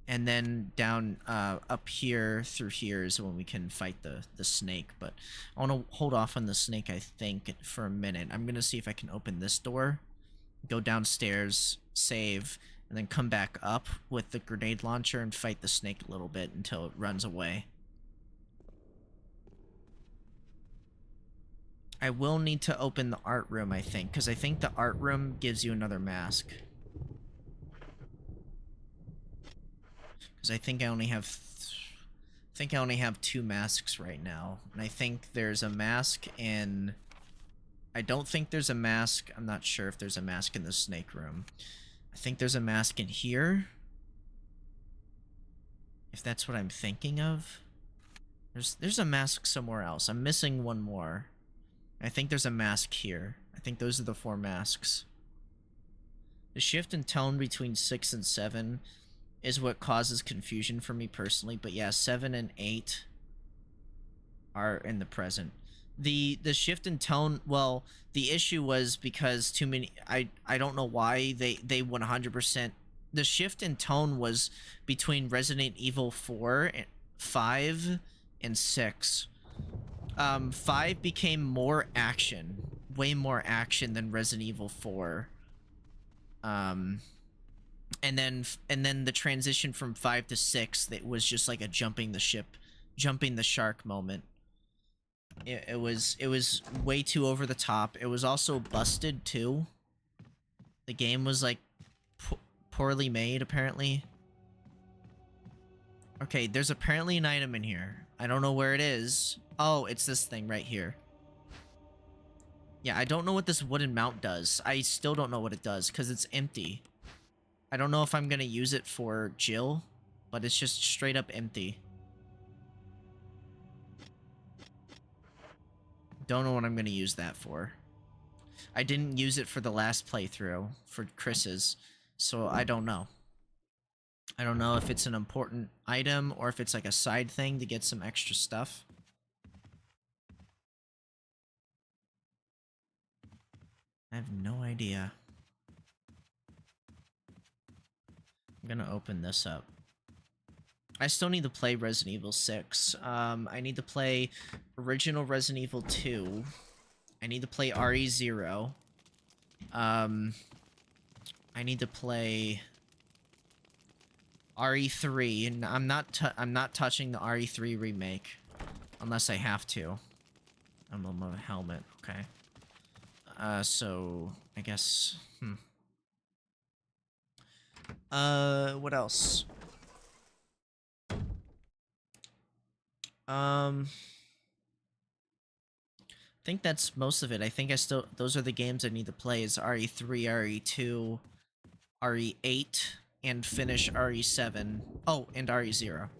And then down up here through here is when we can fight the snake. But I want to hold off on the snake, I think, for a minute. I'm going to see if I can open this door, go downstairs, save, and then come back up with the grenade launcher and fight the snake a little bit until it runs away. I will need to open the art room, I think, because I think the art room gives you another mask. Because I think I only have... I think I only have 2 masks right now. And I think there's a mask in... I don't think there's a mask. I'm not sure if there's a mask in the snake room. I think there's a mask in here. If that's what I'm thinking of. There's a mask somewhere else. I'm missing one more. I think there's a mask here. I think those are the 4 masks. The shift in tone between 6 and 7 is what causes confusion for me personally. But yeah, 7 and 8 are in the present. The shift in tone, well, the issue was because too many... I don't know why they 100%... The shift in tone was between Resident Evil 4, 5, and 6. 5 became more action, way more action than Resident Evil 4. And then the transition from 5 to 6, that was just like a jumping the shark moment. It was way too over the top. It was also busted too. The game was like poorly made, apparently. Okay, there's apparently an item in here. I don't know where it is. Oh, it's this thing right here. Yeah, I don't know what this wooden mount does. I still don't know what it does because it's empty. I don't know if I'm gonna use it for Jill, but it's just straight up empty. Don't know what I'm gonna use that for. I didn't use it for the last playthrough, for Chris's, so I don't know. I don't know if it's an important item or if it's like a side thing to get some extra stuff. I have no idea. I'm gonna open this up. I still need to play Resident Evil 6. I need to play original Resident Evil 2. I need to play RE0. I need to play RE3, and I'm not touching the RE3 remake unless I have to. I'm on my helmet, okay. So I guess what else? I think that's most of it. I think those are the games I need to play is RE3, RE2, RE8, and finish RE7. Oh, and RE0.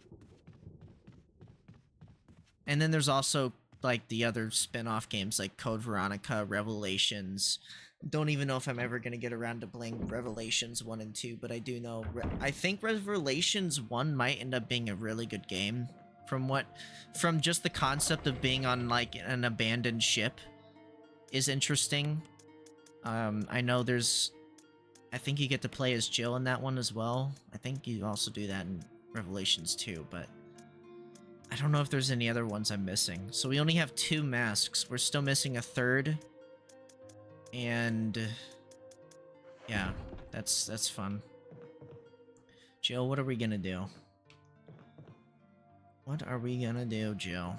And then there's also like the other spin-off games like Code Veronica, Revelations. Don't even know if I'm ever going to get around to playing Revelations 1 and 2, but I do know I think Revelations 1 might end up being a really good game. From just the concept of being on like an abandoned ship is interesting. I know I think you get to play as Jill in that one as well. I think you also do that in Revelations 2, but I don't know if there's any other ones I'm missing. So we only have 2 masks. We're still missing a 3rd. And yeah, that's fun. Jill, what are we gonna do? What are we gonna do, Jill?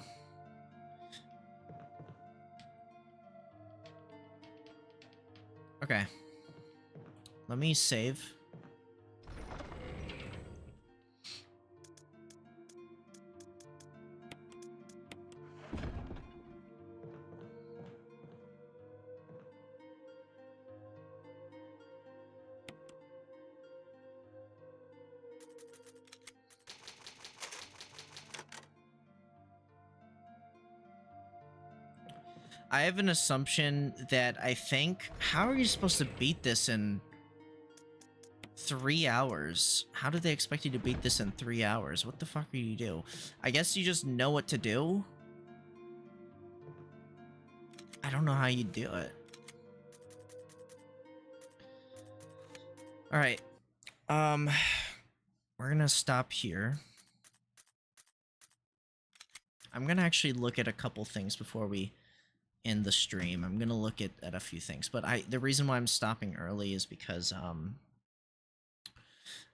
Okay. Let me save. I have an assumption that I think... How are you supposed to beat this in 3 hours? How do they expect you to beat this in 3 hours? What the fuck do you do? I guess you just know what to do? I don't know how you do it. Alright. We're gonna stop here. I'm gonna actually look at a couple things before we end the stream. I'm gonna look at a few things, but the reason why I'm stopping early is because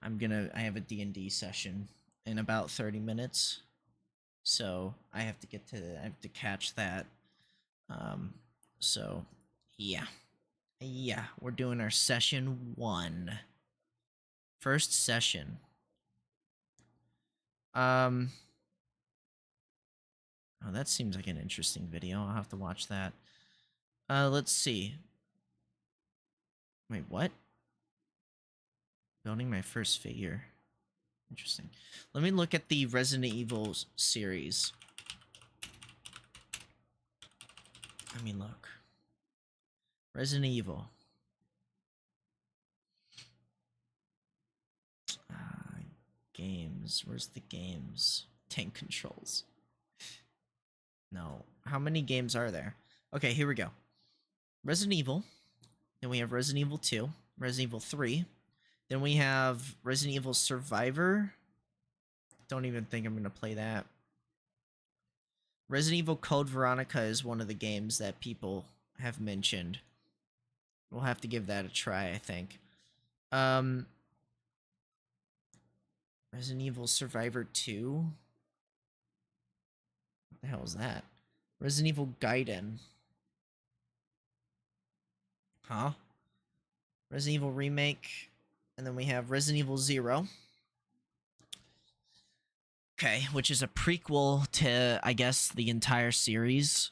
I have a D&D session in about 30 minutes. So I have to catch that. So yeah. Yeah, we're doing our session 1. First session. Oh, that seems like an interesting video. I'll have to watch that. Let's see. Wait, what? Building my first figure. Interesting. Let me look at the Resident Evil series. Let me look. Resident Evil. Games. Where's the games? Tank controls. No. How many games are there? Okay, here we go. Resident Evil. Then we have Resident Evil 2. Resident Evil 3. Then we have Resident Evil Survivor. Don't even think I'm going to play that. Resident Evil Code Veronica is one of the games that people have mentioned. We'll have to give that a try, I think. Resident Evil Survivor 2? What the hell is that? Resident Evil Gaiden. Huh? Resident Evil Remake. And then we have Resident Evil 0. Okay, which is a prequel to, I guess, the entire series.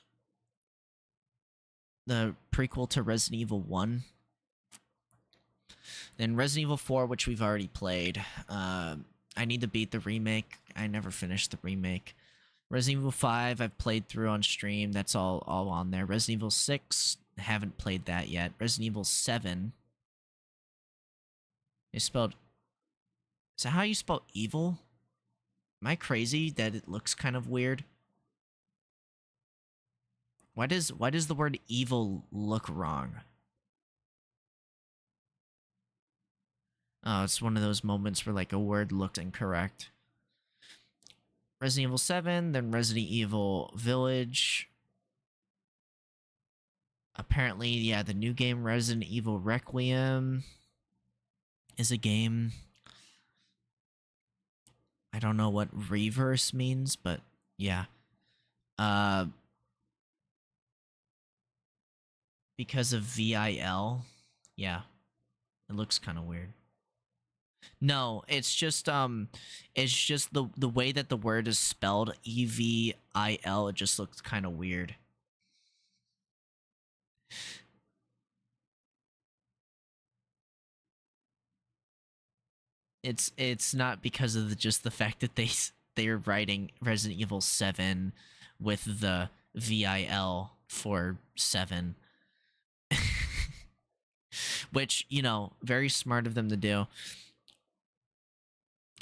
The prequel to Resident Evil 1. Then Resident Evil 4, which we've already played. I need to beat the remake. I never finished the remake. Resident Evil 5, I've played through on stream. That's all on there. Resident Evil 6, haven't played that yet. Resident Evil 7. It's spelled... Is that how you spell evil? Am I crazy that it looks kind of weird? Why does the word evil look wrong? Oh, it's one of those moments where like a word looked incorrect. Resident Evil 7, then Resident Evil Village. Apparently, yeah, the new game Resident Evil Requiem is a game. I don't know what reverse means, but yeah. Because of VIL. Yeah. It looks kind of weird. No, it's just the way that the word is spelled, EVIL, it just looks kind of weird. It's not because of just the fact that they're writing Resident Evil 7 with the VIL for 7. Which, you know, very smart of them to do.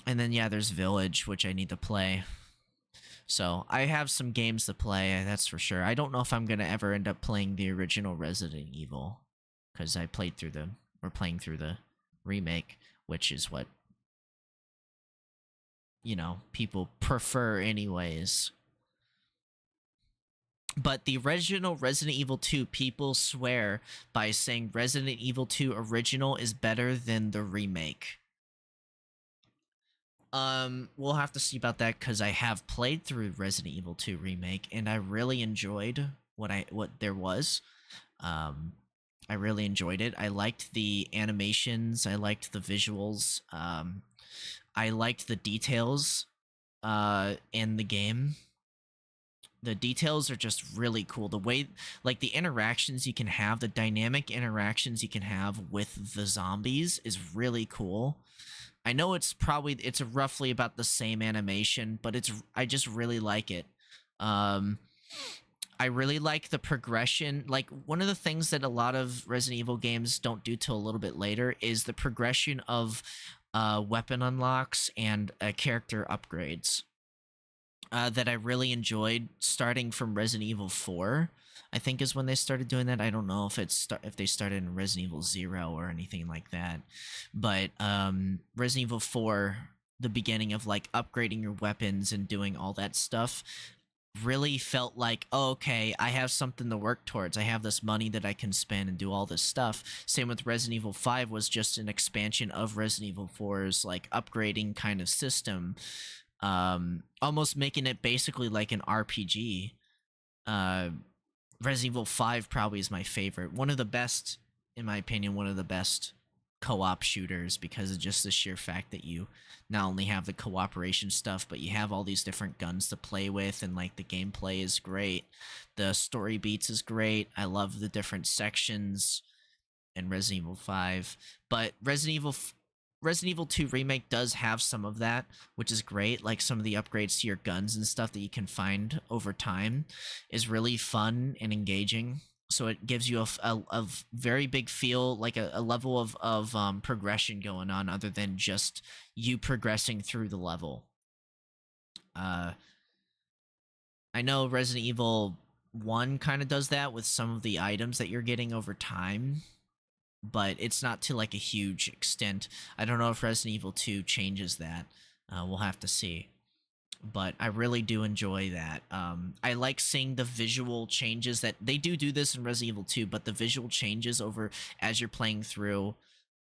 And then, yeah, there's Village, which I need to play. So, I have some games to play, that's for sure. I don't know if I'm going to ever end up playing the original Resident Evil. Because playing through the remake, which is what, you know, people prefer anyways. But the original Resident Evil 2, people swear by saying Resident Evil 2 original is better than the remake. We'll have to see about that because I have played through Resident Evil 2 remake and I really enjoyed what there was. I really enjoyed it. I liked the animations. I liked the visuals. I liked the details in the game. The details are just really cool. The way, like, the interactions you can have, the dynamic interactions you can have with the zombies is really cool. I know it's roughly about the same animation, but I just really like it. I really like the progression. Like, one of the things that a lot of Resident Evil games don't do till a little bit later is the progression of weapon unlocks and character upgrades. That I really enjoyed, starting from Resident Evil 4, I think is when they started doing that. I don't know if they started in Resident Evil 0 or anything like that, but Resident Evil 4, the beginning of like upgrading your weapons and doing all that stuff, really felt like, oh, okay, I have something to work towards. I have this money that I can spend and do all this stuff. Same with Resident Evil 5 was just an expansion of Resident Evil 4's like upgrading kind of system. Almost making it basically like an RPG. Uh Resident Evil 5 probably is my favorite. One of the best, in my opinion, one of the best co-op shooters because of just the sheer fact that you not only have the cooperation stuff, but you have all these different guns to play with, and like the gameplay is great. The story beats is great. I love the different sections in Resident Evil 5. But Resident Evil 2 Remake does have some of that, which is great. Like some of the upgrades to your guns and stuff that you can find over time is really fun and engaging. So it gives you a very big feel, like a level of progression going on other than just you progressing through the level. I know Resident Evil 1 kind of does that with some of the items that you're getting over time, but it's not to like a huge extent. I don't know if Resident Evil 2 changes that. We'll have to see. But I really do enjoy that. I like seeing the visual changes that they do this in Resident Evil 2, but the visual changes over as you're playing through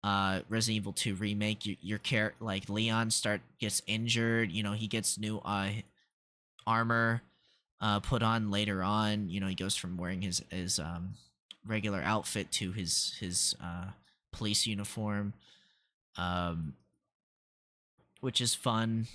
Resident Evil 2 Remake. Your character, like Leon, gets injured. You know, he gets new armor put on later on. You know, he goes from wearing his regular outfit to his police uniform, which is fun.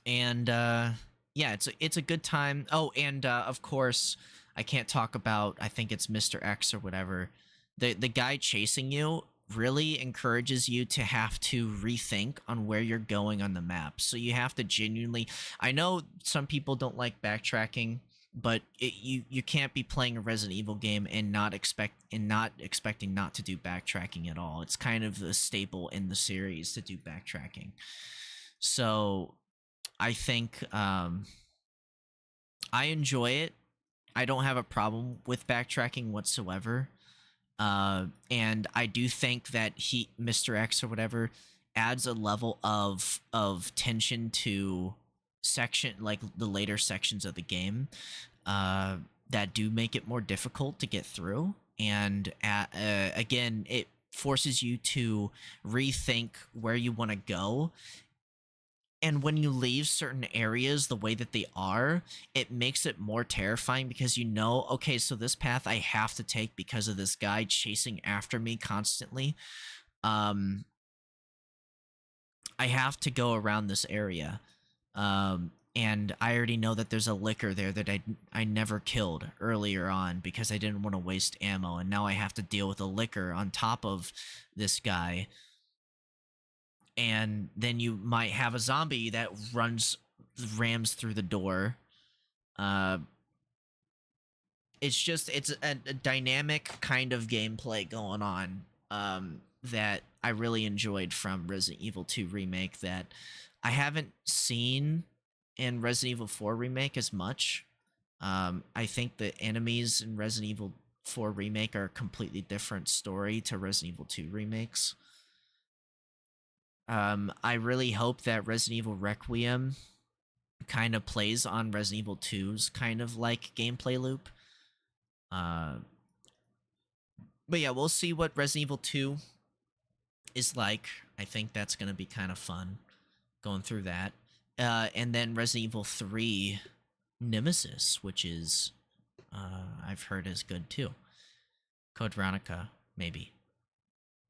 And yeah, it's a good time. Oh, and of course, I can't talk about, I think it's Mr. X or whatever. The guy chasing you really encourages you to have to rethink on where you're going on the map. So you have to genuinely, I know some people don't like backtracking, but you can't be playing a Resident Evil game and not expecting not to do backtracking at all. It's kind of the staple in the series to do backtracking. So I think I enjoy it. I don't have a problem with backtracking whatsoever. And I do think that Mr. X or whatever, adds a level of tension to like the later sections of the game that do make it more difficult to get through. And again, it forces you to rethink where you want to go. And when you leave certain areas the way that they are, it makes it more terrifying because you know, okay, so this path I have to take because of this guy chasing after me constantly. I have to go around this area. And I already know that there's a licker there that I never killed earlier on because I didn't want to waste ammo. And now I have to deal with a licker on top of this guy. And then you might have a zombie that rams through the door. It's a dynamic kind of gameplay going on that I really enjoyed from Resident Evil 2 Remake that I haven't seen in Resident Evil 4 Remake as much. I think the enemies in Resident Evil 4 Remake are a completely different story to Resident Evil 2 remakes. I really hope that Resident Evil Requiem kind of plays on Resident Evil 2's kind of like gameplay loop. But yeah, we'll see what Resident Evil 2 is like. I think that's going to be kind of fun going through that. And then Resident Evil 3 Nemesis, which is I've heard is good too. Code Veronica, maybe.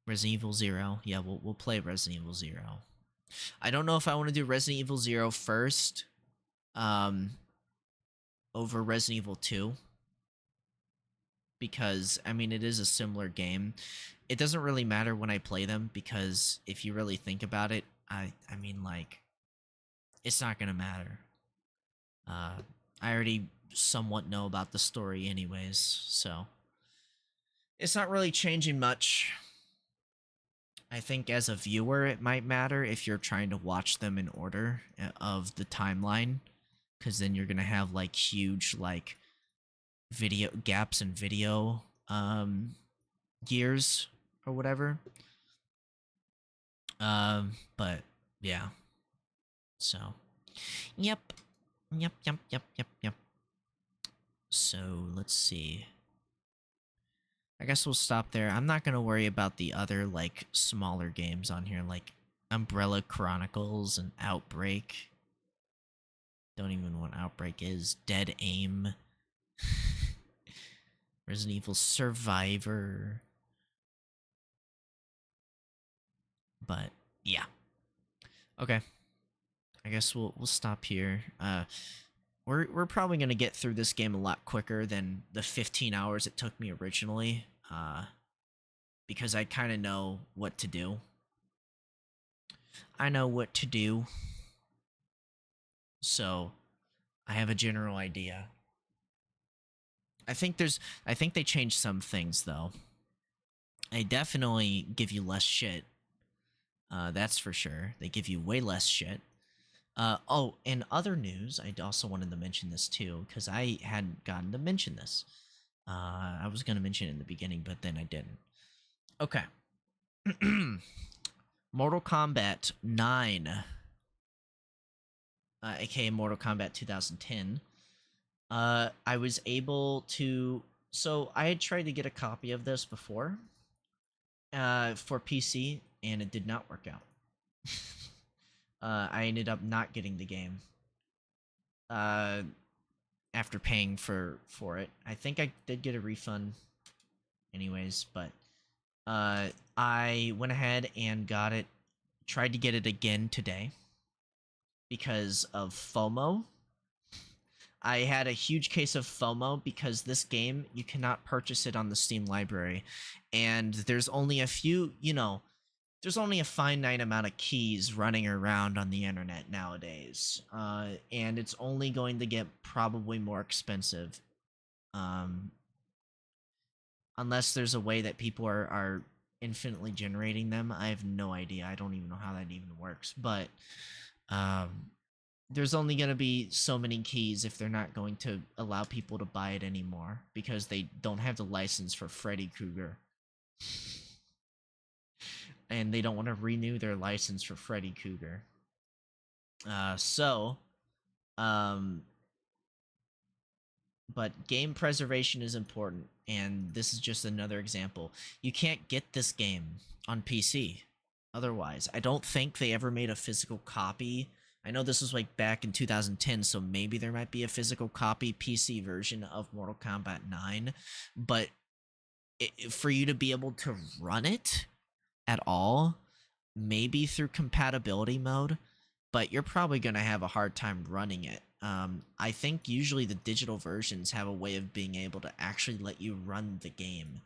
Resident Evil 0. Yeah, we'll play Resident Evil 0. I don't know if I want to do Resident Evil 0 first over Resident Evil 2. Because, I mean, it is a similar game. It doesn't really matter when I play them because if you really think about it, I mean, like, it's not going to matter. I already somewhat know about the story anyways, so it's not really changing much. I think as a viewer, it might matter if you're trying to watch them in order of the timeline, because then you're gonna have like huge like video gaps in video years or whatever. But yeah, so yep. Yep. So, let's see. I guess we'll stop there. I'm not gonna worry about the other, like, smaller games on here, like Umbrella Chronicles and Outbreak. Don't even know what Outbreak is. Dead Aim. Resident Evil Survivor. But, yeah. Okay. I guess we'll stop here. We're probably gonna get through this game a lot quicker than the 15 hours it took me originally, because I kind of know what to do. I know what to do, so I have a general idea. I think they changed some things though. They definitely give you less shit. That's for sure. They give you way less shit. Oh, in other news, I also wanted to mention this too, because I hadn't gotten to mention this. I was going to mention it in the beginning, but then I didn't. Okay. Mortal Kombat 9, aka Mortal Kombat 2010. I was able to... So, I had tried to get a copy of this before, for PC, and it did not work out. I ended up not getting the game after paying for it. I think I did get a refund anyways, but I went ahead and got it, tried to get it again today because of FOMO. I had a huge case of FOMO because this game, you cannot purchase it on the Steam library, and there's only a few, there's only a finite amount of keys running around on the internet nowadays, and it's only going to get probably more expensive, unless there's a way that people are infinitely generating them. I have no idea. I don't even know how that even works, but there's only going to be so many keys if they're not going to allow people to buy it anymore, because they don't have the license for Freddy Krueger. And they don't want to renew their license for Freddy Krueger. But game preservation is important, and this is just another example. You can't get this game on PC otherwise. I don't think they ever made a physical copy. I know this was like back in 2010, so maybe there might be a physical copy PC version of Mortal Kombat 9, but for you to be able to run it at all, maybe through compatibility mode, but you're probably going to have a hard time running it. I think usually the digital versions have a way of being able to actually let you run the game.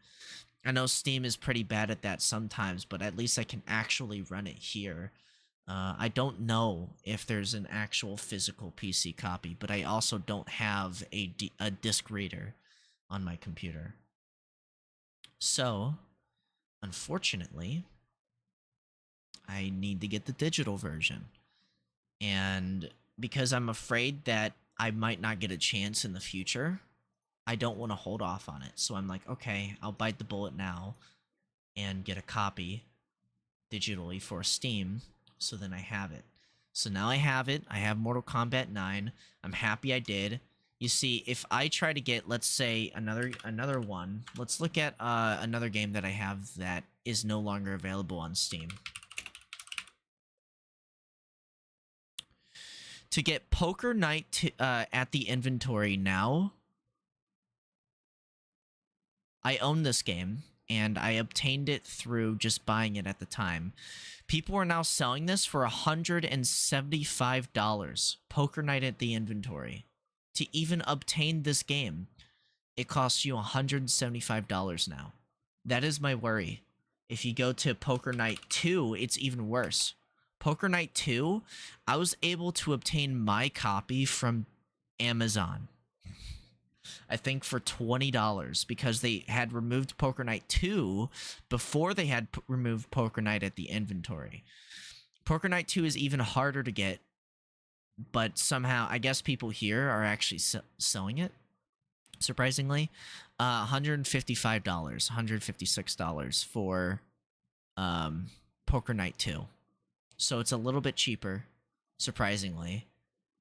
I know Steam is pretty bad at that sometimes, but at least I can actually run it here. I don't know if there's an actual physical PC copy, but I also don't have a disc reader on my computer. So, unfortunately, I need to get the digital version. And because I'm afraid that I might not get a chance in the future, I don't want to hold off on it. So I'm like, okay, I'll bite the bullet now and get a copy digitally for Steam, so then I have it. So now I have it. I have Mortal Kombat 9. I'm happy I did. You see, if I try to get, let's say, another one, let's look at another game that I have that is no longer available on Steam. To get Poker Night at the inventory now, I own this game, and I obtained it through just buying it at the time. People are now selling this for $175. Poker Night at the inventory. To even obtain this game, it costs you $175 now. That is my worry. If you go to Poker Night 2, it's even worse. Poker Night 2, I was able to obtain my copy from Amazon, I think for $20, because they had removed Poker Night 2 before they had removed Poker Night at the inventory. Poker Night 2 is even harder to get, but somehow, I guess people here are actually selling it, surprisingly. $155, $156 for Poker Night 2. So it's a little bit cheaper, surprisingly,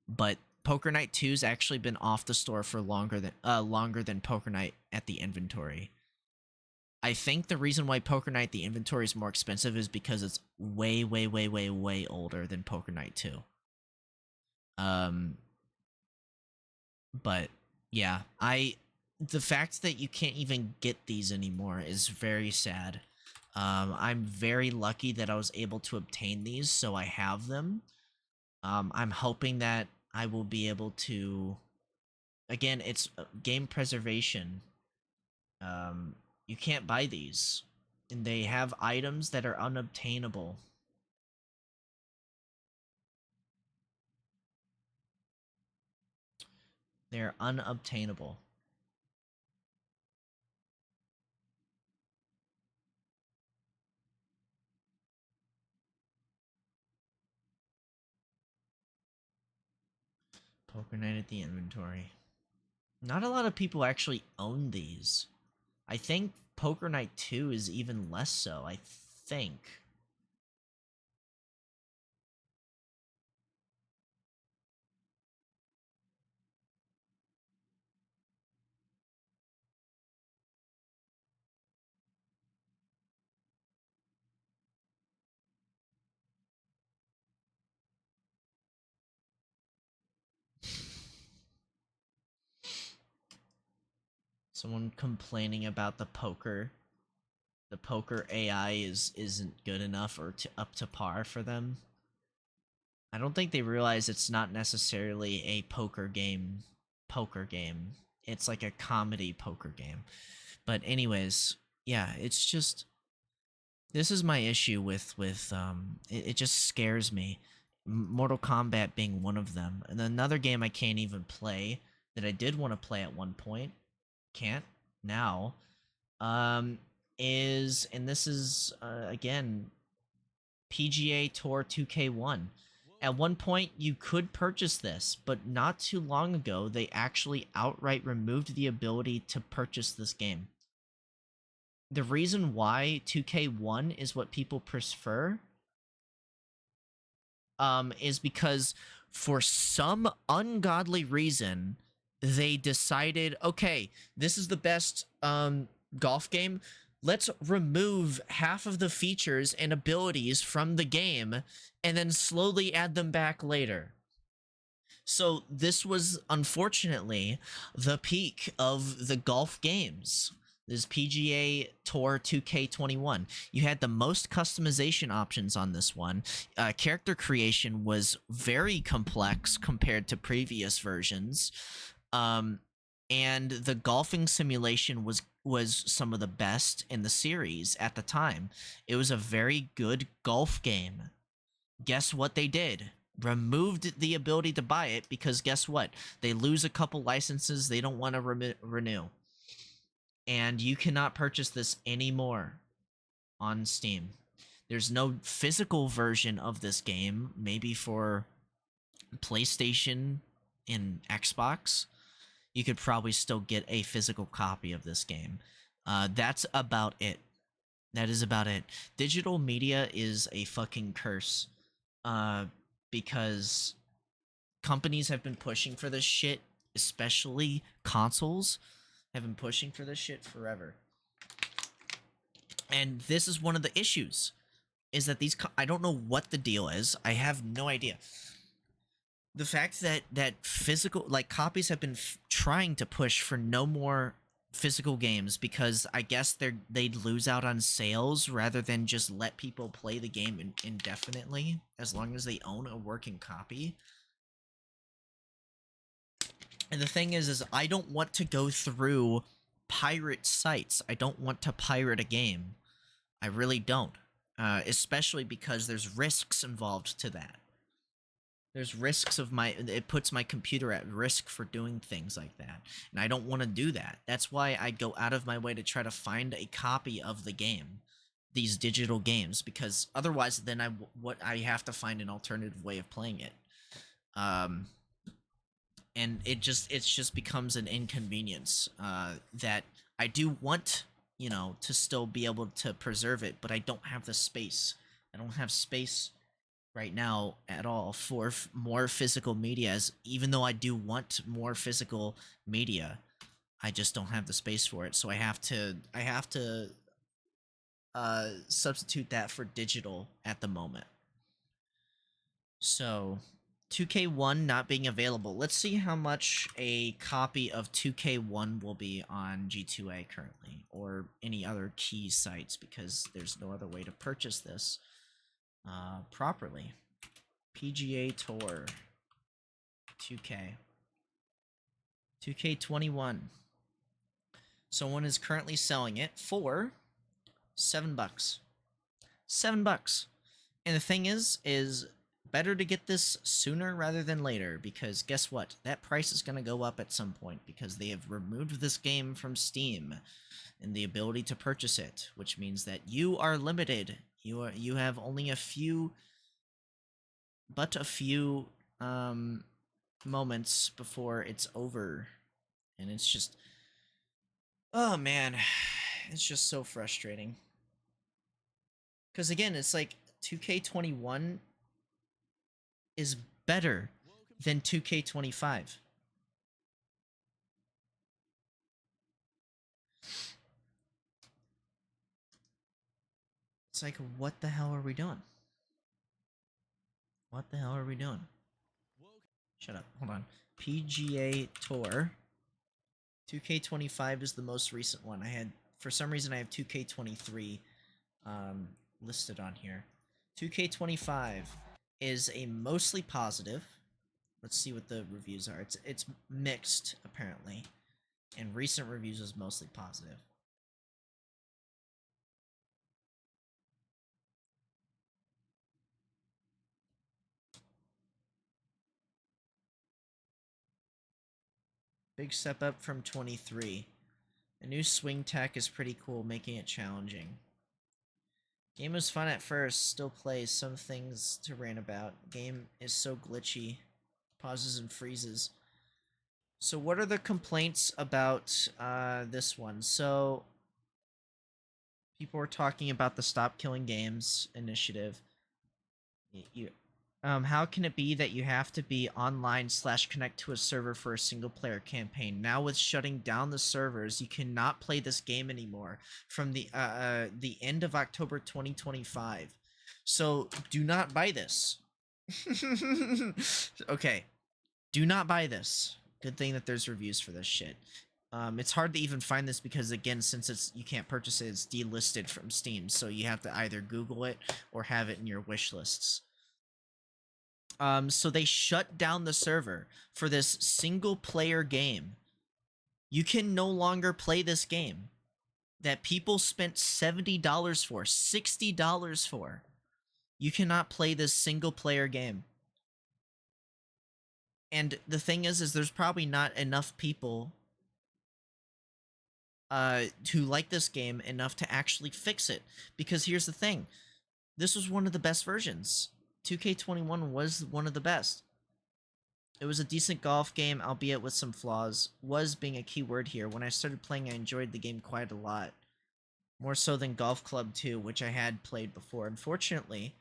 but Poker Night 2's actually been off the store for longer than Poker Night at the inventory. I think the reason why Poker Night the inventory is more expensive is because it's way, way, way, way, way older than Poker Night 2. But yeah, the fact that you can't even get these anymore is very sad. I'm very lucky that I was able to obtain these, so I have them. I'm hoping that I will be able to. Again, it's game preservation. You can't buy these, and they have items that are unobtainable. They're unobtainable. Poker Night at the inventory. Not a lot of people actually own these. I think Poker Night 2 is even less so, I think. Someone complaining about the poker AI isn't good enough or up to par for them. I don't think they realize it's not necessarily a poker game. It's like a comedy poker game. But anyways, yeah, it's just this is my issue with it just scares me. Mortal Kombat being one of them. And another game I can't even play that I did want to play at one point, can't now, is, and this is again, PGA Tour 2K1. At one point you could purchase this, but not too long ago they actually outright removed the ability to purchase this game. The reason why 2K1 is what people prefer is because for some ungodly reason they decided, okay, this is the best golf game. Let's remove half of the features and abilities from the game and then slowly add them back later. So this was unfortunately the peak of the golf games. This PGA Tour 2K21. You had the most customization options on this one. Character creation was very complex compared to previous versions. And the golfing simulation was some of the best in the series at the time. It was a very good golf game. Guess what they did? Removed the ability to buy it because guess what? They lose a couple licenses they don't want to renew. And you cannot purchase this anymore on Steam. There's no physical version of this game, maybe for PlayStation and Xbox. You could probably still get a physical copy of this game. That's about it. That is about it. Digital media is a fucking curse. Because companies have been pushing for this shit, especially consoles, have been pushing for this shit forever. And this is one of the issues, is that these, I don't know what the deal is. I have no idea. The fact that physical, like, copies have been trying to push for no more physical games because I guess they'd lose out on sales rather than just let people play the game indefinitely as long as they own a working copy. And the thing is I don't want to go through pirate sites. I don't want to pirate a game. I really don't. Especially because there's risks involved to that. There's risks of it puts my computer at risk for doing things like that. And I don't want to do that. That's why I go out of my way to try to find a copy of the game, these digital games, because otherwise then I have to find an alternative way of playing it. And it just becomes an inconvenience that I do want, to still be able to preserve it, but I don't have the space. I don't have space right now at all for more physical media, as even though I do want more physical media, I just don't have the space for it. So I have to substitute that for digital at the moment. So 2K1 not being available. Let's see how much a copy of 2K1 will be on G2A currently, or any other key sites, because there's no other way to purchase this properly. PGA Tour 2K 2K21. Someone is currently selling it for $7. $7. And the thing is better to get this sooner rather than later, because guess what? That price is going to go up at some point, because they have removed this game from Steam and the ability to purchase it, which means that you are limited. You have only a few moments before it's over. And it's just, oh man, it's just so frustrating. Because again, it's like 2K21 is better than 2K25. It's like, what the hell are we doing? What the hell are we doing? Shut up. Hold on. PGA Tour. 2K25 is the most recent one. For some reason, I have 2K23 listed on here. 2K25 is a mostly positive. Let's see what the reviews are. It's mixed, apparently. And recent reviews is mostly positive. Big step up from 23. A new swing tech is pretty cool, making it challenging. Game was fun at first, still plays, some things to rant about. Game is so glitchy, pauses and freezes. So what are the complaints about this one? So people were talking about the Stop Killing Games initiative. How can it be that you have to be online / connect to a server for a single player campaign? Now with shutting down the servers, you cannot play this game anymore from the end of October 2025. So do not buy this. Okay. Do not buy this. Good thing that there's reviews for this shit. It's hard to even find this because, again, since you can't purchase it, it's delisted from Steam. So you have to either Google it or have it in your wish lists. So they shut down the server for this single player game. You can no longer play this game that people spent $70 for, $60 for. You cannot play this single player game. And the thing is there's probably not enough people who like this game enough to actually fix it. Because here's the thing. This was one of the best versions. 2K21 was one of the best. It was a decent golf game, albeit with some flaws. Was being a key word here. When I started playing, I enjoyed the game quite a lot. More so than Golf Club 2, which I had played before. Unfortunately,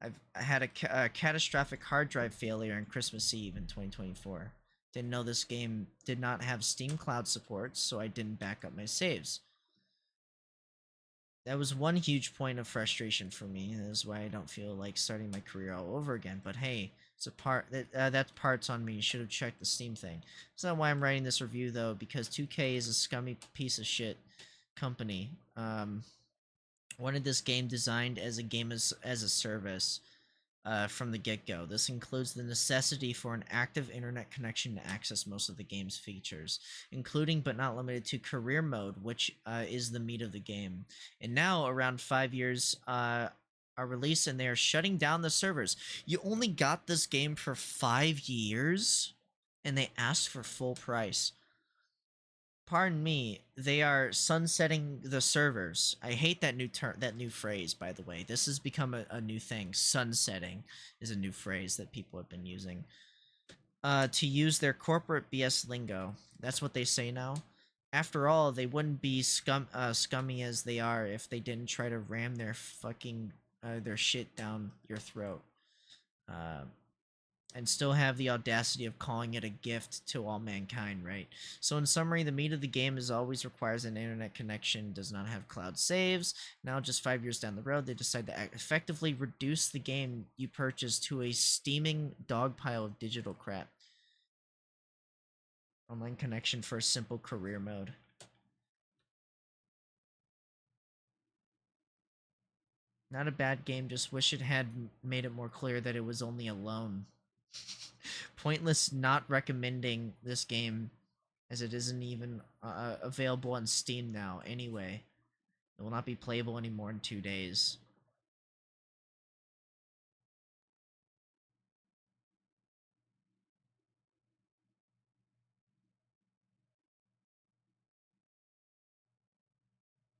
I had a catastrophic hard drive failure on Christmas Eve in 2024. Didn't know this game did not have Steam Cloud support, so I didn't back up my saves. That was one huge point of frustration for me. That is why I don't feel like starting my career all over again. But hey, it's a part that part's on me. You should have checked the Steam thing. That's not why I'm writing this review though, because 2K is a scummy piece of shit company. Wanted this game designed as a game as a service from the get-go. This includes the necessity for an active internet connection to access most of the game's features, including but not limited to career mode, which is the meat of the game. And now, around 5 years are released, and they are shutting down the servers. You only got this game for 5 years, and they asked for full price. Pardon me, they are sunsetting the servers. I hate that new phrase, by the way. This has become a new thing. Sunsetting is a new phrase that people have been using. To use their corporate BS lingo. That's what they say now. After all, they wouldn't be scummy as they are if they didn't try to ram their fucking their shit down your throat. and still have the audacity of calling it a gift to all mankind, right? So in summary, the meat of the game is always requires an internet connection, does not have cloud saves. Now just 5 years down the road, they decide to effectively reduce the game you purchase to a steaming dog pile of digital crap. Online connection for a simple career mode. Not a bad game, just wish it had made it more clear that it was only a loan. Pointless not recommending this game as it isn't even available on Steam now anyway. It will not be playable anymore in 2 days.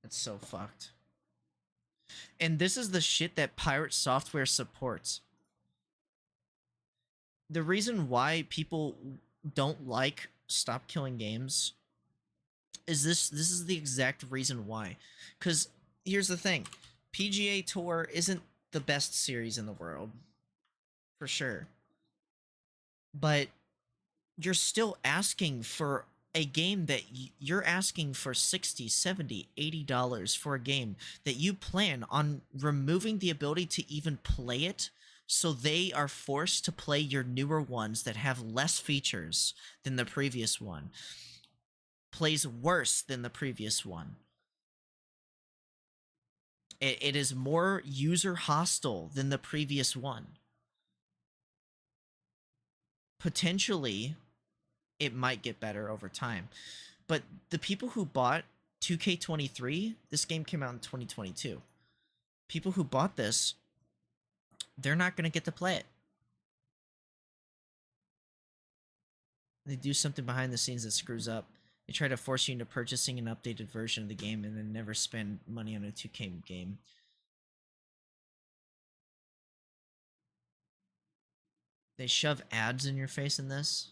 That's so fucked. And this is the shit that Pirate Software supports. The reason why people don't like Stop Killing Games is this is the exact reason why. Because here's the thing. PGA Tour isn't the best series in the world. For sure. But you're still asking for a game that you're asking for $60, $70, $80 for a game that you plan on removing the ability to even play it, so they are forced to play your newer ones that have less features than the previous one, plays worse than the previous one. It is more user hostile than the previous one. Potentially, it might get better over time. But the people who bought 2K23, this game came out in 2022. People who bought this, they're not going to get to play it. They do something behind the scenes that screws up. They try to force you into purchasing an updated version of the game and then never spend money on a 2K game. They shove ads in your face in this.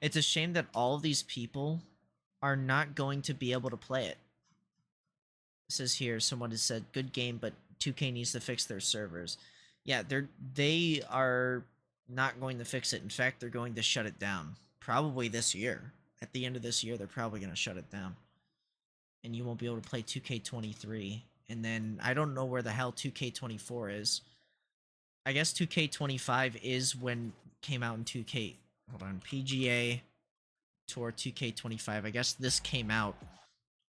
It's a shame that all of these people are not going to be able to play it. It says here, someone has said, good game, but 2K needs to fix their servers. Yeah, they are not going to fix it. In fact, they're going to shut it down. Probably this year. At the end of this year, they're probably going to shut it down. And you won't be able to play 2K23. And then, I don't know where the hell 2K24 is. I guess 2K25 is when came out in 2K... Hold on, PGA Tour 2K25. I guess this came out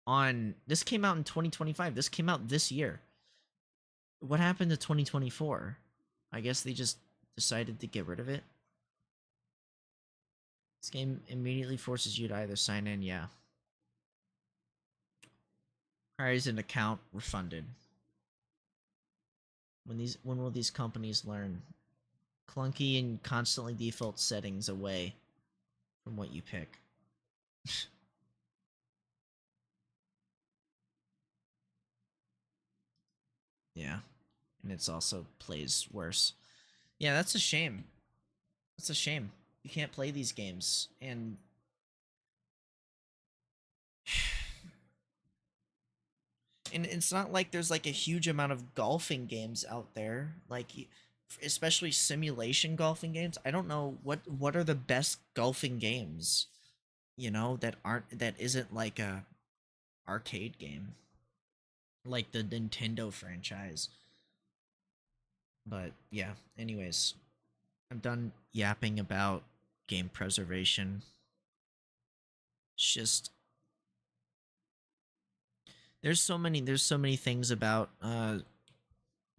in 2025. This came out this year. What happened to 2024? I guess they just decided to get rid of it. This game immediately forces you to either sign in, yeah. Requires an account refunded. When will these companies learn? Clunky and constantly default settings away from what you pick. Yeah. And it's also plays worse. Yeah, that's a shame. That's a shame. You can't play these games. And it's not like there's like a huge amount of golfing games out there. Like, especially simulation golfing games. I don't know what are the best golfing games, you know, that isn't like a arcade game, like the Nintendo franchise. But yeah, anyways, I'm done yapping about game preservation. It's just there's so many things about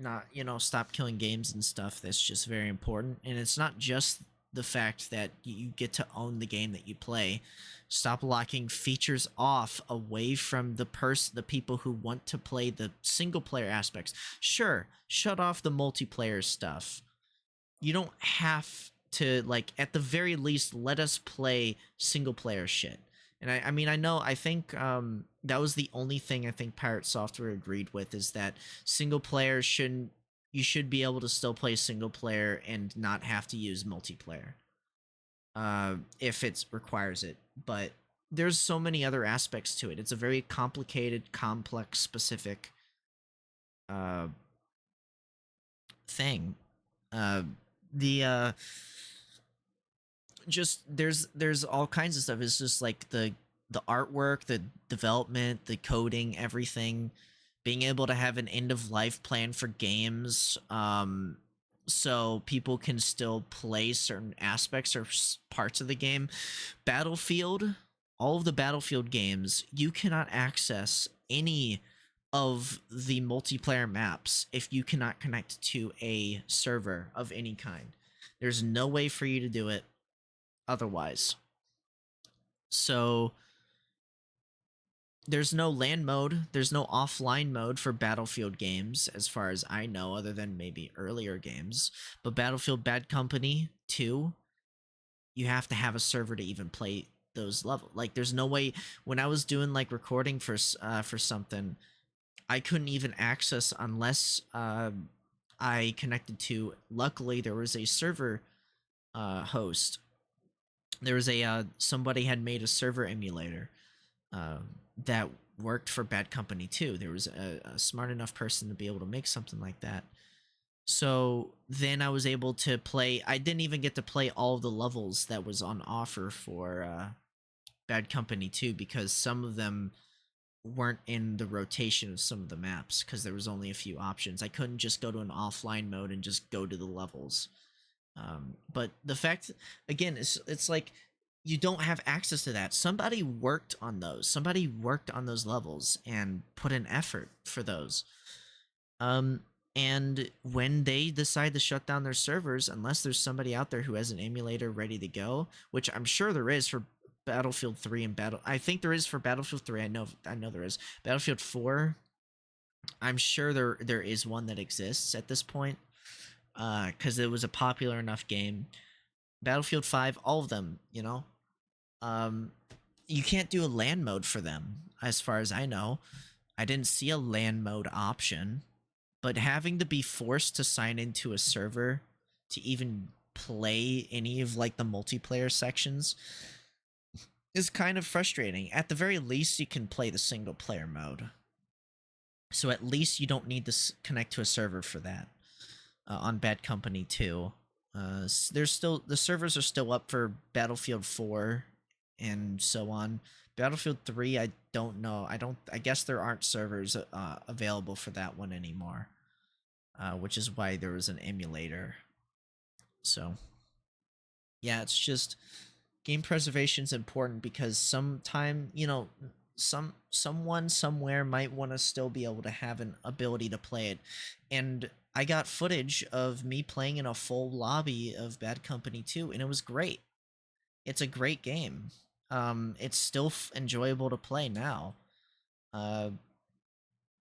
not, you know, Stop Killing Games and stuff that's just very important. And it's not just the fact that you get to own the game that you play. Stop locking features off away from the people who want to play the single player aspects. Sure, shut off the multiplayer stuff. You don't have to, like, at the very least, let us play single player shit. And I mean, I think that was the only thing I think Pirate Software agreed with, is that single player you should be able to still play single player and not have to use multiplayer if it requires it. But there's so many other aspects to it. It's a very complicated, complex, specific thing. Uh, the just there's all kinds of stuff. It's just like the artwork, the development, the coding, everything. Being able to have an end of life plan for games, so people can still play certain aspects or parts of the game. Battlefield, all of the Battlefield games, you cannot access any of the multiplayer maps if you cannot connect to a server of any kind. There's no way for you to do it otherwise. So there's no LAN mode, there's no offline mode for Battlefield games, as far as I know, other than maybe earlier games. But Battlefield Bad Company 2, you have to have a server to even play those levels. Like, there's no way. When I was doing like recording for something, I couldn't even access unless I connected to. Luckily, there was a server host. There was a somebody had made a server emulator that worked for Bad Company too. There was a smart enough person to be able to make something like that. So then I was able to play. I didn't even get to play all of the levels that was on offer for Bad Company 2 because some of them weren't in the rotation of some of the maps because there was only a few options. I couldn't just go to an offline mode and just go to the levels. But the fact, again, it's like you don't have access to that. Somebody worked on those. Somebody worked on those levels and put an effort for those. And when they decide to shut down their servers, unless there's somebody out there who has an emulator ready to go, which I'm sure there is for Battlefield 3 and I think there is for Battlefield 3. I know there is. Battlefield 4, I'm sure there is one that exists at this point. Because it was a popular enough game. Battlefield 5, all of them, you know. You can't do a LAN mode for them, as far as I know. I didn't see a LAN mode option. But having to be forced to sign into a server to even play any of like the multiplayer sections is kind of frustrating. At the very least, you can play the single player mode. So at least you don't need to connect to a server for that. On Bad Company 2. There's still, the servers are still up for Battlefield 4 and so on. Battlefield 3, I don't know. I guess there aren't servers available for that one anymore. Which is why there was an emulator. So yeah, it's just game preservation is important because sometime, you know, someone somewhere might want to still be able to have an ability to play it. And I got footage of me playing in a full lobby of Bad Company 2, and it was great. It's a great game. It's still enjoyable to play now.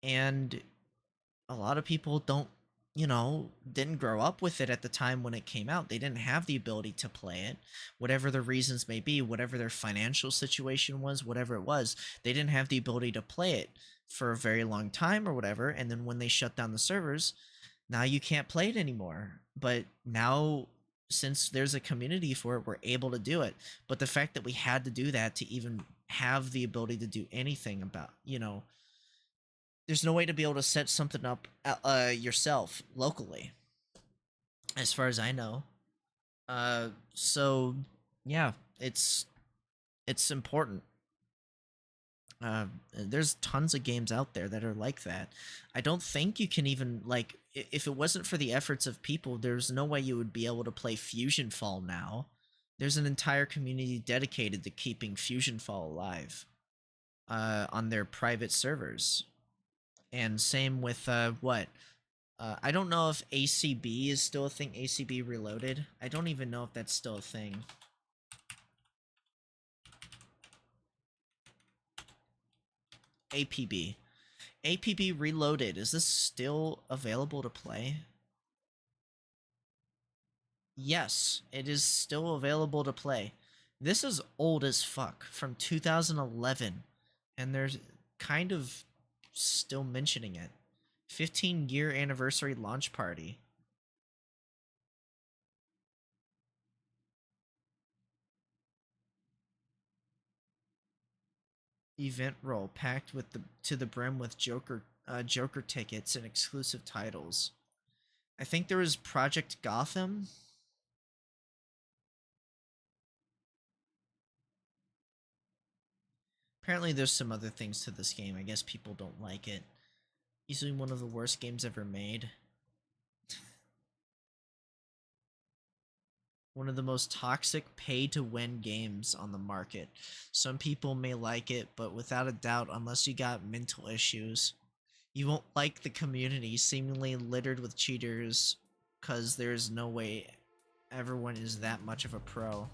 And a lot of people didn't grow up with it at the time when it came out. They didn't have the ability to play it. Whatever the reasons may be, whatever their financial situation was, whatever it was, they didn't have the ability to play it for a very long time or whatever. And then when they shut down the servers, now you can't play it anymore. But now, since there's a community for it, we're able to do it. But the fact that we had to do that to even have the ability to do anything about, there's no way to be able to set something up yourself locally, as far as I know. So yeah, it's important. There's tons of games out there that are like that. I don't think you can even, like, if it wasn't for the efforts of people, there's no way you would be able to play Fusion Fall now. There's an entire community dedicated to keeping Fusion Fall alive on their private servers. And same with I don't know if ACB is still a thing. ACB Reloaded. I don't even know if that's still a thing. APB. APB Reloaded. Is this still available to play? Yes, it is still available to play. This is old as fuck, from 2011. And there's kind of still mentioning it. 15-year anniversary launch party. Event roll packed with to the brim with Joker tickets and exclusive titles. I think there was Project Gotham. Apparently there's some other things to this game. I guess people don't like it. Easily one of the worst games ever made. One of the most toxic pay-to-win games on the market. Some people may like it, but without a doubt, unless you got mental issues, you won't like the community seemingly littered with cheaters, because there's no way everyone is that much of a pro.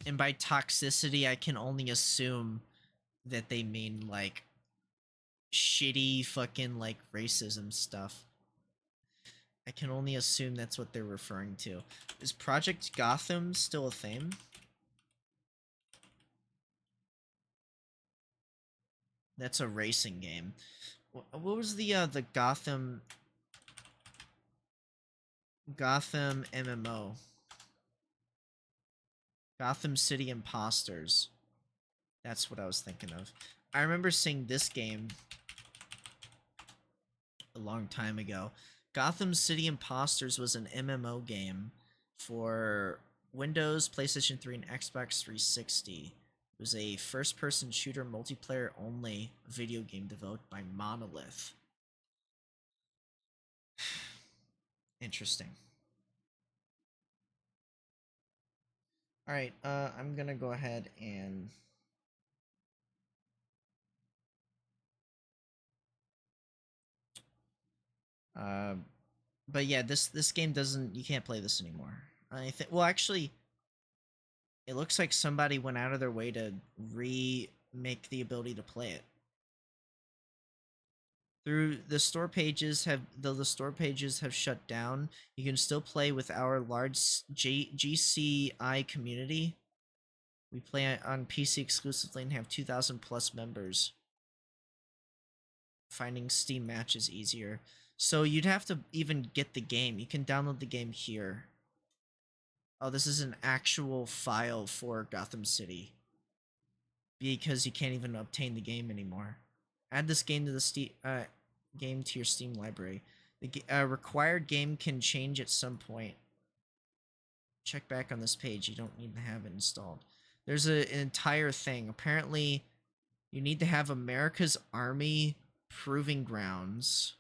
And by toxicity, I can only assume that they mean, like, shitty fucking, like, racism stuff. I can only assume that's what they're referring to. Is Project Gotham still a thing? That's a racing game. What was the Gotham MMO? Gotham City Imposters. That's what I was thinking of. I remember seeing this game a long time ago. Gotham City Imposters was an MMO game for Windows, PlayStation 3, and Xbox 360. It was a first-person shooter multiplayer-only video game developed by Monolith. Interesting. Alright, I'm gonna go ahead and... but yeah, this game doesn't... You can't play this anymore. I think... Well, actually... It looks like somebody went out of their way to remake the ability to play it. Through the store pages have... Though the store pages have shut down, you can still play with our large GCI community. We play on PC exclusively and have 2,000 plus members. Finding Steam matches easier. So you'd have to even get the game. You can download the game here. Oh, this is an actual file for Gotham City. Because you can't even obtain the game anymore. Add this game to the game to your Steam library. The required game can change at some point. Check back on this page. You don't need to have it installed. There's an entire thing. Apparently, you need to have America's Army Proving Grounds.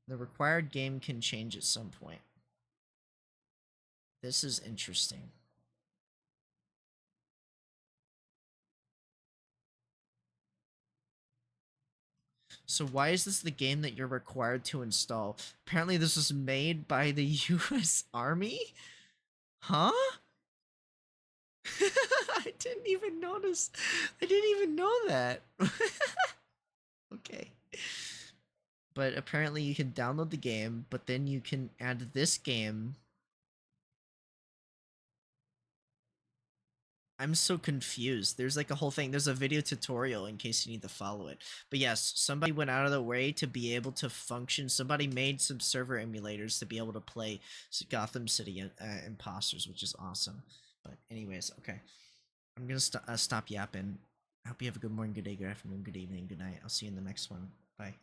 The required game can change at some point. This is interesting. So why is this the game that you're required to install? Apparently this was made by the US Army? Huh? I didn't even notice. I didn't even know that. Okay. But apparently you can download the game, but then you can add this game. I'm so confused. There's like a whole thing. There's a video tutorial in case you need to follow it. But yes, somebody went out of their way to be able to function. Somebody made some server emulators to be able to play Gotham City Imposters, which is awesome. But anyways, okay. I'm going to stop yapping. I hope you have a good morning, good day, good afternoon, good evening, good night. I'll see you in the next one. Bye.